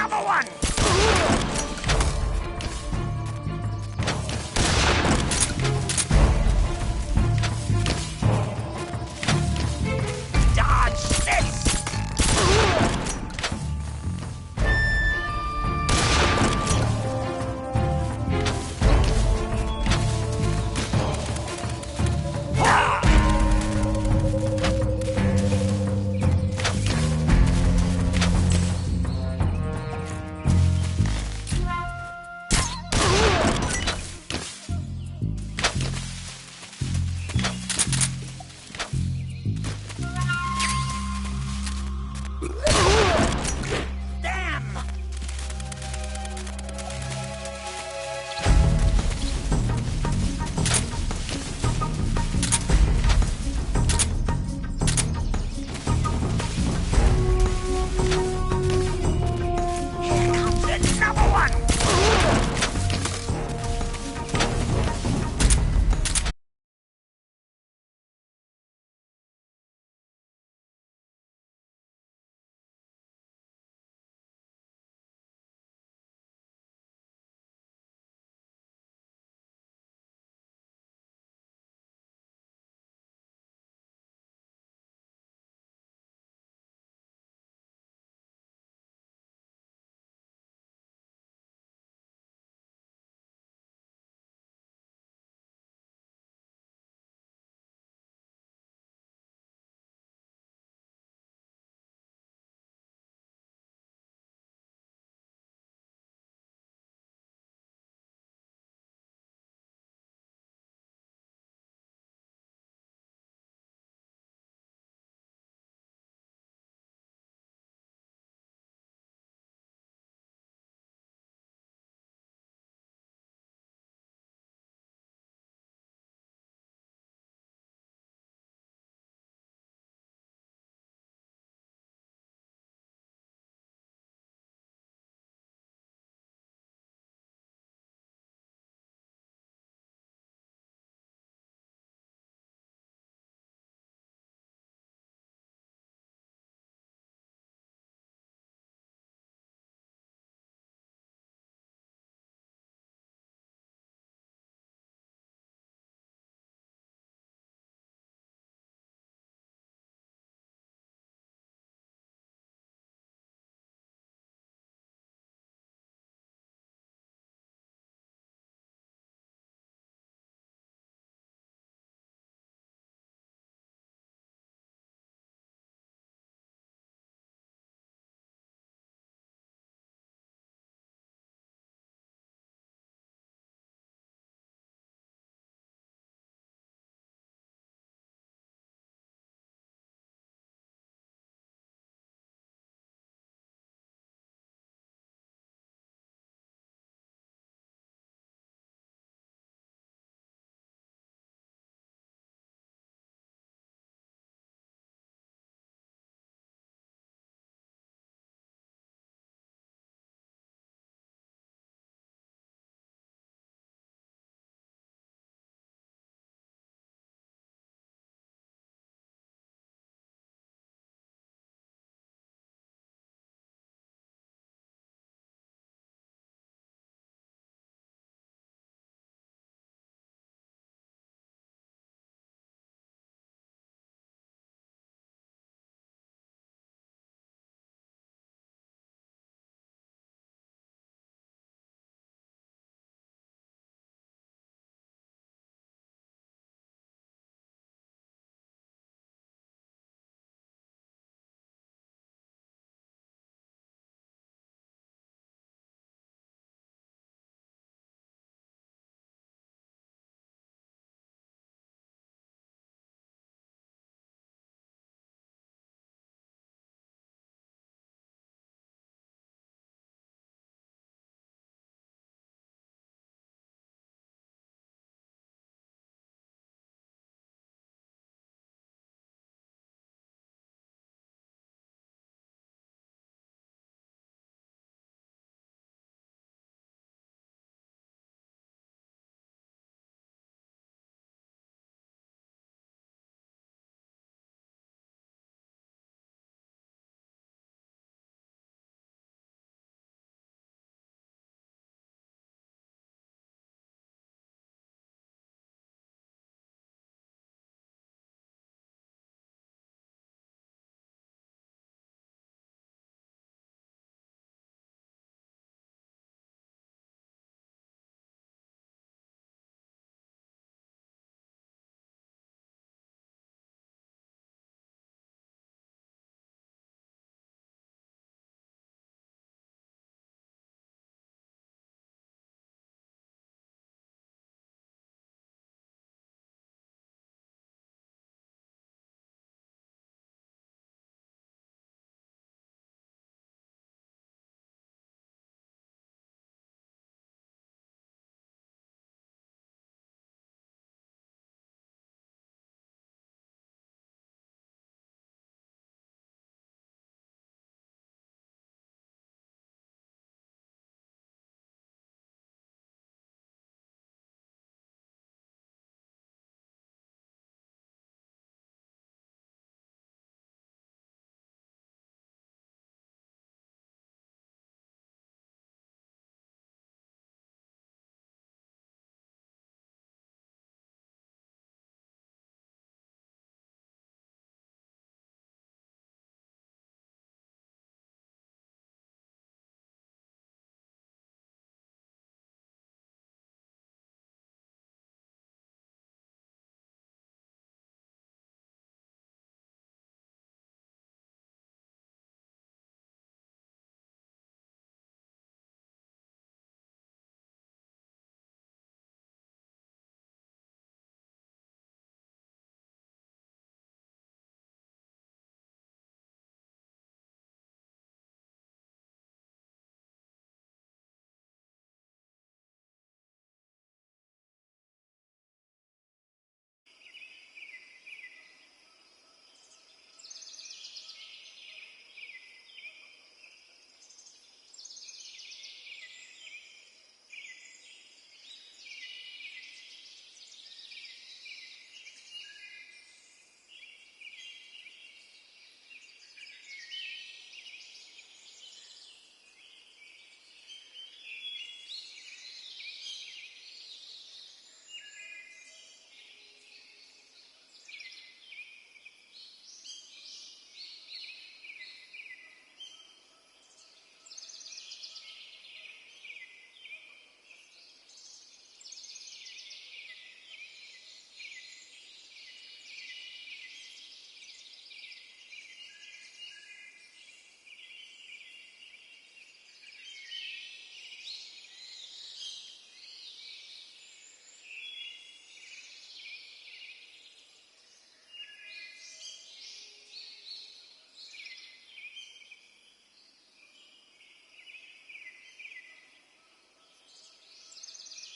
another one! Dodge this!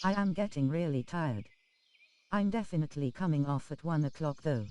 I am getting really tired. I'm definitely coming off at 1 o'clock though.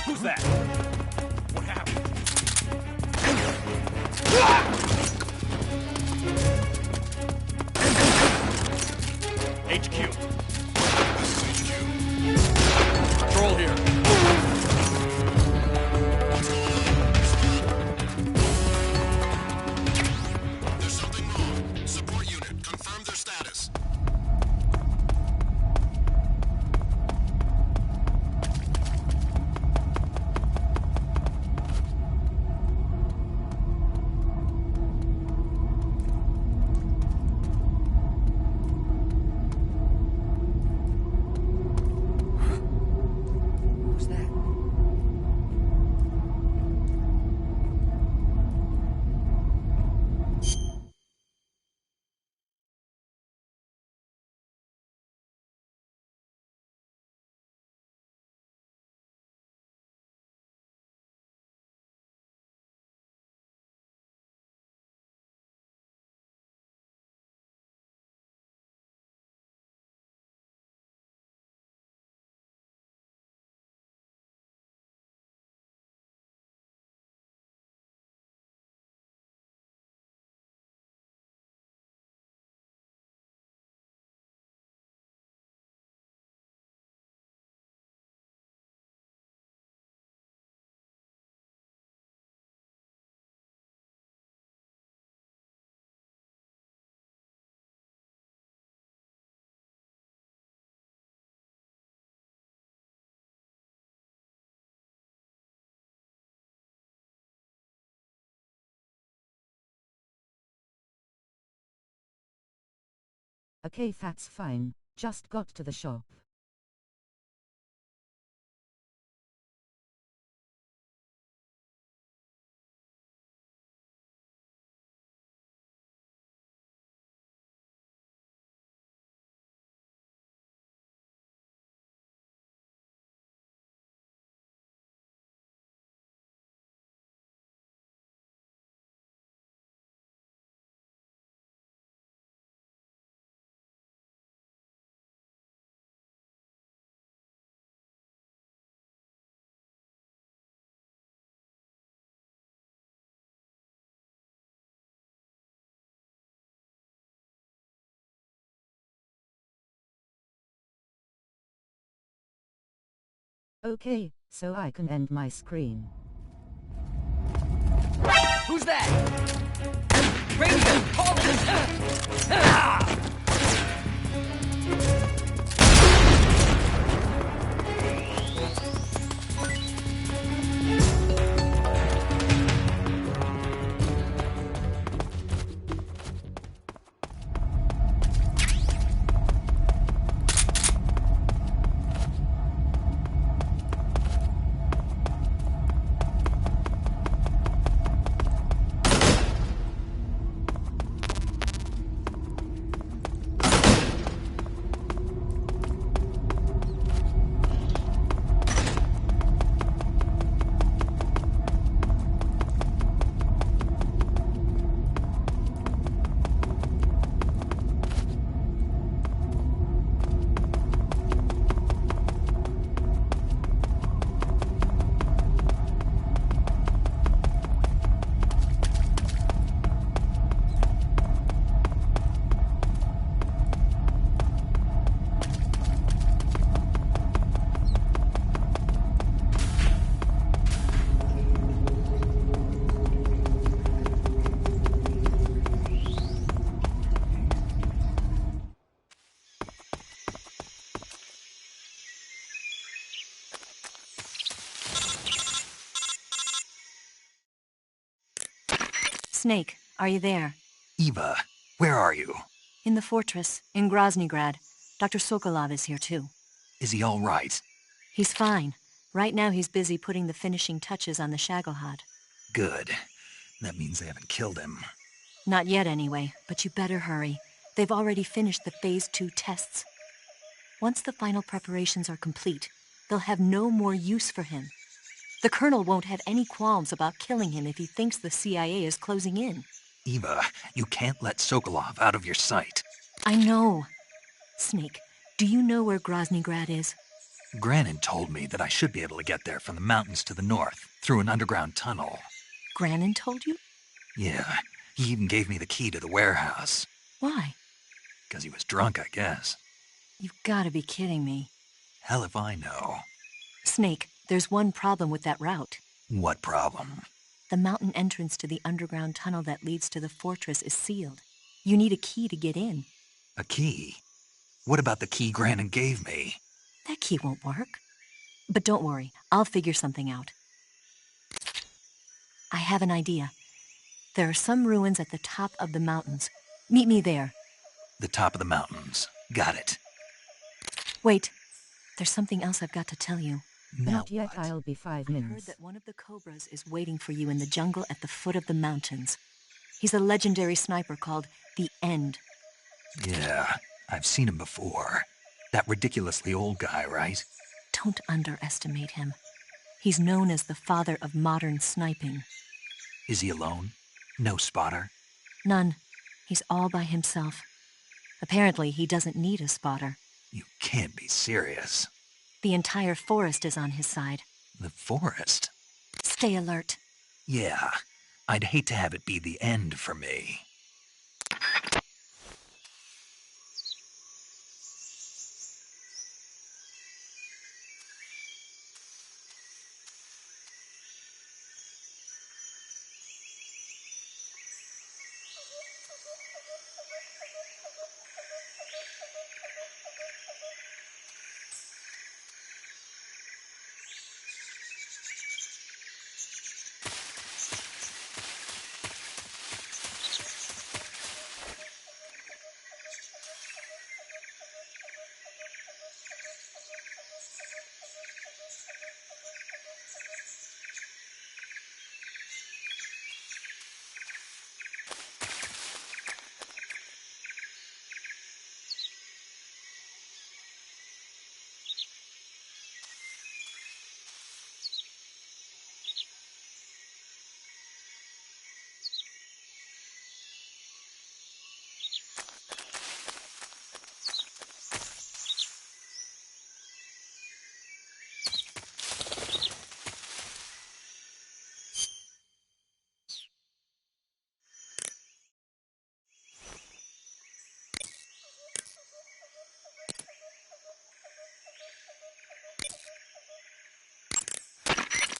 Who's that? What happened? HQ. Patrol here. There's something wrong. Support unit, confirm their status. Who's that? Okay, that's fine. Just got to the shop. Okay, so I can end my screen. Who's that? Radio, call it! Snake, are you there? Eva, where are you? In the fortress, in Groznygrad. Dr. Sokolov is here too. Is he all right? He's fine. Right now he's busy putting the finishing touches on the Shagohod. Good. That means they haven't killed him. Not yet anyway, but you better hurry. They've already finished the Phase 2 tests. Once the final preparations are complete, they'll have no more use for him. The Colonel won't have any qualms about killing him if he thinks the CIA is closing in. Eva, you can't let Sokolov out of your sight. I know. Snake, do you know where Groznygrad is? Granin told me that I should be able to get there from the mountains to the north, through an underground tunnel. Granin told you? Yeah, he even gave me the key to the warehouse. Why? Because he was drunk, I guess. You've got to be kidding me. Hell if I know. Snake, there's one problem with that route. What problem? The mountain entrance to the underground tunnel that leads to the fortress is sealed. You need a key to get in. A key? What about the key Granin gave me? That key won't work. But don't worry, I'll figure something out. I have an idea. There are some ruins at the top of the mountains. Meet me there. The top of the mountains. Got it. Wait, there's something else I've got to tell you. Not yet, I'll be 5 I minutes. heard that one of the Cobras is waiting for you in the jungle at the foot of the mountains. He's a legendary sniper called the End. Yeah, I've seen him before. That ridiculously old guy, right? Don't underestimate him. He's known as the father of modern sniping. Is he alone? No spotter? None. He's all by himself. Apparently, he doesn't need a spotter. You can't be serious. The entire forest is on his side. The forest? Stay alert. Yeah, I'd hate to have it be the end for me.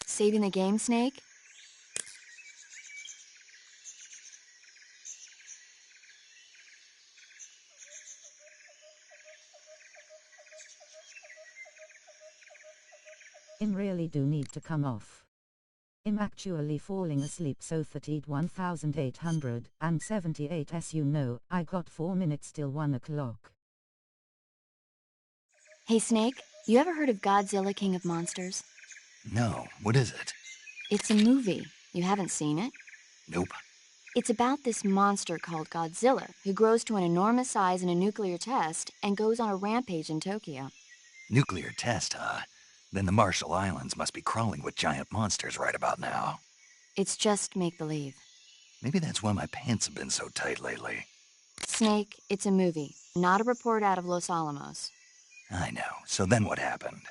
Saving the game, Snake? I really do need to come off. I'm actually falling asleep so that eat 1878 as you know, I got 4 minutes till 1 o'clock. Hey, Snake, you ever heard of Godzilla King of Monsters? No, what is it? It's a movie. You haven't seen it? Nope. It's about this monster called Godzilla, who grows to an enormous size in a nuclear test and goes on a rampage in Tokyo. Nuclear test, huh? Then the Marshall Islands must be crawling with giant monsters right about now. It's just make-believe. Maybe that's why my pants have been so tight lately. Snake, it's a movie, not a report out of Los Alamos. I know. So then what happened?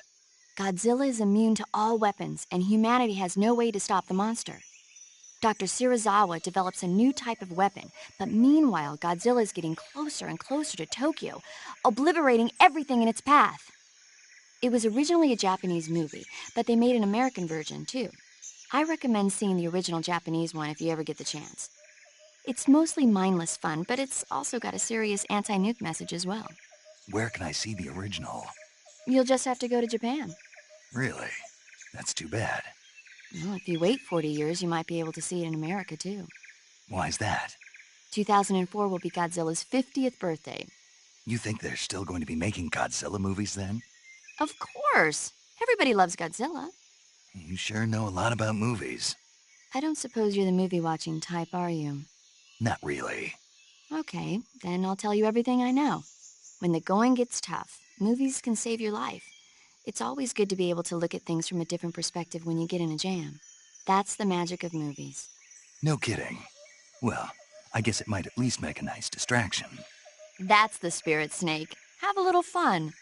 Godzilla is immune to all weapons, and humanity has no way to stop the monster. Dr. Shirazawa develops a new type of weapon, but meanwhile, Godzilla is getting closer and closer to Tokyo, obliterating everything in its path. It was originally a Japanese movie, but they made an American version, too. I recommend seeing the original Japanese one if you ever get the chance. It's mostly mindless fun, but it's also got a serious anti-nuke message as well. Where can I see the original? You'll just have to go to Japan. Really? That's too bad. Well, if you wait 40 years, you might be able to see it in America, too. Why's that? 2004 will be Godzilla's 50th birthday. You think they're still going to be making Godzilla movies then? Of course! Everybody loves Godzilla. You sure know a lot about movies. I don't suppose you're the movie-watching type, are you? Not really. Okay, then I'll tell you everything I know. When the going gets tough, movies can save your life. It's always good to be able to look at things from a different perspective when you get in a jam. That's the magic of movies. No kidding. Well, I guess it might at least make a nice distraction. That's the spirit, Snake. Have a little fun.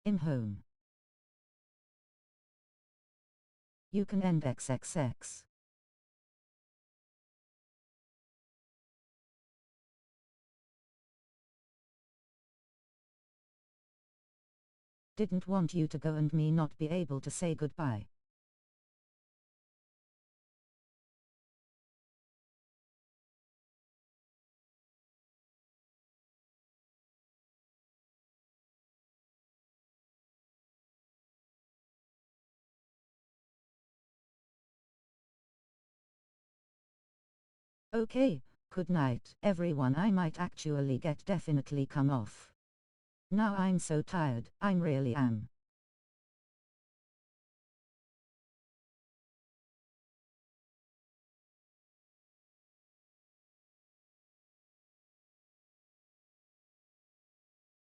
In home. You can end XXX. Didn't want you to go and me not be able to say goodbye. Okay, good night, everyone. I might actually get definitely come off. Now I'm so tired, I really am.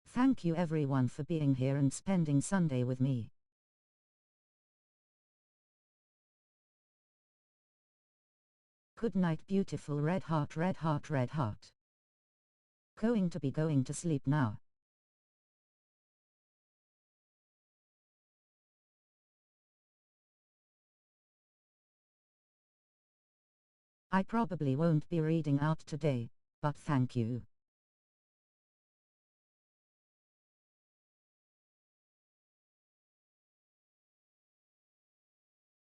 Thank you everyone for being here and spending Sunday with me. Good night, beautiful red heart, red heart, red heart. Going to sleep now. I probably won't be reading out today, but thank you.